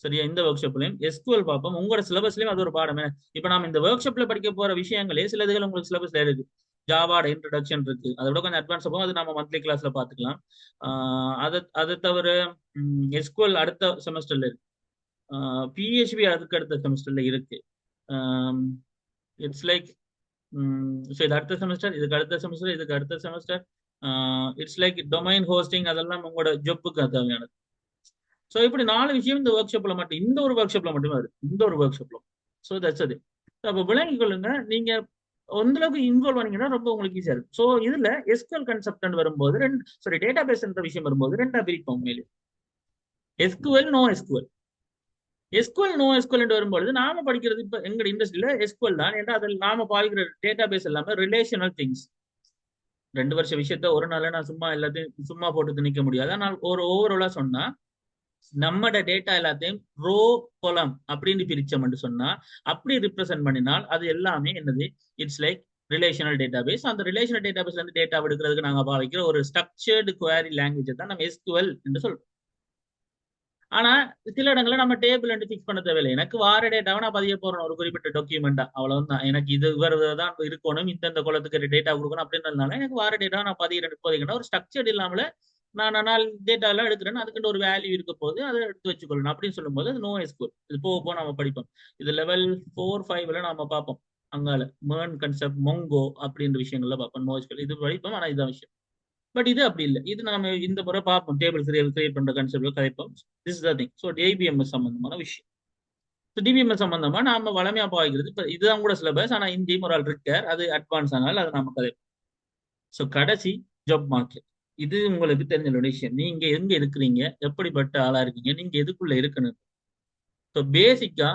சரியா? இந்த ஒர்க் ஷாப்லயும் எஸ்குவல் பார்ப்போம். உங்களோட சிலபஸ்லயும் அது ஒரு பாடம். இப்ப நாம இந்த ஒர்க் ஷாப்ல படிக்க போற விஷயங்களே சில இதுகள் உங்களுக்கு சிலபஸ்ல இருக்கு. ஜாவாட இன்ட்ரடக்ஷன் இருக்கு, அதை விட கொஞ்சம் அட்வான்ஸ் போகும், அது நம்ம மந்த்லி கிளாஸ்ல பாத்துக்கலாம். அதை தவிர எஸ்குவல் அடுத்த செமஸ்டர்ல இருக்கு, பிஹெச்பி அதுக்கு அடுத்த செமஸ்டர்ல இருக்கு. இட்ஸ் லைக் இது அடுத்த செமஸ்டர், இதுக்கு அடுத்த செமஸ்டர், இதுக்கு அடுத்த semester. It's like domain hosting, அதெல்லாம் உங்களோட ஜொப்புக்கு தேவையானது. ஸோ இப்படி 4 விஷயம் இந்த ஒர்க் ஷாப்ல மட்டும், இந்த ஒரு ஒர்க் ஷாப்ல மட்டுமே இருக்கு, இந்த ஒரு ஒர்க் ஷாப்ல. ஸோ தட்ஸ் அது. அப்போ விளங்கிக் கொள்ளுங்க. நீங்க ஒன்றளவுக்கு இன்வால்வ் பண்ணீங்கன்னா ரொம்ப உங்களுக்கு ஈஸியா இருக்கும். ஸோ இதுல எஸ்கியூஎல் கன்செப்ட் வரும்போது டேட்டா பேஸ் என்ற விஷயம் வரும்போது ரெண்டா பிரிப்போம் உண்மையிலே. SQL, no SQL. SQL, no SQL வரும்பொழுது நாம படிக்கிறது இப்ப எங்க இண்டஸ்ட்ரியில எஸ்கியூஎல் தான். ஏன்னா அதில் நாம பாய்க்கிற டேட்டா பேஸ் எல்லாமே ரிலேஷனல் திங்ஸ். 2 வருஷ விஷயத்த ஒரு நாள்ல நான் சும்மா எல்லாத்தையும் சும்மா போட்டு திணிக்க முடியாது. ஆனால் ஒரு ஓவராலா சொன்னா நம்மட டேட்டா எல்லாத்தையும் ரோ கொலம் அப்படின்னு பிரிச்சோம்னு சொன்னா, அப்படி ரிப்ரசென்ட் பண்ணினால் அது எல்லாமே என்னது, இட்ஸ் லைக் ரிலேஷனல் டேட்டாபேஸ். அந்த ரிலேஷனல் டேட்டாபேஸ்ல இருந்து டேட்டா எடுக்கிறதுக்கு நாங்க பாவிக்கிற ஒரு ஸ்ட்ரக்சர்டு குவரி லாங்குவேஜ் தான் நம்ம எஸ்கியூஎல் என்று சொல்றோம். ஆனா சில இடங்கள்ல நம்ம டேபிள் ஃபிக்ஸ் பண்ண தேவையில்லை. எனக்கு வார டேட்டாவை நான் பதிய போறேன் ஒரு குறிப்பிட்ட டாக்குமெண்டா, அவ்வளவுதான். எனக்கு இது தான் இருக்கணும், இந்த குளத்துக்கு டேட்டா கொடுக்கணும் அப்படின்றதுனால எனக்கு வார டேட்டா நான் பதிகிறேன் ஒரு ஸ்ட்ரக்சர்ட் இல்லாமல நான் டேட்டா எல்லாம் எடுக்கிறேன்னு அதுக்கு ஒரு வேல்யூ இருக்க போது அதை எடுத்து வச்சுக்கொள்ளணும் அப்படின்னு சொல்லும்போது அது நோ எஸ்கியூஎல். இது போக நம்ம படிப்போம். இது லெவல் 4, 5ல நாம பார்ப்போம். அங்கால மேர்ன் கன்செப்ட், மொங்கோ அப்படின்ற விஷயங்கள்ல பார்ப்போம். நோ எஸ்கியூஎல் இது படிப்போம். ஆனா இதுதான் விஷயம். பட் இது அப்படி இல்லை. இது நம்ம இந்த முறை பார்ப்போம். டேபிள் கிரியேட் பண்ற கன்செப்ட்ல கதைப்போம். This the thing. So DBMS சம்பந்தமான விஷயம். டிபிஎம்எஸ் சம்பந்தமா நாம வளமையா பாய்க்கிறது இப்ப இதுதான் கூட சிலபஸ். ஆனா இந்தியும் ஒரு ஆள் இருக்கார், அது அட்வான்ஸ் ஆனால் அதை நாம கதைப்போம். ஸோ கடைசி ஜாப் மார்க்கெட். இது உங்களுக்கு தெரிஞ்ச ஒரு விஷயம். நீங்க எங்க இருக்கிறீங்க, எப்படிப்பட்ட ஆளா இருக்கீங்க, நீங்க எதுக்குள்ள இருக்கணும். ஸோ பேசிக்கா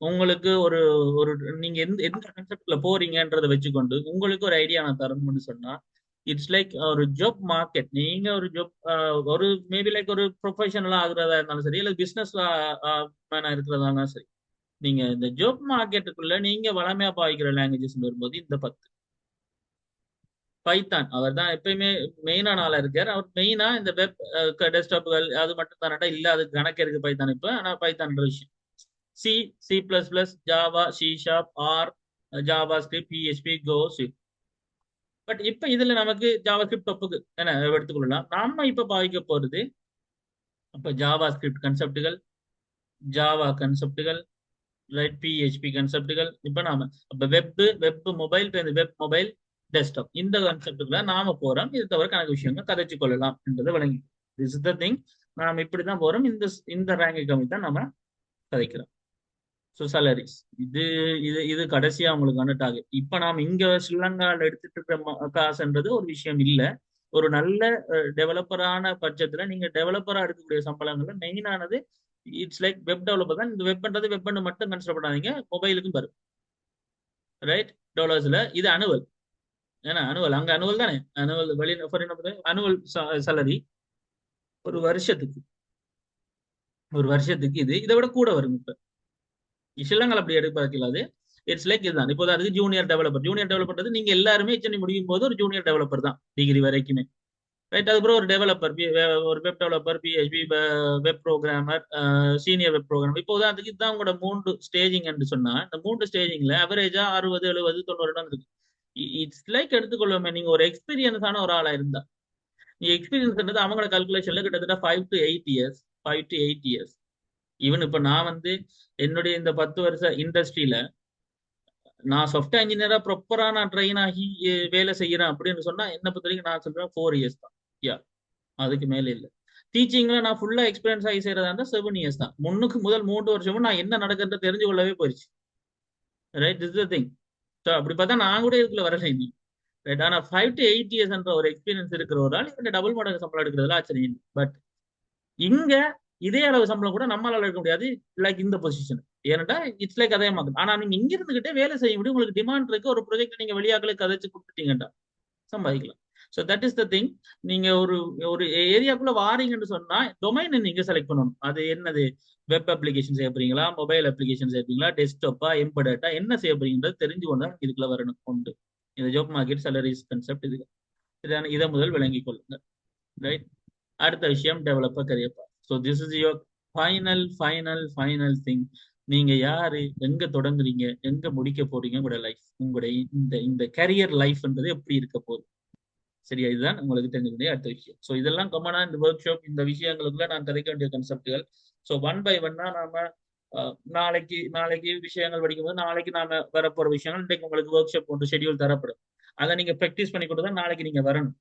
உங்களுக்கு ஒரு ஒரு நீங்க எந்த எந்த கன்செப்ட்ல போறீங்கன்றதை வச்சுக்கொண்டு உங்களுக்கு ஒரு ஐடியா நான் தரணும்னு சொன்னா, இட்ஸ் லைக் ஒரு ஜாப் மார்க்கெட். நீங்க ஒரு ஜாப் ஒரு மேபி லைக் ஒரு ப்ரொஃபஷனலா ஆகுறதா இருந்தாலும் சரி, இல்ல பிசினஸ் மேனா இருக்கிறதா இருந்தாலும் சரி, நீங்க இந்த ஜாப் மார்க்கெட்டுக்குள்ள நீங்க வளமையா பாவிக்கிற லாங்குவேஜஸ் வரும்போது இந்த 10 பைத்தான் அவர் தான் எப்பயுமே மெயினான ஆளா இருக்காரு. அவர் மெயினா இந்த வெப் டெஸ்க்டாப்புகள் அது மட்டும் தானட்டா இல்ல, அது கணக்கு இருக்கு பைத்தான். இப்ப ஆனா பைத்தான்ற விஷயம் C, C plus plus, Java, C sharp, R, JavaScript, PHP, Go, Swift. But இப்ப இதுல நமக்கு ஜாவா ஸ்கிரிப்ட் டொப்புக்கு என்ன எடுத்துக்கொள்ளலாம். நாம இப்ப பாவிக்க போறது அப்ப ஜாவா ஸ்கிரிப்ட் கன்செப்டுகள், ஜாவா கன்செப்டுகள், ரைட், பிஹெச்பி கன்செப்டுகள். இப்ப நாம அப்ப web mobile, web mobile, desktop இந்த கன்செப்டுக்குள்ள நாம போறோம். இது தவிர கணக்கு விஷயங்கள் கதைச்சு கொள்ளலாம் என்பதை வழங்கி, திஸ் இஸ் த திங். நாம இப்படிதான் போறோம். இந்த ரேங்கை கம்மி தான் நாம கதைக்கிறோம். ஸோ சாலரிஸ் இது இது இது கடைசியா அவங்களுக்கான டார்கெட். இப்ப நாம் இங்க ஸ்ரீலங்காவில் எடுத்துட்டு இருக்கிற காசுன்றது ஒரு விஷயம் இல்லை. ஒரு நல்ல டெவலப்பரான பட்சத்துல நீங்க டெவலப்பரா எடுக்கக்கூடிய சம்பளங்கள்ல மெயினானது இட்ஸ் லைக் வெப் டெவலப்பர் தான். இந்த வெப்ன்றது வெப்னு மட்டும் கன்சிடர் பண்ணாதீங்க, மொபைலுக்கும் வரும். ரைட், டாலர்ஸ்ல இது அனுவல். ஏன்னா அனுவல் அங்க அனுவல் தானே, அனுவல் வெளி அனுவல் சேலரி ஒரு வருஷத்துக்கு இது இதை விட கூட வரும். இப்ப ஸ்ரீலங்கால அப்படி எடுப்பாது. இட்ஸ் லைக் இதுதான். இப்போ அதுக்கு ஜூனியர் டெவலப்பர் நீங்க எல்லாருமே சென்னை முடியும் போது ஒரு ஜூனியர் டெவலப்பர் தான் டிகிரி வரைக்குமே. ரைட், அதுக்கப்புறம் ஒரு டெவலப்பர், ஒரு web developer, PHP, web programmer, senior web programmer. இப்போ அதுக்கு இதுதான் உங்களோட 3 ஸ்டேஜிங் என்று சொன்னா, இந்த 3 ஸ்டேஜிங்ல அவரேஜா 60, 70, 90 இருக்கு. இட்ஸ் லைக் எடுத்துக்கொள்ளுமே, நீங்க ஒரு எக்ஸ்பீரியன்ஸான ஒரு ஆளா இருந்தா, நீ எக்ஸ்பீரியன்ஸ் அவங்களோட கல்குலேஷன்ல கிட்டத்தட்ட 5 to 8 இயர்ஸ். ஈவன் இப்ப நான் என்னுடைய இந்த 10 வருஷ இண்டஸ்ட்ரியில நான் சாஃப்ட்வேர் இன்ஜினியரா ப்ராப்பரா நான் ட்ரெயின் ஆகி வேலை செய்யறேன் அப்படின்னு சொன்னா என்ன பொறுத்த வரைக்கும் நான் சொல்றேன் 4 இயர்ஸ் தான். யா, அதுக்கு மேல இல்ல. டீச்சிங்ல நான் ஃபுல்லா எக்ஸ்பீரியன்ஸ் ஆகி செய்யறதா இருந்தா 7 இயர்ஸ் தான். முதல் 3 வருஷமும் நான் என்ன நடக்குதுன்னு தெரிஞ்சு கொள்ளவே போயிடுச்சு. Right, this the thing. So அப்படி பார்த்தா நான் கூட இதுக்குள்ள வரல இன்னும். ரைட், ஆனா 5 to 8 இயர்ஸ் ஒரு எக்ஸ்பீரியன்ஸ் இருக்கிற ஒரு ஆள் இந்த டபுள் மடங்கு சம்பளம் எடுக்கிறதுல ஆச்சரியம் இல்லை. பட் இங்க இதே அளவு சம்பளம் கூட நம்மளால எடுக்க முடியாது, லைக் இந்த பொசிஷன். ஏன்னா இட்ஸ் லைக் அதே மாதிரி. ஆனா நீங்க இங்க இருந்துகிட்டே வேலை செய்ய முடியும். உங்களுக்கு டிமாண்ட் இருக்கு. ஒரு ப்ராஜெக்ட் நீங்க வெளியாக்களை கதைச்சு கொடுத்துட்டீங்கடா, சம்பாதிக்கலாம். So that is the thing. நீங்க ஒரு ஒரு ஏரியாக்குள்ள வாரீங்கன்னு சொன்னா டொமைன் நீங்க செலக்ட் பண்ணணும். அது என்னது, வெப் அப்ளிகேஷன் செய்ய போறீங்களா, மொபைல் அப்ளிகேஷன் செய்ய போறீங்களா, டெஸ்க்டாப்பா, எம்பெடட்டா, என்ன செய்ய போறீங்கன்றது தெரிஞ்சு கொண்டா இதுக்குள்ள வரணும். உண்டு இந்த ஜாப் மார்க்கெட் சாலரிஸ் கன்செப்ட் இது. இதை முதல் விளங்கிக் கொள்ளுங்க. ரைட், அடுத்த விஷயம் developer career path. So this is your final thing. நீங்க யாரு, எங்க தொடங்குறீங்க, எங்க முடிக்க போறீங்க, உங்களோட லைஃப், உங்களுடைய இந்த இந்த கரியர் லைஃப்ன்றது எப்படி இருக்க போகுது. சரியா, இதுதான் உங்களுக்கு தெரிஞ்ச அடுத்த விஷயம். ஸோ இதெல்லாம் காமனா இந்த ஒர்க் ஷாப் இந்த விஷயங்களுக்குள்ள நான் கதைக்க வேண்டிய கன்செப்டுகள். ஸோ 1 by 1 நாம நாளைக்கு விஷயங்கள் படிக்கும்போது நாளைக்கு நாம வரப்போற விஷயங்கள் இன்றைக்கு உங்களுக்கு ஒர்க் ஷாப் போட்டு ஷெடியூல் தரப்படும். அதை நீங்க ப்ராக்டிஸ் பண்ணி கொடுத்தா நாளைக்கு நீங்க வரணும்.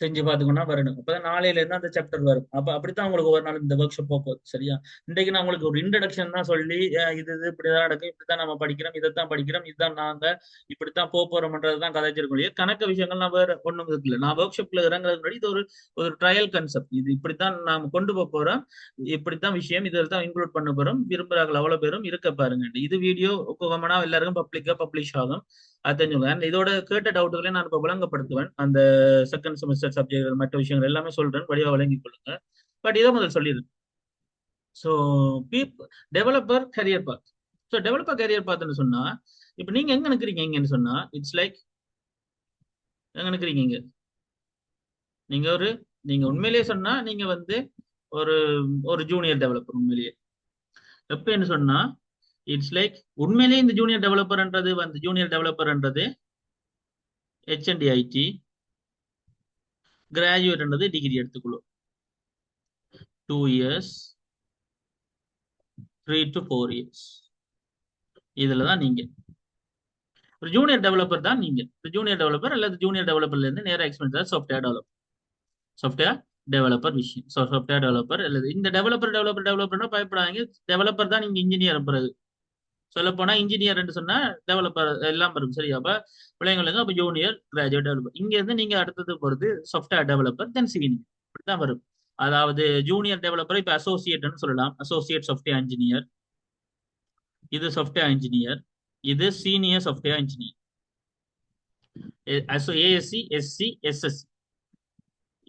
செஞ்சு பார்த்துக்கணும்னா வரணும். அப்பதான் நாளையில இருந்து அந்த சாப்டர் வரும். அப்ப அப்படித்தான் உங்களுக்கு ஒரு நாள் இந்த ஒர்க் ஷாப் போகுது. சரியா? இன்றைக்கு நான் உங்களுக்கு ஒரு இன்ட்ரடக்ஷன் தான் சொல்லி இது இப்படிதான் நடக்கும், இப்படித்தான் நம்ம படிக்கிறோம், இதைத்தான் படிக்கிறோம், இதுதான் நாங்க இப்படித்தான் போறோம்ன்றதுதான் கதைச்சிருக்கோம் இல்லையா? கணக்க விஷயங்கள் நான் வேற ஒண்ணும் இருக்குல்ல. நான் ஒர்க் ஷாப்ல இறங்குறது முன்னாடி இது ஒரு ஒரு ட்ரையல் கன்செப்ட். இது இப்படித்தான் நாம கொண்டு போக போறோம், இப்படித்தான் விஷயம், இதில் தான் இன்க்ளூட் பண்ண போறோம், விரும்புறாங்க அவ்வளவு பேரும் இருக்க பாருங்க. இது வீடியோ காமனா எல்லாருக்கும் பப்ளிக்கா பப்ளிஷ் ஆகும். அது தெரிஞ்சுக்கோங்க. இதோட கேட்ட டவுட்டுகளை நான் இப்ப விளங்கப்படுத்துவேன். அந்த செகண்ட் செமஸ்டர் சப்ஜெக்ட் மற்ற விஷயங்கள் எல்லாமே சொல்றேன், வழியா வழங்கிக் கொள்ளுங்க. பட் இதை முதல் சொல்லிடுறேன். So developer career path. So developer career பாத்னு சொன்னா, இப்போ நீங்க எங்க நிக்கிறீங்க இங்கன்னு சொன்னா, இட்ஸ் லைக் எங்க நிக்கிறீங்க இங்க. நீங்க நீங்க உண்மையிலேயே சொன்னா நீங்க வந்து ஒரு ஒரு ஜூனியர் டெவலப்பர் உண்மையிலேயே. எப்பன்னு சொன்னா இட்ஸ் லைக் உண்மையிலேயே இந்த ஜூனியர் டெவலப்பர்ன்றது HND IT கிராஜுவேட்ன்றது டிகிரி எடுத்துக்கொள்ளும் 2 years 3 to 4 years. இதுல தான் நீங்க ஒரு ஜூனியர் டெவலப்பர் தான். நீங்க ஜூனியர் டெவலப்பர் அல்லது ஜூனியர் டெவலப்பர்ல இருந்து நேரா எக்ஸ்பென்ஸ் சாஃப்ட்வேர் டெவலப்பர் விஷயம். ஸோ சாஃப்ட்வேர் டெவலப்பர் அல்லது இந்த டெவலப்பர்னா பயப்படாதீங்க. டெவலப்பர் தான் நீங்க இன்ஜினியர். பிறகு சொல்ல போனா இன்ஜினியர் சொன்னா டெவலப்பர் எல்லாம் இருக்கும். சரியா? அப்ப பிள்ளைங்களுக்கு அப்ப ஜூனியர் கிராஜுவேட் டெவலப்பர். இங்க இருந்து நீங்க அடுத்தது போறது சாஃப்ட்வேர் டெவலப்பர் தென் சீனியர். இப்படிதான் வரும். அதாவது ஜூனியர் டெவலப்பர் இப்ப அசோசியேட்னு சொல்லலாம். அசோசியேட் சாஃப்ட்வேர் இன்ஜினியர், இது சாஃப்ட்வேர் இன்ஜினியர், இது senior software engineer. ASC SC SSC.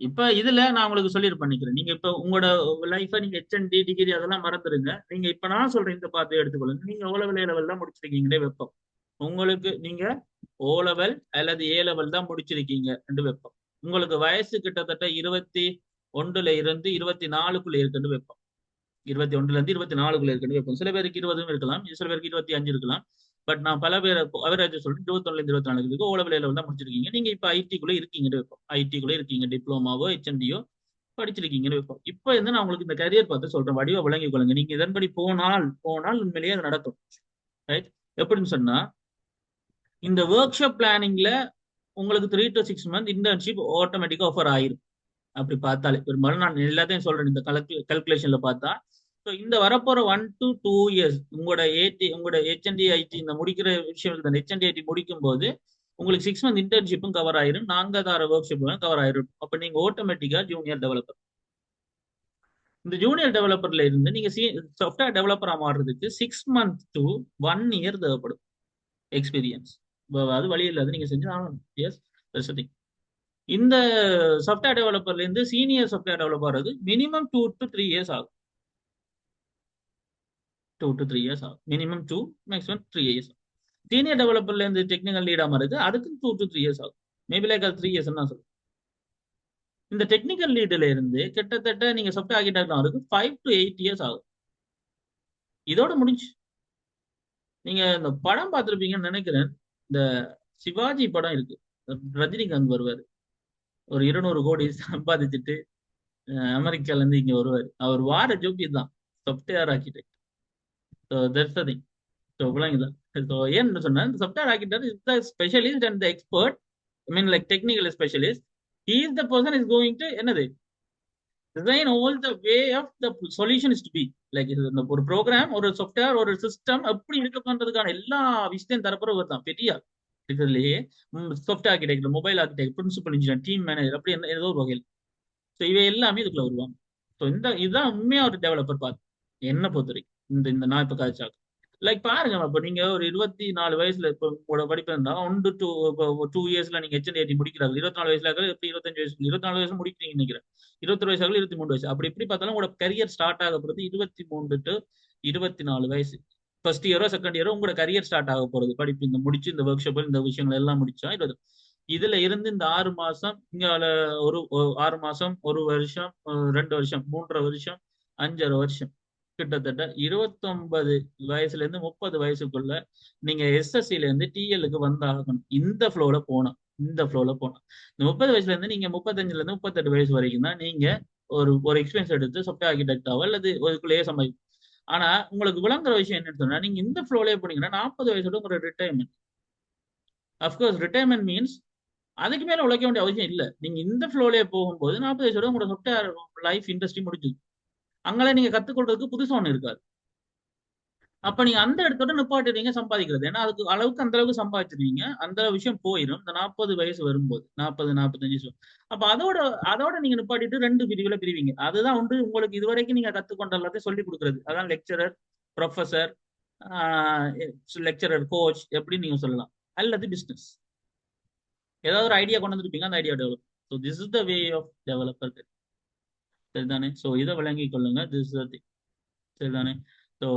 இப்ப இதுல நான் உங்களுக்கு சொல்லியிருப்பேன் நினைக்கிறேன். நீங்க இப்ப உங்களோட லைஃபை நீங்க HND டிகிரி அதெல்லாம் மறந்துடுங்க. நீங்க இப்ப நான் சொல்றேன் இந்த பார்த்து எடுத்துக்கொள்ளுங்க. நீங்க O level A level தான் முடிச்சிருக்கீங்களே வெப்பம். உங்களுக்கு நீங்க O level அல்லது A level தான் முடிச்சிருக்கீங்க ரெண்டு வெப்பம். உங்களுக்கு வயசு கிட்டத்தட்ட 21ல இருந்து 24க்குள்ள இருக்குன்னு வைப்போம். 21ல இருந்து 24க்குள்ள இருக்குன்னு வைப்போம். சில பேருக்கு 20 இருக்கலாம், சில பேருக்கு 25 இருக்கலாம். பட் நான் பல பேர் அவரேஜ் சொல்றேன். 21ல இருந்து 24 இருக்கு. O level A level தான் முடிச்சிருக்கீங்க. நீங்க இப்ப ஐடிக்குள்ள இருக்கீங்கன்னு வைப்போம். ஐடிக்குள்ள இருக்கீங்க, டிப்ளமாவோ HNDயோ படிச்சிருக்கீங்கன்னு வைப்போம். இப்ப இருந்து நான் உங்களுக்கு இந்த கரியர் பார்த்து சொல்றேன், வடிவா விளங்கிக் கொள்ளுங்க. நீங்க இதன்படி போனால் உண்மையிலேயே அது நடக்கும். ரைட்? எப்படின்னு சொன்னா, இந்த ஒர்க் ஷாப் பிளானிங்ல உங்களுக்கு 3 to 6 month இன்டர்ன்ஷிப் ஆட்டோமேட்டிக்கா ஆஃபர் ஆயிரும். அப்படி பார்த்தாலே பெரும்பாலும் நான் எல்லாத்தையும் சொல்றேன் இந்த கல்குலேஷன்ல பார்த்தா. ஸோ இந்த வரப்போற 1 to 2 years உங்களோட HND IT இந்த முடிக்கிற விஷயம் இந்த HND IT முடிக்கும் போது உங்களுக்கு 6 month இன்டர்ன்ஷிப்பும் கவர் ஆயிரும், நாங்க தர ஒர்க் ஷாப்பும் கவர் ஆயிரும். அப்ப நீங்க ஆட்டோமேட்டிக்கா ஜூனியர் டெவலப்பர். இந்த ஜூனியர் டெவலப்பர்ல இருந்து நீங்க சாஃப்ட்வேர் டெவலப்பரா மாறுறதுக்கு 6 month to 1 year தேவைப்படும் எக்ஸ்பீரியன்ஸ். அது வழி இல்லாத நீங்க செஞ்சு ஆகணும். எஸ், இந்த சாஃப்ட்வேர் டெவலப்பர்ல இருந்து சீனியர் சாஃப்ட்வேர் டெவலப்பர் ஆகுது மினிமம் 2 to 3 years ஆகும். 2 to 3 years ஆகும். Minimum 2, maximum 3 years. சீனியர் டெவலப்பர்ல இருந்து டெக்னிக்கல் லீடா மாறுது, அதுக்கு 2 to 3 years ஆகும். மேபி லைக் அது 3 years தான் சொல்லுவேன். இந்த டெக்னிக்கல் லீடுல இருந்து கிட்டத்தட்ட நீங்க சாஃப்ட்வேர் ஆர்கிடெக்ட் ஆகுது 5 to 8 years ஆகும். இதோட முடிஞ்சு. நீங்க இந்த படம் பார்த்துருப்பீங்கன்னு நினைக்கிறேன். இந்த சிவாஜி படம் இருக்கு, ரஜினிகாந்த் வருவாரு, ஒரு 200 கோடி சம்பாதிச்சுட்டு அமெரிக்கால இருந்து இங்க வருவாரு. அவர் வார ஜோப் இதுதான், software architect. So that's the thing. So விளங்குதான். ஸோ ஏன்னு சொன்னா இந்த software architect is the specialist and the expert. I mean like technical specialist. He is the person is going to என்னது design all the way of the solution is to be like ஒரு program, ஒரு software, ஒரு system எப்படி இருக்க பண்றதுக்கான எல்லா விஷயத்தையும் தரப்புறவர் தான் பெரிய இதுலயே. Software architect, mobile architect, principal engineer, team manager, அப்படி ஏதோ ஒரு வகையில். ஸோ இவை எல்லாமே இதுக்குள்ள வருவாங்க. ஸோ இதுதான் உண்மையா ஒரு டெவலப்பர் பார்த்து என்ன பொறுத்த வரைக்கும் இந்த நான் இப்ப காய்ச்சாக்கு லைக் பாருங்க. இப்போ நீங்க ஒரு 24 வயசுல இப்போ உங்களோட படிப்பு இருந்தா 1 to 2 yearsல நீங்க HND முடிக்கிறாங்க. 24 வயசுல எப்படி 25 வயசு 24 வயசு முடிக்கிறீங்க நினைக்கிறேன். 21 வயசு 23 வயசு அப்படி இப்படி பார்த்தாலும் உங்களோட கரியர் ஸ்டார்ட் ஆக போறது 23 to 24 வயசு. ஃபர்ஸ்ட் இயரோ செகண்ட் இயரோ உங்களோட கரியர் ஸ்டார்ட் ஆக போறது. படிப்பு இந்த முடிச்சு இந்த ஒர்க் ஷாப் இந்த விஷயங்கள் எல்லாம் முடிச்சா இதுல இருந்து இந்த 6 மாசம் இங்கால ஒரு 6 மாசம், 1 வருஷம், 2 வருஷம், 3.5 வருஷம், 5.5 வருஷம், கிட்டத்தட்ட 29 வயசுல இருந்து 30 வயசுக்குள்ள நீங்க SSCல இருந்து TLக்கு வந்தாகணும். இந்த ஃப்ளோல போனா இந்த 30 வயசுல இருந்து நீங்க 35ல இருந்து 38 வயசு வரைக்கும் தான் நீங்க ஒரு எக்ஸ்பீரியன்ஸ் எடுத்து சாஃப்ட்வேர் ஆர்கிடெக்டாவோ அல்லது அதுக்குள்ளேயே சம்பாதிக்கும். ஆனா உங்களுக்கு விளங்குற விஷயம் என்னன்னு சொன்னா, நீங்க இந்த ஃப்ளோலே போனீங்கன்னா 40 வயசோட உங்களோட ரிட்டைர்மெண்ட். அஃப்கோர்ஸ் ரிட்டைர்மெண்ட் மீன்ஸ் அதுக்கு மேல உழைக்க வேண்டிய அவசியம் இல்ல. நீங்க இந்த ஃப்ளோலயே போகும்போது 40 வயசோட உங்களோட சாஃப்ட்வேர் லைஃப் இண்டஸ்ட்ரி முடிஞ்சுது. அங்கெல்லாம் நீங்க கத்துக்கொள்றதுக்கு புதுசா ஒண்ணு இருக்காது. அப்ப நீங்க அந்த இடத்தோட நிப்பாட்டிடுவீங்க சம்பாதிக்கிறது. ஏன்னா அதுக்கு அளவுக்கு அந்த அளவுக்கு சம்பாதிச்சிருவீங்க. அந்த விஷயம் போயிரும். இந்த 40 வயசு வரும்போது 40, 45 வயசு. அப்ப அதோட அதோட நீங்க நிப்பாட்டிட்டு 2 பிரிவுல பிரிவீங்க. அதுதான் வந்து உங்களுக்கு இதுவரைக்கும் நீங்க கத்துக்கொண்ட எல்லாத்தையும் சொல்லிக் கொடுக்கிறது. அதான் லெக்சரர், ப்ரொஃபசர், லெக்சரர், கோச் எப்படி நீங்க சொல்லலாம். அல்லது பிசினஸ். ஏதாவது ஒரு ஐடியா கொண்டு வந்துருப்பீங்க, அந்த idea develop. So this is the way of developer. சரிதானே? ஸோ இதை விளங்கிக் கொள்ளுங்க. This is the thing. சரிதானே? ஸோ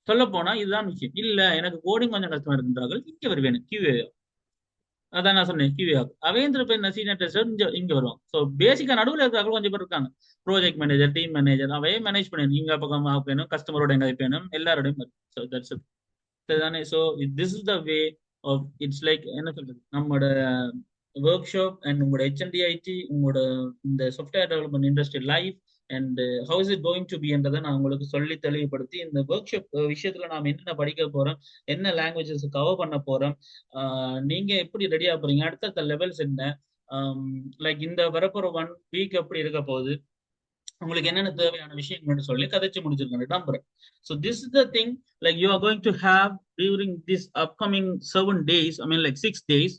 சொல்ல போனா இதுதான் விஷயம். இல்ல எனக்கு கோடிங் கொஞ்சம் கஷ்டமா இருக்குன்றார்கள், இங்க வருவேன் QA. அதான் நான் சொன்னேன் QA. அவேந்திர பேர் சீனியர் டெஸ்டர் இங்க வருவாங்க. ஸோ பேசிக்கா நடுவில் இருக்கிறார்கள் கொஞ்சம் பேர் இருக்காங்க. ப்ராஜெக்ட் மேனேஜர், டீம் மேனேஜர், அவையே மேனேஜ் பண்ணணும். இங்க பக்கம் வேணும், கஸ்டமரோட எங்க வேணும், எல்லாரோடையும் வரும். So that's it. சரிதானே? So this is the way of it's like என்ன சொல்றது, நம்மளோட ஒர்க் ஷாப் அண்ட் உங்களோட HNDIT, உங்களோட இந்த software development industry life and how is it going to be என்றதை நான் உங்களுக்கு சொல்லி தெளிவுபடுத்தி, இந்த ஒர்க் ஷாப் விஷயத்துல நாம் என்னென்ன படிக்க போறோம், என்ன லாங்குவேஜஸ் கவர் பண்ண போறோம், நீங்க எப்படி ரெடியா போறீங்க, அடுத்த லெவல்ஸ் என்ன, லைக் இந்த வரப்போற 1 வீக் எப்படி இருக்க போகுது, உங்களுக்கு என்னென்ன தேவையான விஷயங்கள் சொல்லி கதைச்சு முடிச்சிருக்கேன் நம்புறேன். So this is the thing like you are going to have during this upcoming 7 days, I mean like 6 days.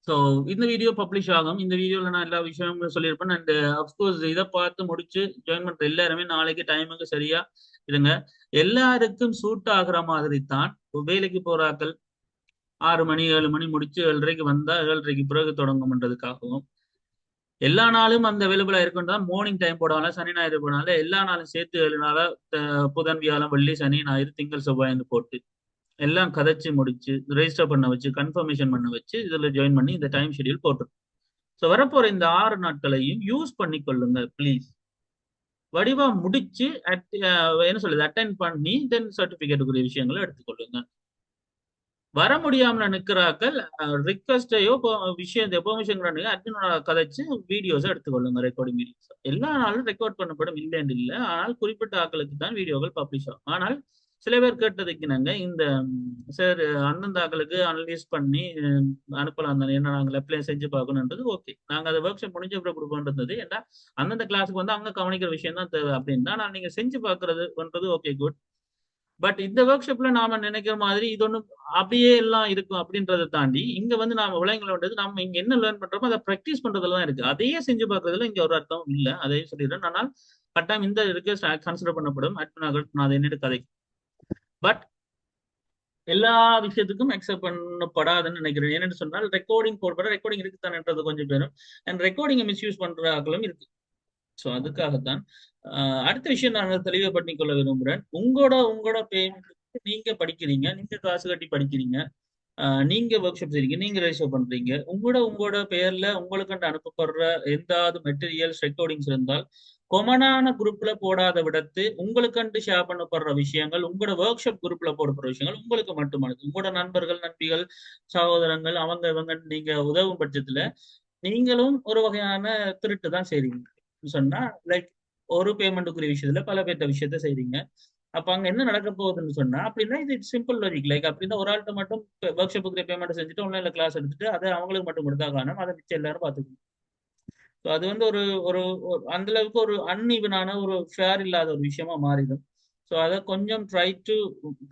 So இந்த வீடியோ பப்ளிஷ் ஆகும். இந்த வீடியோவில் நான் எல்லா விஷயமும் சொல்லியிருப்பேன். அண்ட் அஃப்கோர்ஸ் இதை பார்த்து முடிச்சு ஜாயின் பண்ற எல்லாருமே நாளைக்கு டைமுக்கு சரியா இருங்க. எல்லாருக்கும் சூட் ஆகுற மாதிரி தான். வேலைக்கு போறாக்கள் 6 மணி 7 மணி முடிச்சு 7:30க்கு வந்தா 7:30க்கு பிறகு தொடங்கும்ன்றதுக்காகவும், எல்லா நாளும் அந்த அவைலபிளா இருக்கும் தான் மார்னிங் டைம் போடாமல, சனி ஞாயிறு போனால எல்லா நாளும் சேர்த்து 7 நாளா, புதன் வியாழன் வெள்ளி சனி ஞாயிறு திங்கள் செவ்வாய்ந்து போட்டு எல்லாம் கதைச்சு முடிச்சு ரெஜிஸ்டர் பண்ண வச்சு கன்ஃபர்மேஷன் பண்ண வச்சு இதுல ஜாயின் பண்ணி இந்த டைம் ஷெடியூல் போட்டு. ஸோ வரப்போற இந்த 6 நாட்களையும் யூஸ் பண்ணி கொள்ளுங்க ப்ளீஸ். வடிவா முடிச்சு என்ன சொல்லுது அட்டன் பண்ணி தென் சர்டிபிகேட்டுக்குரிய விஷயங்களை எடுத்துக்கொள்ளுங்க. வர முடியாமல நிக்கிறாக்கள் ரிக்வஸ்டையோ விஷயத்தை பெர்மிஷன் பண்ணுங்க, அட்மினோட கதைச்சு வீடியோஸ் எடுத்துக்கொள்ளுங்க. ரெக்கார்டிங் வீடியோஸ் எல்லா நாளும் ரெக்கார்ட் பண்ணப்படும் இல்லைன்னு இல்லை. ஆனால் குறிப்பிட்ட ஆக்களுக்கு தான் வீடியோக்கள் பப்ளிஷ் ஆகும். ஆனால் சில பேர் கேட்டதுக்கு நாங்க இந்த சார் அந்தந்த ஆக்களுக்கு அனலைஸ் பண்ணி அனுப்பலாம் தானே, என்ன நாங்கள் அப்ளை செஞ்சு பார்க்கணுன்றது ஓகே. நாங்கள் அதை ஒர்க் ஷாப் முடிஞ்ச அப்புறம் கொடுக்கணுன்றது ஏன்னா அந்தந்த கிளாஸுக்கு வந்து அங்கே கவனிக்கிற விஷயம் தான் தேவை அப்படின்னா நான் நீங்க செஞ்சு பார்க்கறதுன்றது ஓகே குட். பட் இந்த ஒர்க் ஷாப்ல நாம நினைக்கிற மாதிரி இது ஒன்றும் அப்படியே எல்லாம் இருக்கும் அப்படின்றத தாண்டி இங்க வந்து நாம விளையங்களோடது நம்ம இங்க என்ன லேர்ன் பண்றோமோ அதை ப்ராக்டிஸ் பண்றதுல தான் இருக்கு. அதையே செஞ்சு பார்க்கறதுல இங்க ஒரு அர்த்தம் இல்லை, அதையும் சொல்லிடுறேன். ஆனால் கட்டாயம் இந்த ரிக்வெஸ்ட் கன்சிடர் பண்ணப்படும். நான் அதை என்னட்டு கதை. பட் எல்லா விஷயத்துக்கும் அக்செப்ட் பண்ணப்படாதுன்னு நினைக்கிறேன். என்னன்னு சொன்னால் ரெக்கார்டிங் போடுற ரெக்கார்டிங் இருக்குதான்ன்றது கொஞ்சம் பேரும் அண்ட் ரெக்கார்டிங்கை மிஸ்யூஸ் பண்ற ஆக்களும் இருக்கு. ஸோ அதுக்காகத்தான் அடுத்த விஷயம் நான் தெளிவுபடுத்தி கொள்ள விரும்புகிறேன். உங்களோட பேமெண்ட் நீங்க படிக்கிறீங்க, நீங்க காசு கட்டி படிக்கிறீங்க, நீங்க ஒர்க் ஷாப் செய்றீங்க, நீங்க ரெஜிஸ்டர் பண்றீங்க. உங்களோட பெயர்ல உங்களுக்கு அனுப்பப்படுற எந்தாவது மெட்டீரியல்ஸ் ரெக்கார்டிங்ஸ் இருந்தால் கொமனான குரூப்ல போடாத விடத்து உங்களுக்கு ஷேர் பண்ணப்படுற விஷயங்கள், உங்களோட ஒர்க் ஷாப் குரூப்ல போடப்படுற விஷயங்கள் உங்களுக்கு மட்டுமானது. உங்களோட நண்பர்கள், நண்பிகள், சகோதரங்கள் அவங்க இவங்க நீங்க உதவும் பட்சத்துல நீங்களும் ஒரு வகையான திருட்டு தான் செய்றீங்க. சொன்னா லைக் ஒரு பேமெண்ட்டுக்குரிய விஷயத்துல பல பேர்த்த விஷயத்த செய்றீங்க. அப்ப அங்க என்ன நடக்க போகுதுன்னு சொன்னா அப்படின்னா இது சிம்பிள் லாஜிக். லைக் அப்படின்னா ஒரு ஆள்கிட்ட மட்டும் ஒர்க் ஷாப்புக்குரிய பேமெண்ட் செஞ்சுட்டு ஆன்லைன்ல கிளாஸ் எடுத்துட்டு அதை அவங்களுக்கு மட்டும் கொடுத்தா காணும், அதை மிச்சம் எல்லாரும் பார்த்துக்கணும். ஸோ அது வந்து ஒரு ஒரு அந்த அளவுக்கு ஒரு அன்இவனான ஒரு ஃபேர் இல்லாத ஒரு விஷயமா மாறிடும். ஸோ அதை கொஞ்சம் ட்ரை டு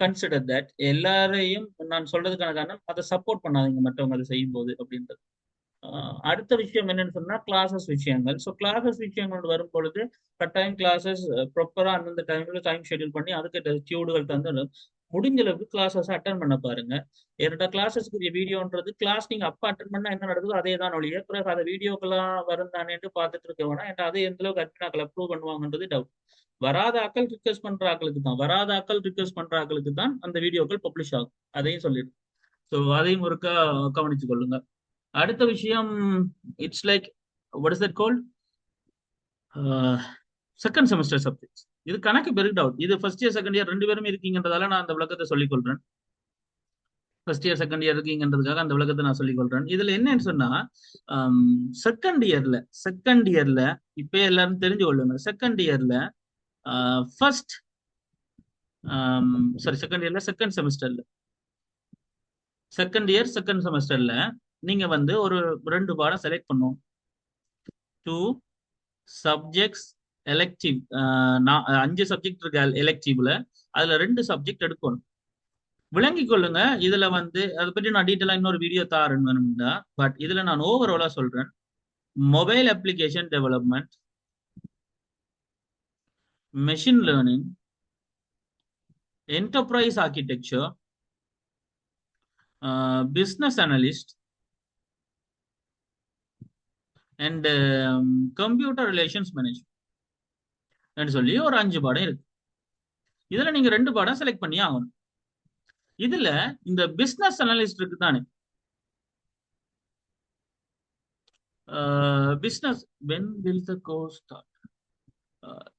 கன்சிடர் தட். எல்லாரையும் நான் சொல்றதுக்கான காரணம் அதை சப்போர்ட் பண்ணாதீங்க மற்றவங்க அதை செய்யும் போது அப்படின்றது. அடுத்த விஷயம் என்னன்னு சொன்னா கிளாஸஸ் விஷயங்கள். ஸோ கிளாஸஸ் விஷயங்கள் வரும் பொழுது கட்டாயம் கிளாஸஸ் ப்ராப்பரா அந்தந்த டைம்ல டைம் ஷெட்யூல் பண்ணி அதுக்கு டியூடுகள் தந்து முடிஞ்ச அளவுக்கு கிளாஸஸ் அட்டன் பண்ண பாருங்க. என்னோட கிளாஸஸ்க்குரிய வீடியோன்றது கிளாஸ் நீங்க அப்ப அட்டன் பண்ணா என்ன நடக்குதோ அதே தான் ஒழிய பிறகு அதை வீடியோக்கெல்லாம் வரும் தானேன்னு பார்த்துட்டு இருக்க வேணா. ஏன்னா அது எந்த அளவுக்கு அட்மினாக்கள் அப்ரூவ் பண்ணுவாங்கன்றது டவுட். வராத ஆக்கள் ரிக்வெஸ்ட் பண்ற ஆக்களுக்கு தான், வராத ஆக்கள் ரிக்வெஸ்ட் பண்ற ஆக்களுக்கு தான் அந்த வீடியோக்கள் பப்ளிஷ் ஆகும். அதையும் சொல்லிடு. ஸோ அதையும் ஒருக்கா கவனிச்சு கொள்ளுங்க. அடுத்த விஷயம் it's like what is that called second semester subjects. இது கணக்கு பெருக்கு டவுட். இது ஃபர்ஸ்ட் இயர் செகண்ட் இயர் 2 பேரும் இருக்கீங்கன்றதால நான் அந்த விளக்கத்தை சொல்லிக் கொள்றேன். ஃபர்ஸ்ட் இயர் செகண்ட் இயர் இருக்கீங்கன்றதுக்காக அந்த விளக்கத்தை நான் சொல்லிக் கொள்றேன். இதுல என்னன்னு சொன்னா செகண்ட் இயர்ல இப்ப எல்லாரும் தெரிஞ்சு கொள்ளுங்க. செகண்ட் இயர்ல ஃபர்ஸ்ட் சாரி செகண்ட் இயர்ல செகண்ட் செமஸ்டர்ல செகண்ட் இயர் செகண்ட் செமஸ்டர்ல நீங்க வந்து ஒரு 2 பாடம் செலக்ட் பண்ணும். 2 சப்ஜெக்ட்ஸ் எலெக்டிவ். 5 சப்ஜெக்ட் இருக்கு எலெக்டிவ்ல. அதுல 2 சப்ஜெக்ட் எடுக்கணும். விளங்கிக் கொள்ளுங்க. இதுல வந்து அதை பற்றி நான் டீட்டெயிலா இன்னொரு வீடியோ தாரேன்னு வேணும்டா. பட் இதுல நான் ஓவராலா சொல்றேன். Mobile application development, machine learning, enterprise architecture, business analyst, and computer relations management சொல்லி ஒரு 5 பாடம் இருக்கு. இதுல நீங்க 2 பாடம் செலக்ட் பண்ணி ஆகணும். இதுல இந்த பிசினஸ் அனலிஸ்ட் இருக்கு தானே, business when will the course start.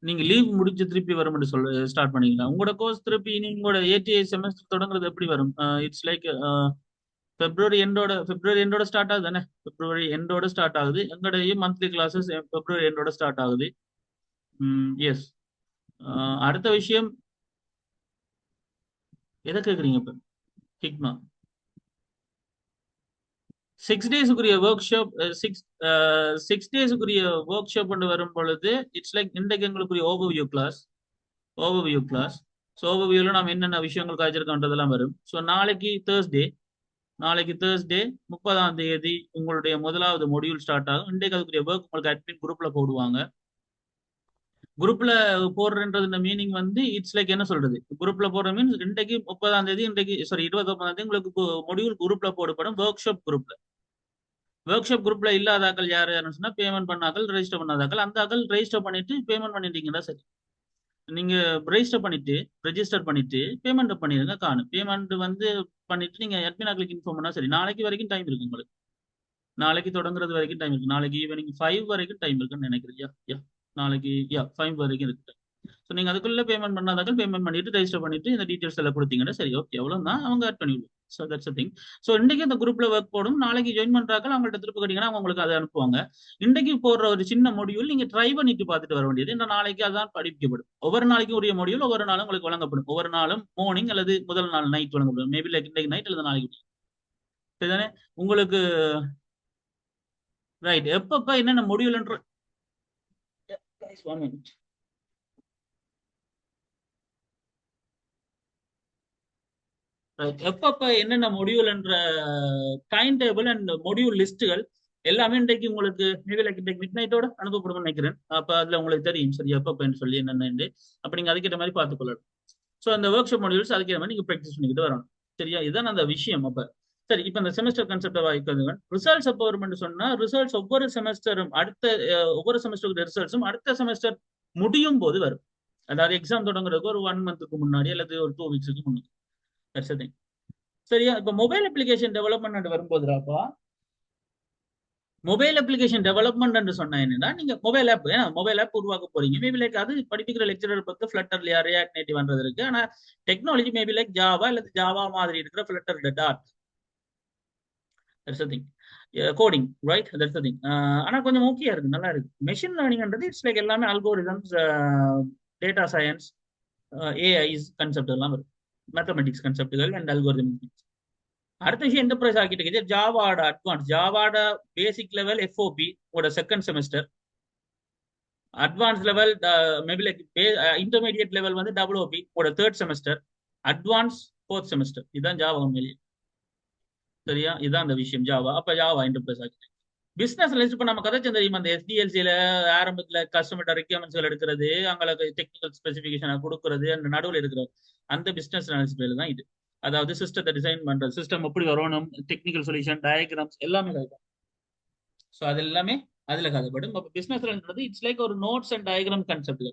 நீங்க லீவ் முடிஞ்சு திருப்பி வரும்னு சொல்ல ஸ்டார்ட் பண்ணீங்களா? உங்களோட கோர்ஸ் திருப்பி உங்களோட ஏடிஐ செமஸ்டர் தொடங்குறது எப்படி வரும்? இட்ஸ் லைக் பிப்ரவரி எண்டோட ஸ்டார்ட் ஆகுது தானே? பிப்ரவரி எண்டோட ஸ்டார்ட் ஆகுது. எங்களுடைய மந்த்லி கிளாஸஸ் பிப்ரவரி எண்டோட ஸ்டார்ட் ஆகுது. எஸ். அடுத்த விஷயம் எதை கேக்குறீங்க இப்ப? ஹிக்மா 6 டேஸுக்குரிய ஒர்க் ஷாப், 6 டேஸுக்குரிய ஒர்க் ஷாப் கொண்டு வரும் பொழுது இட்ஸ் லைக் இன்றைக்கு எங்களுக்குரிய ஓவர்வியூ கிளாஸ். ஸோ ஓவர்வியூல நாம் என்னென்ன விஷயங்கள் காய்ச்சிருக்கோன்றதெல்லாம் வரும். ஸோ நாளைக்கு தேர்ஸ்டே 30ஆம் தேதி உங்களுடைய முதலாவது மொடியூல் ஸ்டார்ட் ஆகும். இன்றைக்கு அதுக்குரிய ஒர்க் உங்களுக்கு அட்மின் குரூப்ல போடுவாங்க. குரூப்ல போடுறதுன்ற மீனிங் வந்து இட்ஸ் லைக் என்ன சொல்றது, குரூப்ல போடுற மீன்ஸ் இன்றைக்கு 30ஆம் தேதி, இன்றைக்கு சாரி 29ஆம் தேதி உங்களுக்கு மொடியூல் குரூப்ல போடப்படும். ஒர்க் ஷாப் குரூப்ல இல்லாதாக்கள் யாருன்னு சொன்னா பேமெண்ட் பண்ணாக்கள், ரெஜிஸ்டர் பண்ணாதாக்கள். அந்த ஆக்கள் ரெஜிஸ்டர் பண்ணிட்டு பேமெண்ட் பண்ணிட்டீங்கன்னா சரி. நீங்க ரெஜிஸ்டர் பண்ணிட்டு பேமெண்ட் பண்ணிடுங்க. பேமெண்ட் வந்து பண்ணிட்டு நீங்க அட்மின் ஆக்களுக்கு இன்ஃபார்ம் பண்ணா சரி. நாளைக்கு வரைக்கும் டைம் இருக்கு உங்களுக்கு. நாளைக்கு தொடங்குறது வரைக்கும் டைம் இருக்கு. நாளைக்கு ஈவினிங் 5 வரைக்கும் டைம் இருக்குன்னு நினைக்கிறேன். யா நாளைக்கு 5 வரைக்கும் இருக்கு. ஸோ நீங்க அதுக்குள்ள பேமெண்ட் பண்ணாதாக்கள் பேமெண்ட் பண்ணிட்டு ரெஜிஸ்டர் பண்ணிட்டு இந்த டீடைல்ஸ் எல்லாம் கொடுத்தீங்கன்னா சரி. ஓகே, அவ்வளவுதான். அவங்க ஆட் பண்ணிவிடுவோம். So that's thing. ஸோ இன்றைக்கு இந்த குரூப்ல ஒர்க் போடும். நாளைக்கு ஜாயின் பண்றாக்கள் அவங்கள்ட்ட திருப்பி கேட்டீங்கன்னா அவங்க உங்களுக்கு அதை அனுப்புவாங்க. இன்றைக்கு போடுற ஒரு சின்ன மொடியூல் நீங்க ட்ரை பண்ணிட்டு பார்த்துட்டு வர வேண்டியது. இந்த நாளைக்கு அதான் படிக்கப்படும். ஒவ்வொரு நாளைக்கும் உரிய மொடியூல் ஒவ்வொரு நாளும் உங்களுக்கு வழங்கப்படும். ஒவ்வொரு நாளும் மார்னிங் அல்லது முதல் நாள் நைட் வழங்கப்படும். மேபி லைக் இன்றைக்கு நைட் அல்லது நாளைக்கு. சரிதானே உங்களுக்கு? ரைட். எப்பப்ப என்னென்ன மொடியூல்ன்ற எப்பப்ப என்னென்ன மொடியூல் என்ற டைம் டேபிள் அண்ட் மொடியூல் லிஸ்ட்டுகள் எல்லாமே இன்றைக்கு உங்களுக்கு மேபி லைக் இன்றைக்கு மிட் நைட்டோட அனுப்பப்படும்னு நினைக்கிறேன். அப்ப அதுல உங்களுக்கு தெரியும் சரி எப்பப்பன்னு சொல்லி என்னென்னு. அப்ப நீங்க அதுக்கேற்ற மாதிரி பார்த்துக்கொள்ளணும். ஸோ அந்த ஒர்க் ஷாப் மொடியூல்ஸ் அதுக்கேற்ற மாதிரி நீங்க ப்ராக்டிஸ் பண்ணிக்கிட்டு வரணும். சரியா? இதுதான் அந்த விஷயம். அப்ப சரி, இப்ப இந்த செமஸ்டர் கான்செப்டை வாய்க்காதுங்க. ரிசல்ட்ஸ் எப்போ வரும்னு சொன்னா, ரிசல்ட்ஸ் ஒவ்வொரு செமஸ்டரும் ஒவ்வொரு செமஸ்டருக்கு ரிசல்ட்ஸும் அடுத்த செமஸ்டர் முடியும் போது வரும். அதாவது எக்ஸாம் தொடங்குறதுக்கு ஒரு 1 மந்த்துக்கு முன்னாடி அல்லது ஒரு 2 வீக்ஸுக்கு முன்னாடி. சரியா? இப்ப மொபைல் அப்ளிகேஷன் டெவலப்மெண்ட் வரும்போதுப்பா, மொபைல் அப்ளிகேஷன் டெவலப்மெண்ட் சொன்னா என்னன்னா, நீங்க மொபைல் ஆப் உருவாக்க போறீங்க. மேபி லைக் அது படிப்பிக்கிற லெக்சரர் பத்தி ஃபிளட்டர்ல ரியாக்ட் நேட்டிவ் பண்றது இருக்கு. ஆனா டெக்னாலஜி மேபி லைக் ஜாவா அல்லது ஜாவா மாதிரி இருக்கிற Flutter dot coding. Right, that's thing. ஆனா கொஞ்சம் ஓகே இருக்கு, நல்லா இருக்கு. மெஷின் லேர்னிங்ன்றது இட்ஸ் லைக் எல்லாமே algorithms, data science, AIs concept எல்லாம் இருக்கு. மேத்தமெட்டிக்ஸ் கான்செப்டுகள் அண்ட் அல்கோரிதம். அடுத்த விஷயம் என்டர்பிரைஸ் ஆர்கிடெக்சர், ஜாவாட அட்வான்ஸ், ஜாவாட பேசிக் லெவல் எஃப்ஓபி ஓட second semester, advance level maybe like intermediate level வந்து டபிள்யூபி ஓட third semester, advance fourth semester. இதுதான் ஜாவா உண்மையிலேயே. சரியா? இதுதான் அந்த விஷயம் ஜாவா. அப்ப Java enterprise architecture. Business list இப்ப நம்ம கதைச்சம் தெரியுமா? அந்த எஸ்டிஎல்சியில ஆரம்பத்துல கஸ்டமர் ரெக்யர்மெண்ட்ஸ்கள் எடுக்கிறது, அவங்களுக்கு டெக்னிக்கல் ஸ்பெசிபிகேஷன் கொடுக்கறது, அந்த நடுவில் இருக்கிறது அந்த பிசினஸ் அனாலிசிஸ் தான் இது. அதாவது சிஸ்டத்தை டிசைன் பண்றது, சிஸ்டம் எப்படி வரணும், டெக்னிக்கல் சொல்யூஷன், டயக்ராம்ஸ் எல்லாமே கிடைக்கும். ஸோ அது எல்லாமே அதுல கதைப்படும். இப்போ பிசினஸ்ன்றது இட்ஸ் லைக் ஒரு notes and diagram concept.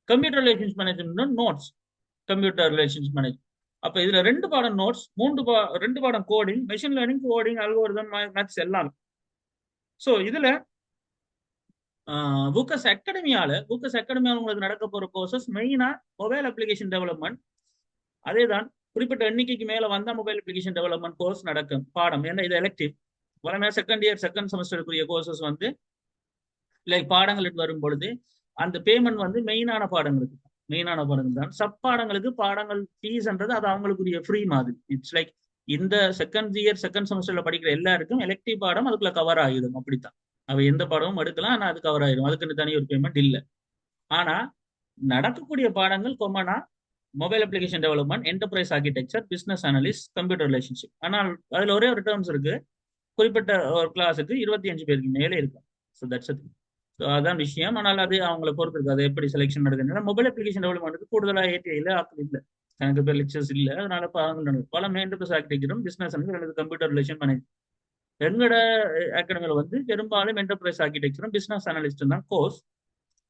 Computer relations management notes, computer relations manage. அப்ப இதுல 2 பாடம் நோட்ஸ், 2 பாடம் coding, machine learning, coding, algorithm, maths எல்லாமே. ஸோ இதுல புக்கஸ் அகாடமியால உங்களுக்கு நடக்க போற கோர்சஸ் மெயினா மொபைல் அப்ளிகேஷன் டெவலப்மெண்ட். அதே தான் குறிப்பிட்ட எண்ணிக்கைக்கு மேல வந்தா மொபைல் அப்ளிகேஷன் டெவலப்மெண்ட் கோர்ஸ் நடக்கும் பாடம். ஏன்னா இது எலெக்டிவ். வளமே செகண்ட் செமஸ்டருக்குரிய கோர்சஸ் வந்து லைக் பாடங்கள் வரும் பொழுது அந்த பேமெண்ட் வந்து மெயினான பாடங்கள் தான். சப் பாடங்களுக்கு பாடங்கள் ஃபீஸ்ன்றது அது அவங்களுக்குரிய ஃப்ரீ மாதிரி. இட்ஸ் லைக் இந்த செகண்ட் இயர் செகண்ட் செமஸ்டர்ல படிக்கிற எல்லாருக்கும் எலெக்டிவ் பாடம் அதுக்குள்ள கவர் ஆகிடும். அப்படித்தான் அவ எந்த பாடமும் எடுக்கலாம், ஆனா அது கவர் ஆயிடும். அதுக்குன்னு தனி ஒரு பேமெண்ட் இல்லை. ஆனா நடக்கக்கூடிய பாடங்கள் கொமனா mobile application development, enterprise architecture, business analyst, computer relationship. ஆனால் அதுல ஒரே ஒரு டேர்ம்ஸ் இருக்கு. குறிப்பிட்ட ஒரு கிளாஸுக்கு 25 பேருக்கு மேலே இருக்கும். So that's it. ஸோ அதான் விஷயம். ஆனால் அது அவங்கள பொறுத்து இருக்கு, அது எப்படி செலெக்ஷன் நடக்குதுன்னா மொபைல் அப்ளிகேஷன் டெவலப்மெண்ட்டுக்கு கூடுதலாக ஏடிஐல அப்படி இல்லை, எனக்கு பேர் லெக்சர்ஸ் இல்லை. அதனால பல என்டர்பிரைஸ் ஆர்கிடெக்சரும் பிசினஸ் அல்லது கம்ப்யூட்டர் ரிலேஷன் மேனேஜ். எங்களோட அகாடமியில் வந்து பெரும்பாலும் என்டர்பிரைஸ் ஆர்கிடெக்சரும் பிசினஸ் அனலிஸ்டும் தான் கோர்ஸ்.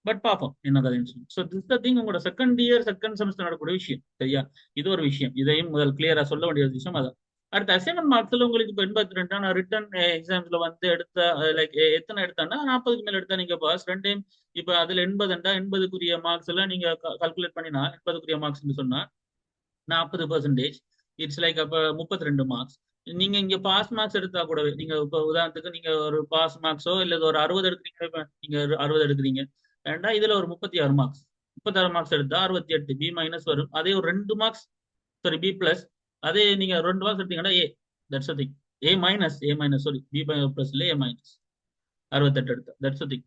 பட் பார்ப்போம் என்ன கதைன்னு சொல்லி. ஸோ திஸ் த திங், உங்களோட செகண்ட் இயர் செகண்ட் செமஸ்டர் நடக்கக்கூடிய விஷயம். சரியா? இது ஒரு விஷயம். இதையும் முதல் கிளியரா சொல்ல வேண்டிய ஒரு விஷயம் அதான். அடுத்த அசைன்மெண்ட் மார்க்ஸ்ல உங்களுக்கு இப்போ 82 நான் ரிட்டன் எக்ஸாம்ஸ்ல வந்து எடுத்த லைக் எத்தனை எடுத்தான்னா 40க்கு மேல எடுத்தா நீங்க பாஸ். ரெண்டு டைம் இப்போ அதுல 80 80க்குரிய மார்க்ஸ் எல்லாம் நீங்க கால்குலேட் பண்ணினா 80க்குரிய மார்க்ஸ் சொன்னா 40%. இட்ஸ் லைக் அப்ப 32 மார்க்ஸ். நீங்க இங்க பாஸ் மார்க்ஸ் எடுத்தா கூடவே, நீங்க இப்போ உதாரணத்துக்கு நீங்க ஒரு பாஸ் மார்க்ஸோ இல்ல ஒரு 60 எடுக்கிறீங்க, நீங்க 60 எடுக்கிறீங்க ஏன்டா இதுல ஒரு 36 மார்க்ஸ், 36 மார்க்ஸ் எடுத்தா 68 பி மைனஸ் வரும். அதே ஒரு 2 மார்க்ஸ், சாரி பி பிளஸ். அதே நீங்க 2 மார்க்ஸ் எடுத்தீங்கன்னா A. That's thing. A minus sorry B பிளஸ்ல ஏ மைனஸ் 68 எடுத்தா தட்ஸ் திங்.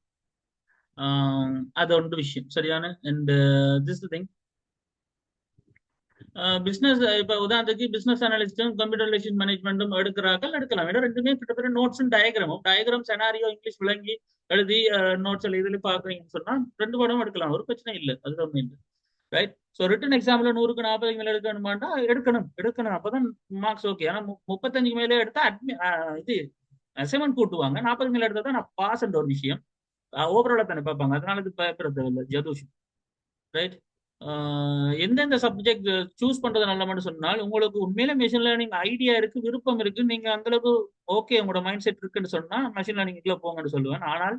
அது ஒன்று விஷயம் சரியான. அண்ட் திஸ் திங் பிசினஸ், இப்போ உதாரணத்துக்கு பிசினஸ் அனலிஸ்டும் கம்ப்யூட்டர் ரிலேஷன் மேனேஜ்மெண்ட்டும் எடுக்கிறார்கள், எடுக்கலாம். ஏன்னா ரெண்டுமே கிட்டத்தட்ட நோட்ஸும் டயக்ராம் செனாரியோ இங்கிலீஷ் விளங்கி எழுதி நோட்ஸ் இதுல பாக்குறீங்கன்னு சொன்னா ரெண்டு பாடமும் எடுக்கலாம், ஒரு பிரச்சனை இல்லை, அது ஒன்றும் இல்லை. ரைட். ஸோ ரிட்டன் எக்ஸாம்ல 100க்கு 40 மேல எடுக்கணுமாட்டா எடுக்கணும் அப்பதான் மார்க்ஸ் ஓகே. ஆனா 35 மேலே எடுத்தா இது அசைன்மெண்ட் கூட்டுவாங்க. 40 மேல எடுத்தா தான் நான் பாஸ் ஒரு விஷயம். ஓவராலா தானே பார்ப்பாங்க, அதனால இது பயப்பட தேவையில்லை ஜதோஷம். ரைட். எந்தெந்த சப்ஜெக்ட் சூஸ் பண்றது நல்லமான்னு சொன்னால், உங்களுக்கு உண்மையிலே மெஷின் லேர்னிங் ஐடியா இருக்கு, விருப்பம் இருக்கு, நீங்க அந்த அளவுக்கு ஓகே உங்களோட மைண்ட் செட் இருக்குன்னு சொன்னா மெஷின் லேர்னிங்ல போங்கன்னு சொல்லுவேன். ஆனால்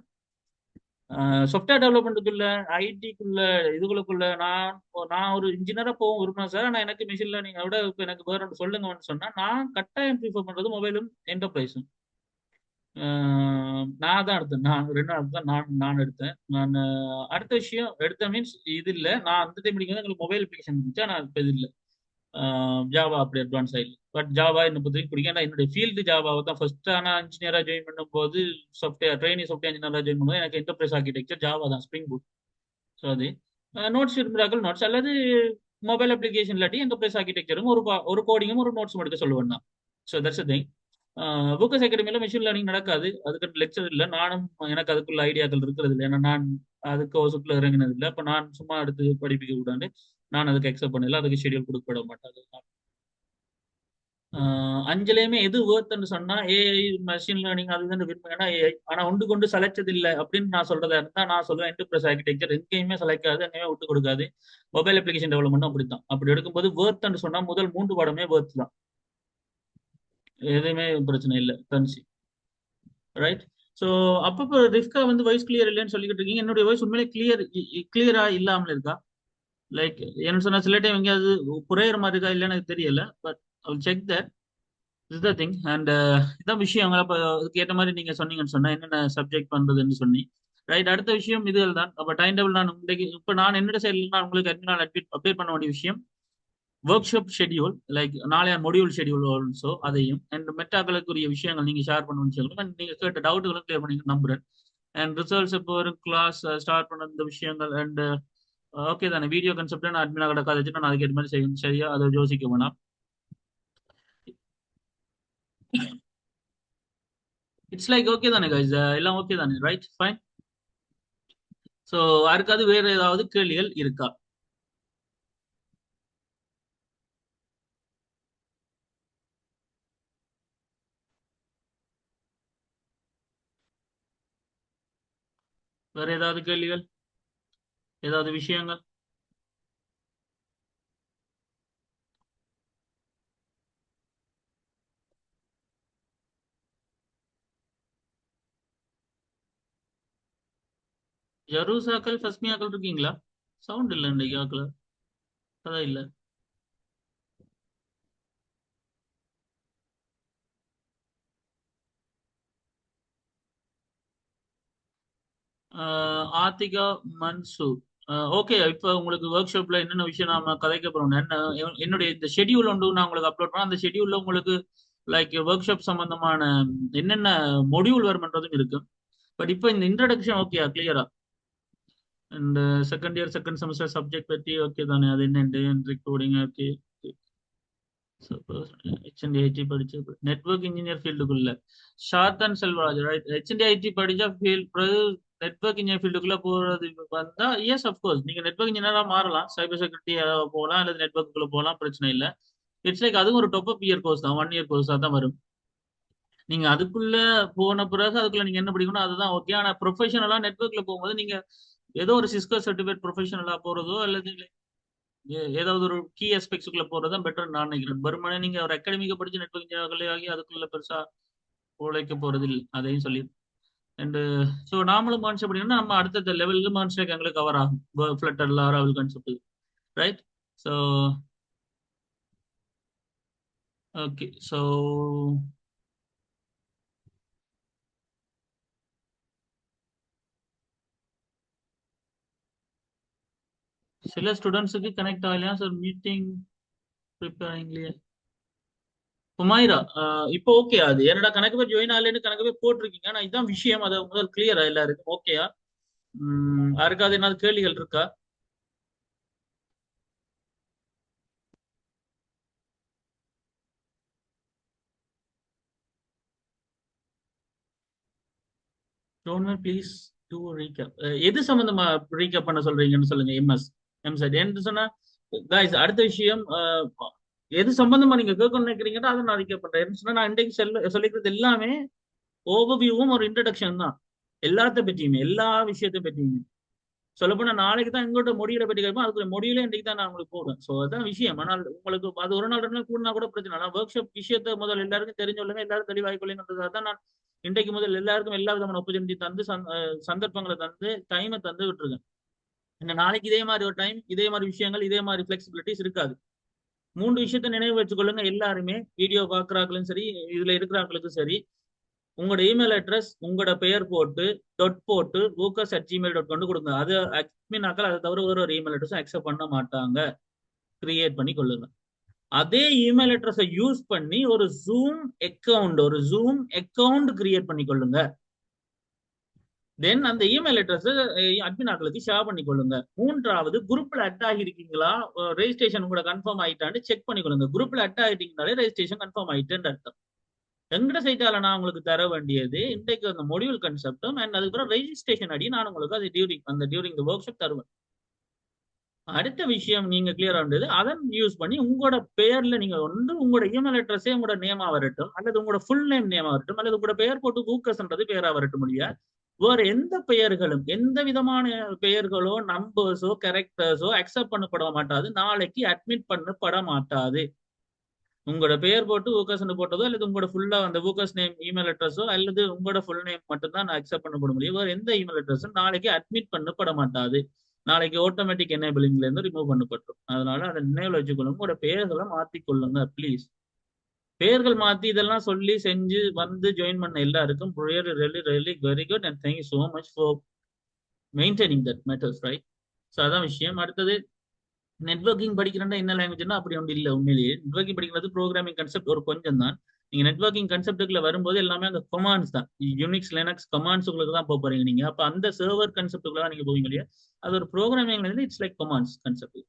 சாஃப்ட்வேர் டெவலப்மெண்ட்டுக்குள்ள ஐடிக்குள்ள இதுகளுக்குள்ள நான் நான் ஒரு இன்ஜினியரா போக விரும்புறேன் சார், ஆனா எனக்கு மெஷின் லேர்னிங் விட இப்போ எனக்கு வேற ஒன்று சொல்லுங்கன்னு சொன்னா நான் கட்டாயம் ப்ரிஃபர் பண்றது மொபைலும் என்டர்பிரைஸும். நான் தான் எடுத்தேன். நான் 2 தான் நான் எடுத்தேன். நான் அடுத்த விஷயம் எடுத்த மீன்ஸ் இது இல்லை. நான் அந்த டைம் படிக்கும்போது எங்களுக்கு மொபைல் அப்ளிகேஷன் இருந்துச்சு. ஆனால் இப்போ இது இல்லை. ஜாவா அப்படி அட்வான்ஸ் ஆயிடுது. பட் ஜாவா என்ன பொறுத்த பிடிக்கும். ஏன்னா என்னுடைய ஃபீல்டு ஜாவாவை தான் ஃபர்ஸ்ட். ஆனால் இன்ஜினியராக ஜாயின் பண்ணும்போது சாஃப்ட்வேர் இன்ஜினியராக ஜாயின் பண்ணும்போது எனக்கு என்டர்பிரைஸ் ஆர்கிடெக்சர் ஜாவா தான், ஸ்ப்ரிங் பூட். ஸோ அது நோட்ஸ் விரும்புகிறார்கள் நோட்ஸ், அல்லது மொபைல் அப்ளிகேஷன் இல்லாட்டி என்டர்பிரைஸ் ஆர்கிடெக்சரும் ஒரு கோடிங்கும் ஒரு நோட்ஸும் எடுக்க சொல்லுவேன் நான். So that's thing. புக்கஸ் அகாடமியில் மெஷின் லேர்னிங் நடக்காது, அதுக்கு லெக்சர் இல்லை. நானும் எனக்கு அதுக்குள்ள ஐடியாக்கள் இருக்கிறது இல்லை. ஏன்னா நான் அதுக்கு சுற்றுல இறங்கினது இல்லை. அப்போ நான் சும்மா எடுத்து படிப்பிக்க கூடாது, நான் அதுக்கு அக்செப்ட் பண்ணல, அதுக்கு ஷெடியூல் கொடுக்கப்பட மாட்டாது. அஞ்சுலையுமே எது வேர்த்துன்னு சொன்னா ஏஐ மெஷின் லேர்னிங் அது இதுன்னு விரும்புங்கன்னா ஏஐ. ஆனா ஒன்று கொண்டு சளைச்சது இல்லை அப்படின்னு நான் சொல்றதா இருந்தா நான் சொல்லுவேன் என்டர்பிரைஸ் ஆர்கிடெக்சர் எங்கேயுமே சளைக்காது, எங்கேயுமே விட்டு கொடுக்காது. மொபைல் அப்ளிகேஷன் டெவலப்மெண்ட் அப்படித்தான். அப்படி எடுக்கும்போது வேர்த்துன்னு சொன்னா முதல் 3 பாடமே வேர்த்து தான், எதுவுமே பிரச்சனை இல்லை கன்சி. ரைட். ஸோ அப்பப்போ ரிஸ்கா வந்து வாய்ஸ் கிளியர் இல்லைன்னு சொல்லிக்கிட்டு இருக்கீங்க. என்னுடைய வாய்ஸ் உண்மையிலே கிளியரா இல்லாமல் இருக்கா? லைக் என்ன சொன்னா சில டைம் எங்கேயாவது குறையிற மாதிரி இருக்கா இல்லைன்னு எனக்கு தெரியல. But I check that. Is the thing. And இதான் விஷயம். அப்போ அதுக்கு ஏற்ற மாதிரி நீங்க சொன்னீங்கன்னு சொன்னா என்னென்ன சப்ஜெக்ட் பண்றதுன்னு சொன்னி. ரைட். அடுத்த விஷயம் இதுகள் தான். அப்போ டைம் டேபிள் நான் இன்றைக்கு இப்போ நான் என்னோட சைடில் நான் உங்களுக்கு அட்மினால் அப்டேட் பண்ண வேண்டிய விஷயம் ஒர்க் ஷாப் ஷெடியூல், லைக் நாளைய மொடியூல் ஷெடியூல் ஆல்சோ அதையும் அண்ட் மெட்டாக்களுக்குரிய விஷயங்கள் நீங்க ஷேர் பண்ண விஷயங்களும் அண்ட் நீங்க கேட்ட டவுட்டுகளும் கிளியர் பண்ணி நம்புறேன். அண்ட் ரிசல்ட்ஸ் இப்போ ஒரு கிளாஸ் ஸ்டார்ட் பண்ண இந்த விஷயங்கள் அண்ட் ஓகே தானே. வீடியோ கான்செப்ட் நான் அட்மினா கடை கதைச்சு நான் அதுக்கேற்ற மாதிரி செய்யணும். சரியா? அதை யோசிக்க வேணாம். இட்ஸ் லைக் ஓகே தானே கைஸ், எல்லாம் ஓகே தானே? Right, fine. ஸோ யாருக்காவது வேற ஏதாவது கேள்விகள் இருக்கா? வேற ஏதாவது கேள்விகள், ஏதாவது விஷயங்கள்? ஜரூசாக்கள் ஃபஸ்மியாக்கள் இருக்கீங்களா? சவுண்ட் இல்லை இன்றைக்கு ஆக்கல, அதான் இல்லை. ஆத்திகா மன்சூர், ஓகே. இப்போ உங்களுக்கு ஒர்க் ஷாப்ல என்னென்ன விஷயம் நாம கதைக்க போறோம், என்னுடைய இந்த ஷெட்யூல் ஒன்று நான் உங்களுக்கு அப்லோட் பண்ணேன். அந்த ஷெட்யூல்ல உங்களுக்கு லைக் ஒர்க் ஷாப் சம்பந்தமான என்னென்ன மொடியூல் வரும்ன்றதும் இருக்கு. பட் இப்போ இந்த இன்ட்ரடக்ஷன் ஓகே கிளியரா? And second year second semester subject பற்றி ஓகே தானே? அது என்ன ரெக்கார்டிங் ஓகே. ஹெச்என்டிஐடி படிச்ச நெட்வொர்க் இன்ஜினியர் ஃபீல்டுக்குள்ள short and Selvaraj right. HNDIT படிச்சா நெட்வொர்க் இன்ஜினியர் ஃபீல்டுக்குள்ள போறது வந்தா எஸ் அப்கோர்ஸ் நீங்க நெட்வொர்க் இன்ஜினியரா மாறலாம். சைபர் செக்யூரிட்டி போகலாம், அல்லது நெட்வொர்க்குள்ள போகலாம், பிரச்சனை இல்லை. இட்ஸ் லைக் அதுவும் ஒரு டாப் இயர் கோர்ஸ் தான், 1 இயர் கோர்ஸா தான் வரும். நீங்க அதுக்குள்ள போன பிறகு அதுக்குள்ள நீங்க என்ன படிக்கணும் அதுதான் ஓகே. ஆனா ப்ரொஃபஷனலா நெட்வொர்க்ல போகும்போது நீங்க ஏதோ ஒரு சிஸ்கோ சர்டிஃபிகேட் ப்ரொஃபஷனலா போறதோ, அல்லது ஏதாவது ஒரு கீ ஆஸ்பெக்ட்ஸ்க்குள்ள போறது தான் பெட்டர் நான் நினைக்கிறேன். வெறுமனே நீங்க ஒரு அகாடமிக்க படிச்சு நெட்வொர்க் இன்ஜினியர் ஆகி அதுக்குள்ள பெருசா உழைக்க போறது இல்லை, அதையும் சொல்லி. அண்ட் ஸோ நாமளும் கான்செப்ட் அப்படின்னா நம்ம அடுத்த லெவலுக்கு கான்செப்ட் எங்களுக்கு கவர் ஆகும், Flutter Laravel concept, right. So okay. So சில ஸ்டூடெண்ட்ஸுக்கு கனெக்ட் ஆகலையா சார்? மீட்டிங் ப்ரிப்பேரிங்லயே குமாயிரா இப்போ ஓகே. அது என்னடா கணக்கு பேர் ஜாயின் ஆகலன்னு கணக்கு பேர் போட்டிருக்கீங்க. ஆனா இதான் விஷயம், அதை முதல் கிளியரா எல்லாருக்கும் ஓகேயா? யாருக்காவது என்ன கேள்விகள் இருக்கா? Don't please do recap. எது சம்பந்தமா ரீகேப் பண்ண சொல்றீங்கன்னு சொல்லுங்க. எம்செட் என்று சொன்னா guys, அடுத்த விஷயம் எது சம்பந்தமா நீங்க கேட்கணும்னு நினைக்கிறீங்கன்னா அதை நான் ரீகேப் பண்றேன். என்ன சொன்னா நான் இன்றைக்கு சொல்லிக்கிறது எல்லாமே ஓவர்வியூவும் ஒரு இன்ட்ரடக்ஷன் தான். எல்லாத்த பற்றியுமே எல்லா விஷயத்தை பற்றியுமே சொல்லப்போனா நாளைக்கு தான் எங்கள்கிட்ட மொழியில பற்றி கேட்போம். அதுக்கு மொழியில இன்றைக்கு தான் நான் உங்களுக்கு போடுவேன். ஸோ அதான் விஷயம். ஆனால் உங்களுக்கு அது ஒரு நாள் 2 நாள் கூடனா கூட பிரச்சனை இல்லை. ஒர்க் ஷாப் விஷயத்தை முதல் எல்லாருக்கும் தெரிஞ்சொல்லுங்க, எல்லாரும் தெளிவாய்க்கொள்ளுங்கிறதுக்காக தான் நான் இன்றைக்கு முதல் எல்லாருக்கும் எல்லா விதமான ஆப்பர்ச்சுனிட்டி தந்து சந்தர்ப்பங்களை தந்து டைமை தந்து விட்டுருக்கேன். இந்த நாளைக்கு இதே மாதிரி ஒரு டைம், இதே மாதிரி விஷயங்கள், இதே மாதிரி பிளெக்சிபிலிட்டிஸ் இருக்காது. 3 விஷயத்த நினைவு வச்சுக்கொள்ளுங்க எல்லாருமே. வீடியோ பார்க்குறாங்களும் சரி, இதுல இருக்கிறாங்களுக்கும் சரி, உங்களோட இமெயில் அட்ரஸ் உங்களோட பெயர் போட்டு போட்டு lucas@gmail.com கொடுங்க. அது அட்மினாக்கள் அதை தவிர ஒரு இமெயில் அட்ரஸும் அக்செப்ட் பண்ண மாட்டாங்க. கிரியேட் பண்ணி கொள்ளுங்க. அதே இமெயில் அட்ரஸை யூஸ் பண்ணி ஒரு ஜூம் அக்கவுண்ட் கிரியேட் பண்ணி கொள்ளுங்க. தென் அந்த இமெயில் அட்ரஸ் அட்மினாக்களுக்கு ஷேர் பண்ணி கொள்ளுங்க. 3வது, குரூப்ல அட் ஆகிருக்கீங்களா, ரெஜிஸ்ட்ரேஷன் கூட கன்ஃபார்ம் ஆயிட்டான்னு செக் பண்ணி கொள்ளுங்க. குரூப்ல அட் ஆகிட்டீங்கனாலே ரெஜிஸ்ட்ரேஷன் கன்ஃபார்ம் ஆயிட்டுன்னு அர்த்தம். எங்கட சைட்டால நான் உங்களுக்கு தர வேண்டியது இன்றைக்கு அந்த மொடியூல் கன்செப்டும் அண்ட் அதுக்கப்புறம் ரெஜிஸ்ட்ரேஷன் அடி நான் உங்களுக்கு அது டியூரிங் த ஒர்க் ஷாப் தருவேன். அடுத்த விஷயம் நீங்க கிளியர் ஆனது, அதன் யூஸ் பண்ணி உங்களோட பேர்ல நீங்க ஒன்று உங்களோட இமெயில் அட்ரஸே உங்களோட நேமா வரட்டும், அல்லது உங்களோட ஃபுல் நேம் நேமா வரட்டும், அல்லது உங்களோட பெயர் போட்டு கூக்கஸ்ன்றது பேரா வரட்டும் முடியா. வேற எந்த பெயர்களும் எந்த விதமான பெயர்களோ நம்பர்ஸோ கேரக்டர்ஸோ அக்செப்ட் பண்ணப்பட மாட்டாது, நாளைக்கு அட்மிட் பண்ணப்பட மாட்டாது. உங்களோட பெயர் போட்டு ஊக்கஸ் போட்டதோ அல்லது உங்களோட ஃபுல்லா அந்த ஊக்கஸ் நேம் இமெயில் அட்ரஸோ அல்லது உங்களோட ஃபுல் நேம் மட்டும் தான் நான் அக்செப்ட் பண்ணப்பட முடியும். வேறு எந்த இமெயில் அட்ரஸும் நாளைக்கு அட்மிட் பண்ணப்பட மாட்டாது. நாளைக்கு ஆட்டோமேட்டிக் எனேபிளிங்ல இருந்து ரிமூவ் பண்ணப்பட்டோம். அதனால அதை நினைவில் வச்சுக்கொள்ளுங்க. உங்களோட பெயர்களை மாத்திக்கொள்ளுங்க ப்ளீஸ். பெயர்கள் மாத்தி இதெல்லாம் சொல்லி செஞ்சு வந்து ஜாயின் பண்ண எல்லாருக்கும் very good and thank you so much for maintaining that matters, right. So அதான் விஷயம். அடுத்தது, நெட்வொர்க்கிங் படிக்கிறேன்னா என்ன லாங்குவேஜ்னா அப்படி ஒன்று இல்லை. உண்மையிலேயே நெட்வொர்க்கிங் படிக்கிறது ப்ரோக்ராமிங் கான்செப்ட் ஒரு கொஞ்சம் தான். நீங்க நெட்வொர்க்கிங் கான்செப்டுக்குள்ள வரும்போது எல்லாமே அந்த கமாண்ட்ஸ் தான். யூனிக்ஸ் லினக்ஸ் கமாண்ட்ஸ் உங்களுக்கு தான் போக போறீங்க நீங்க. அப்ப அந்த சர்வர் கான்செப்டுக்குள்ள தான் நீங்க போவீங்க இல்லையா. அது ஒரு programming it's like commands concept.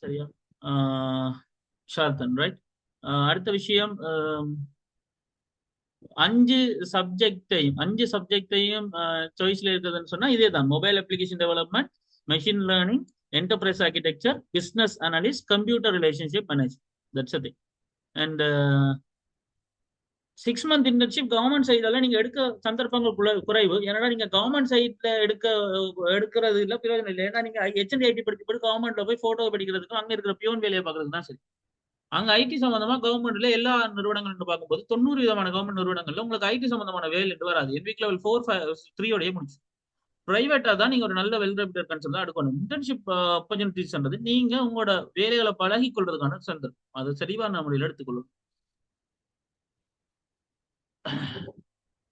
சரியா? ஷார்த்தன் ரைட். அடுத்த விஷயம், 5 சப்ஜெக்டையும் சாய்ஸ்ல இருக்குதுன்னு சொன்னா இதே தான். Mobile application development, machine learning, enterprise architecture, business analyst, computer relationship manage. That's thing. And 6 month internship government சைட்ல நீங்க எடுக்க சந்தர்ப்பங்கள் குறைவு. ஏன்னா நீங்க கவர்மெண்ட் சைட்ல எடுக்கிறது இல்ல பிரயோஜனம் இல்லை. ஏன்னா நீங்க HND IT படிச்சு கவர்மெண்ட்ல போய் போட்டோ படிக்கிறதுக்கும் அங்க இருக்கிற பியூன் வேலையை பார்க்கறதுக்கு தான் சரி. அங்க ஐடி சம்பந்தமா கவர்மெண்ட்ல எல்லா நிறுவனங்கள் பார்க்கும்போது 90 விதமான கவர்மெண்ட் நிறுவனங்கள்ல உங்களுக்கு ஐடி சம்பந்தமான வேலை வராது. NVIC லெவல் 4-3 முடிச்சு. பிரைவேட்டா தான் நீங்க ஒரு நல்ல வெல் ரெப்யூட்டட் கன்சல்ட் தான் எடுக்கணும். இன்டர்ன்ஷிப் ஆப்பர்ச்சுனிட்டிஸ்ன்றது நீங்க உங்களோட வேலைகளை பழகி கொள்றதுக்கான சந்தர்ப்பம். அது சரிவான முறையில் எடுத்துக்கொள்ளும்.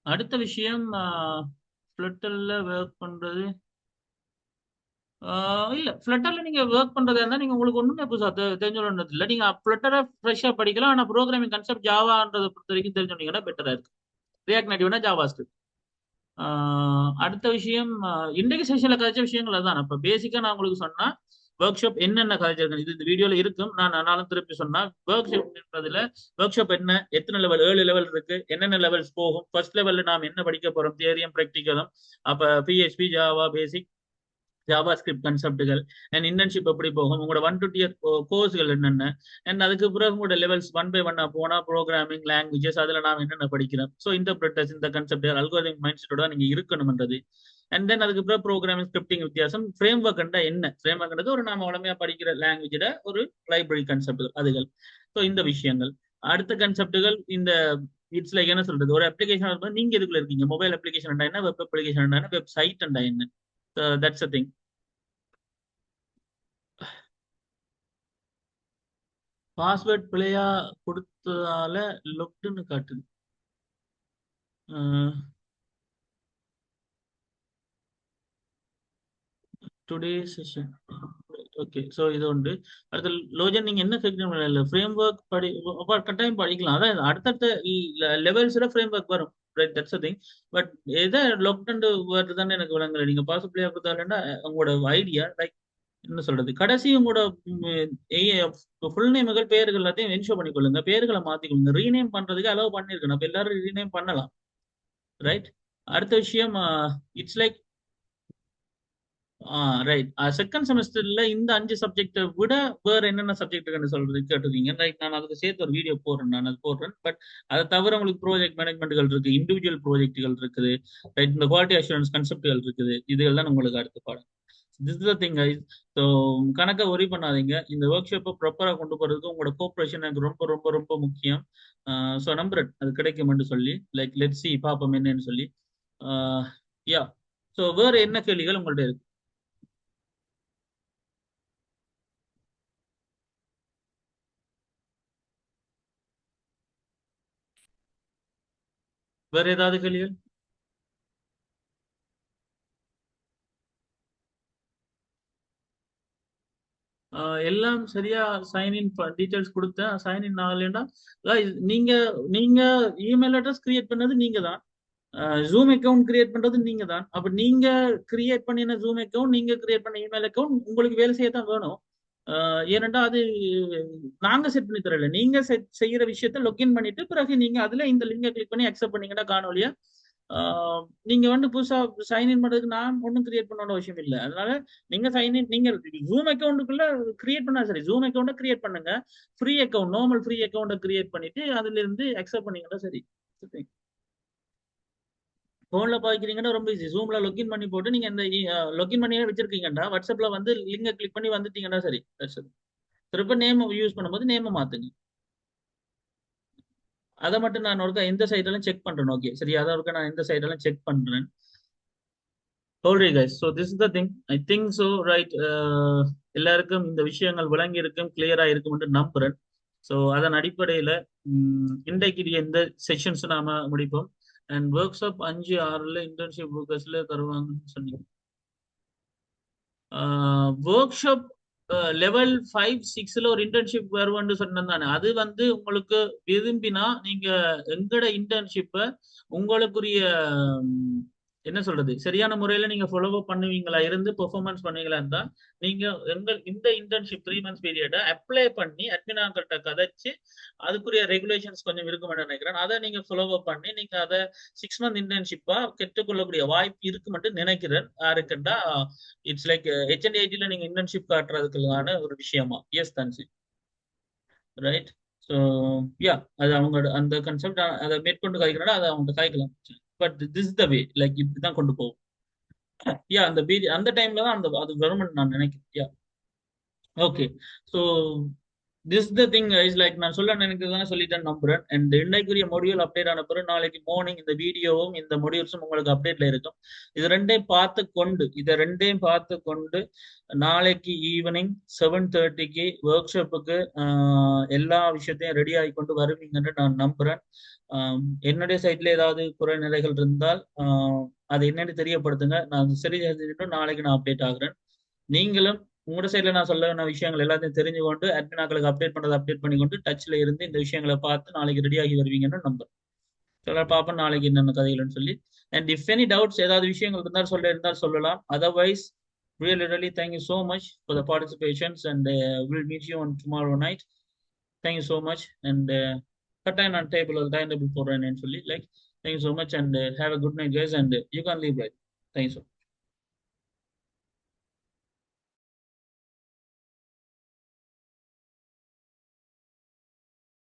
அடுத்த விஷயம், ஃபிளட்டர்ல ஒர்க் பண்றது இல்ல ஃப்ளட்டர்ல நீங்க ஒர்க் பண்றதா இருந்தா நீங்க உங்களுக்கு ஒண்ணுமே புதுசா தெரிஞ்சு இல்ல. நீங்க ஃப்ளட்டரை ஃப்ரெஷ்ஷா படிக்கலாம். ஆனா ப்ரோக்ராமிங் கான்செப்ட் ஜாவான்றதை பொறுத்த வரைக்கும் தெரிஞ்சுட்டீங்கன்னா பெட்டரா இருக்கு. ரியாக்ட் நேட்டிவ்னா ஜாவா ஸ்கிரிப்ட். அடுத்த விஷயம் இன்றைக்கு செஷன்ல கதைச்ச விஷயங்கள் அதான். இப்ப பேசிக்கா நான் உங்களுக்கு சொன்னா ஒர்க் ஷாப் என்னென்ன கதைச்சிருக்கேன் இது இந்த வீடியோல இருக்கும். நானும் திருப்பி சொன்னா ஒர்க் ஷாப்ன்றதுல ஒர்க் ஷாப் என்ன, எத்தனை லெவல், 7 லெவல் இருக்கு, என்னென்ன லெவல்ஸ் போகும். ஃபர்ஸ்ட் லெவல்ல நாம் என்ன படிக்க போறோம், தியரியும் ப்ராக்டிக்கலும். அப்ப PHP, Java basic, JavaScript கான்செப்டுகள் அண்ட் இன்டர்ன்ஷிப் எப்படி போகும், உங்களோட 1 to 2 இயர் கோர்ஸ்கள் என்னென்ன, அண்ட் அதுக்கு பிறகு உங்களோட லெவல்ஸ் 1 by 1 போனா ப்ரோக்ராமிங் லாங்குவேஜஸ் அதுல நாம் என்னென்ன படிக்கிறோம். ஸோ இன்டர்பிரட்டர்ஸ், இந்த கான்செப்ட் அல்கோரிதம் மைண்ட் செட்டோட நீங்க இருக்கணும்ன்றது. அண்ட் தென் அதுக்கு பிறகு ப்ரோக்ராமிங் ஸ்கிரிப்டிங் வித்தியாசம், ஃப்ரேம் ஒர்க்ண்டா என்ன, ஃப்ரேம் ஒர்க்ன்றது ஒரு நாம வளமையா படிக்கிற லாங்குவேஜோட ஒரு லைப்ரரி கான்செப்ட் அதுகள். ஸோ இந்த விஷயங்கள். அடுத்த கான்செப்டுகள் இந்த இட்ஸ் லைக் என்ன சொல்றது, ஒரு அப்ளிகேஷன் நீங்க இதுக்குள்ள இருக்கீங்க, மொபைல் அப்ளிகேஷன் என்ன, வெப் அப்ளிகேஷன் என்ன, வெப் சைட் என்ன. That's a thing. பாஸ்வேர்ட் பிழையா கொடுத்ததால லொக்டுன்னு காட்டுது. Today session. ஓகே, ஸோ இது உண்டு. அடுத்த லோஜன் நீங்க என்ன கேட்கணும் இல்லை, ஃப்ரேம் ஒர்க் கட்டாயம் படிக்கலாம். அதான் அடுத்தடுத்த லெவல்ஸ்ல ஃப்ரேம் ஒர்க் வரும். Right, that's thing. பட் எதை லொக்டு வருதுன்னு எனக்கு விளங்கல. நீங்க பாஸ் பிள்ளையா கொடுத்தாலுன்னா உங்களோட ஐடியா லைக் என்ன சொல்றது, கடைசி உங்களோட ஃபுல் நேம்கள் பேர்கள் எல்லாத்தையும் என்ஷோ பண்ணிக்கொள்ளுங்க, பேர்களை மாத்திக்கொள்ளுங்க. ரீநேம் பண்றதுக்கு அலோவ் பண்ணிருக்கணும். அப்ப எல்லாரும் ரீநேம் பண்ணலாம். ரைட். அடுத்த விஷயம் இட்ஸ் லைக் ரைட், செகண்ட் செமஸ்டர்ல இந்த 5 சப்ஜெக்டை விட வேற என்னென்ன சப்ஜெக்ட் சொல்றது கேட்டிருக்கீங்க. ரைட், நான் அதுக்கு சேர்த்து ஒரு வீடியோ போடுறேன், நான் அது போடுறேன். பட் அதை தவிர உங்களுக்கு ப்ராஜெக்ட் மேனேஜ்மெண்ட்கள் இருக்கு, இண்டிவிஜுவல் ப்ராஜெக்ட்கள் இருக்குது, ரைட், இந்த குவாலிட்டி அஷூரன்ஸ் கான்செப்ட்கள் இருக்குது. இதுகள் தான் உங்களுக்கு அடுத்த பாடம். This is the thing guys. So கணக்கை ஒரி பண்ணாதீங்க. இந்த ஒர்க் ஷாப்பை ப்ராப்பராக கொண்டு போறதுக்கு உங்களோட கோஆப்ரேஷன் எனக்கு ரொம்ப ரொம்ப ரொம்ப முக்கியம். ஸோ நம்புறேன் அது கிடைக்கும்னு சொல்லி. லைக் லெட் சி, பாப்போம் என்னன்னு சொல்லி. யா. ஸோ வேற என்ன கேள்விகள் உங்கள்ட்ட இருக்கு? வேற ஏதாவது கேள்விகள்? எல்லாம் சரியா சைன்இன் டீடைல்ஸ் கொடுத்தேன். சைன்இன் ஆகலைன்னா நீங்க நீங்க இமெயில் அட்ரஸ் கிரியேட் பண்ணது நீங்க தான். ஜூம் அக்கௌண்ட் கிரியேட் பண்றது நீங்க தான். அப்ப நீங்க கிரியேட் பண்ணின ஜூம் அக்கௌண்ட், நீங்க கிரியேட் பண்ண இமெயில் அக்கௌண்ட் உங்களுக்கு வேலை செய்ய தான் வேணும். ஏனென்றா அது நாங்க செட் பண்ணி தரல. நீங்க செட் செய்யற விஷயத்த லொகின் பண்ணிட்டு பிறகு நீங்க அதுல இந்த லிங்கை கிளிக் பண்ணி அக்செப்ட் பண்ணீங்கன்னா காணொலியா நீங்க புதுசா சைன்இன் பண்றதுக்கு நான் ஒன்றும் கிரியேட் பண்ண அவசியம் இல்லை. அதனால நீங்க சைன்இன், நீங்க ஜூம் அக்கௌண்ட்டுக்குள்ள கிரியேட் பண்ணா சரி, ஜூம் அக்கௌண்ட்டை கிரியேட் பண்ணுங்க. ஃப்ரீ அக்கௌண்ட், நார்மல் ஃப்ரீ அக்கௌண்ட்டை கிரியேட் பண்ணிட்டு அதுல இருந்து அக்செப்ட் பண்ணீங்கன்னா சரி. போன்ல பாய்க்கிறீங்கன்னா ரொம்ப ஈஸி. ஜூம்ல லொகின் பண்ணி போட்டு நீங்க இந்த லொகின் பண்ணி வச்சிருக்கீங்கன்னா வாட்ஸ்அப்ல லிங்கை கிளிக் பண்ணி வந்துட்டீங்கன்னா சரி. திருப்ப நேம் யூஸ் பண்ணும்போது நேம் மாத்துங்க. அதை மட்டும் நான் ஒருக்கா எந்த சைடெல்லாம் செக் பண்றேன். ஓகே சரி, அதை ஒருக்கா நான் எந்த சைடெல்லாம் செக் பண்றேன். Alright guys, so this is the thing. I think so, right. எல்லாருக்கும் இந்த விஷயங்கள் விளங்கி இருக்கும், கிளியரா இருக்கும் என்று நம்புறேன். ஸோ அதன் அடிப்படையில இன்றைக்கு எந்த செஷன்ஸ் நாம முடிப்போம். அண்ட் ஒர்க் ஷாப் 5, 6ல இன்டர்ன்ஷிப் ஃபோக்கஸ்ல தருவாங்கன்னு சொன்னீங்க. ஒர்க் ஷாப் லெவல் 5, 6ல ஒரு இன்டர்ன்ஷிப் வருவான்னு சொன்னேன் தானே. அது உங்களுக்கு விரும்பினா நீங்க எங்கட இன்டர்ன்ஷிப்பை உங்களுக்குரிய என்ன சொல்றது சரியான முறையில நீங்க ஃபாலோ பண்ணுவீங்களா, இருந்து பெர்ஃபார்மன்ஸ் பண்ணுவீங்களா இருந்தா நீங்க இந்த இன்டர்ன்ஷிப் 3 months பீரியட அப்ளை பண்ணி அட்மினாக்கிட்ட கதைச்சு அதுக்குரிய ரெகுலேஷன்ஸ் கொஞ்சம் இருக்குமென்னு நினைக்கிறேன். அதை நீங்க ஃபாலோ பண்ணி நீங்க அதை 6 month இன்டர்ன்ஷிப்பா கற்றுக்கொள்ளக்கூடிய வாய்ப்பு இருக்குமென்று நினைக்கிறேன். யாருக்குண்டா இட்ஸ் லைக் HNIT நீங்க இன்டர்ன்ஷிப் காட்டுறதுக்கான ஒரு விஷயமா. எஸ் தன்சி, ரைட். ஸோ யா, அது அவங்க அந்த கன்செப்ட் அதை மேற்கொண்டு காய்க்கிறனா அதை அவங்க காய்க்கலாம். But this the way, like இப்படிதான் கொண்டு போகும். யா, அந்த பீரியட் அந்த டைம்ல தான் அது கவர்மெண்ட் நான் நினைக்கிறேன். Yeah. Okay. So this the thing is like நான் சொல்ல நினைக்கிறதானே சொல்லிட்டேன் நம்புறேன். அண்ட் இன்னைக்குரிய மொடியூல் அப்டேட் ஆன பிறகு நாளைக்கு மார்னிங் இந்த வீடியோவும் இந்த மொடியூல்ஸும் உங்களுக்கு அப்டேட்ல இருக்கும். இதை ரெண்டையும் பார்த்து கொண்டு நாளைக்கு ஈவினிங் 7:30க்கு ஒர்க் ஷாப்புக்கு எல்லா விஷயத்தையும் ரெடி ஆகி கொண்டு வருவீங்கன்னு நான் நம்புறேன். என்னுடைய சைட்ல ஏதாவது குறை நிலைகள் இருந்தால் அதை என்னன்னு தெரியப்படுத்துங்க. நான் சரி செஞ்சுட்டு நாளைக்கு நான் அப்டேட் ஆகுறேன். நீங்களும் உங்களோட சைட்ல நான் சொல்ல வேண்டிய விஷயங்கள் எல்லாத்தையும் தெரிஞ்சுக்கொண்டு அட்மினாக்களுக்கு அப்டேட் பண்றதை அப்டேட் பண்ணிக்கொண்டு டச்ல இருந்து இந்த விஷயங்களை பார்த்து நாளைக்கு ரெடி ஆகி வருவீங்கன்னு நம்புறேன். சொல்ல பார்ப்போம் நாளைக்கு என்னென்ன கதைகள்னு சொல்லி. அண்ட் இஃப் எனி டவுட்ஸ் ஏதாவது விஷயங்கள் இருந்தால் சொல்லலாம். Otherwise really thank you so much for the participations and we'll meet you on tomorrow night. Thank you so much and கட்டாயம் நான் டைம் டேபிள் போடுறேன்னு சொல்லி thank you so much and have a good night guys and you can leave right. Thank you so much.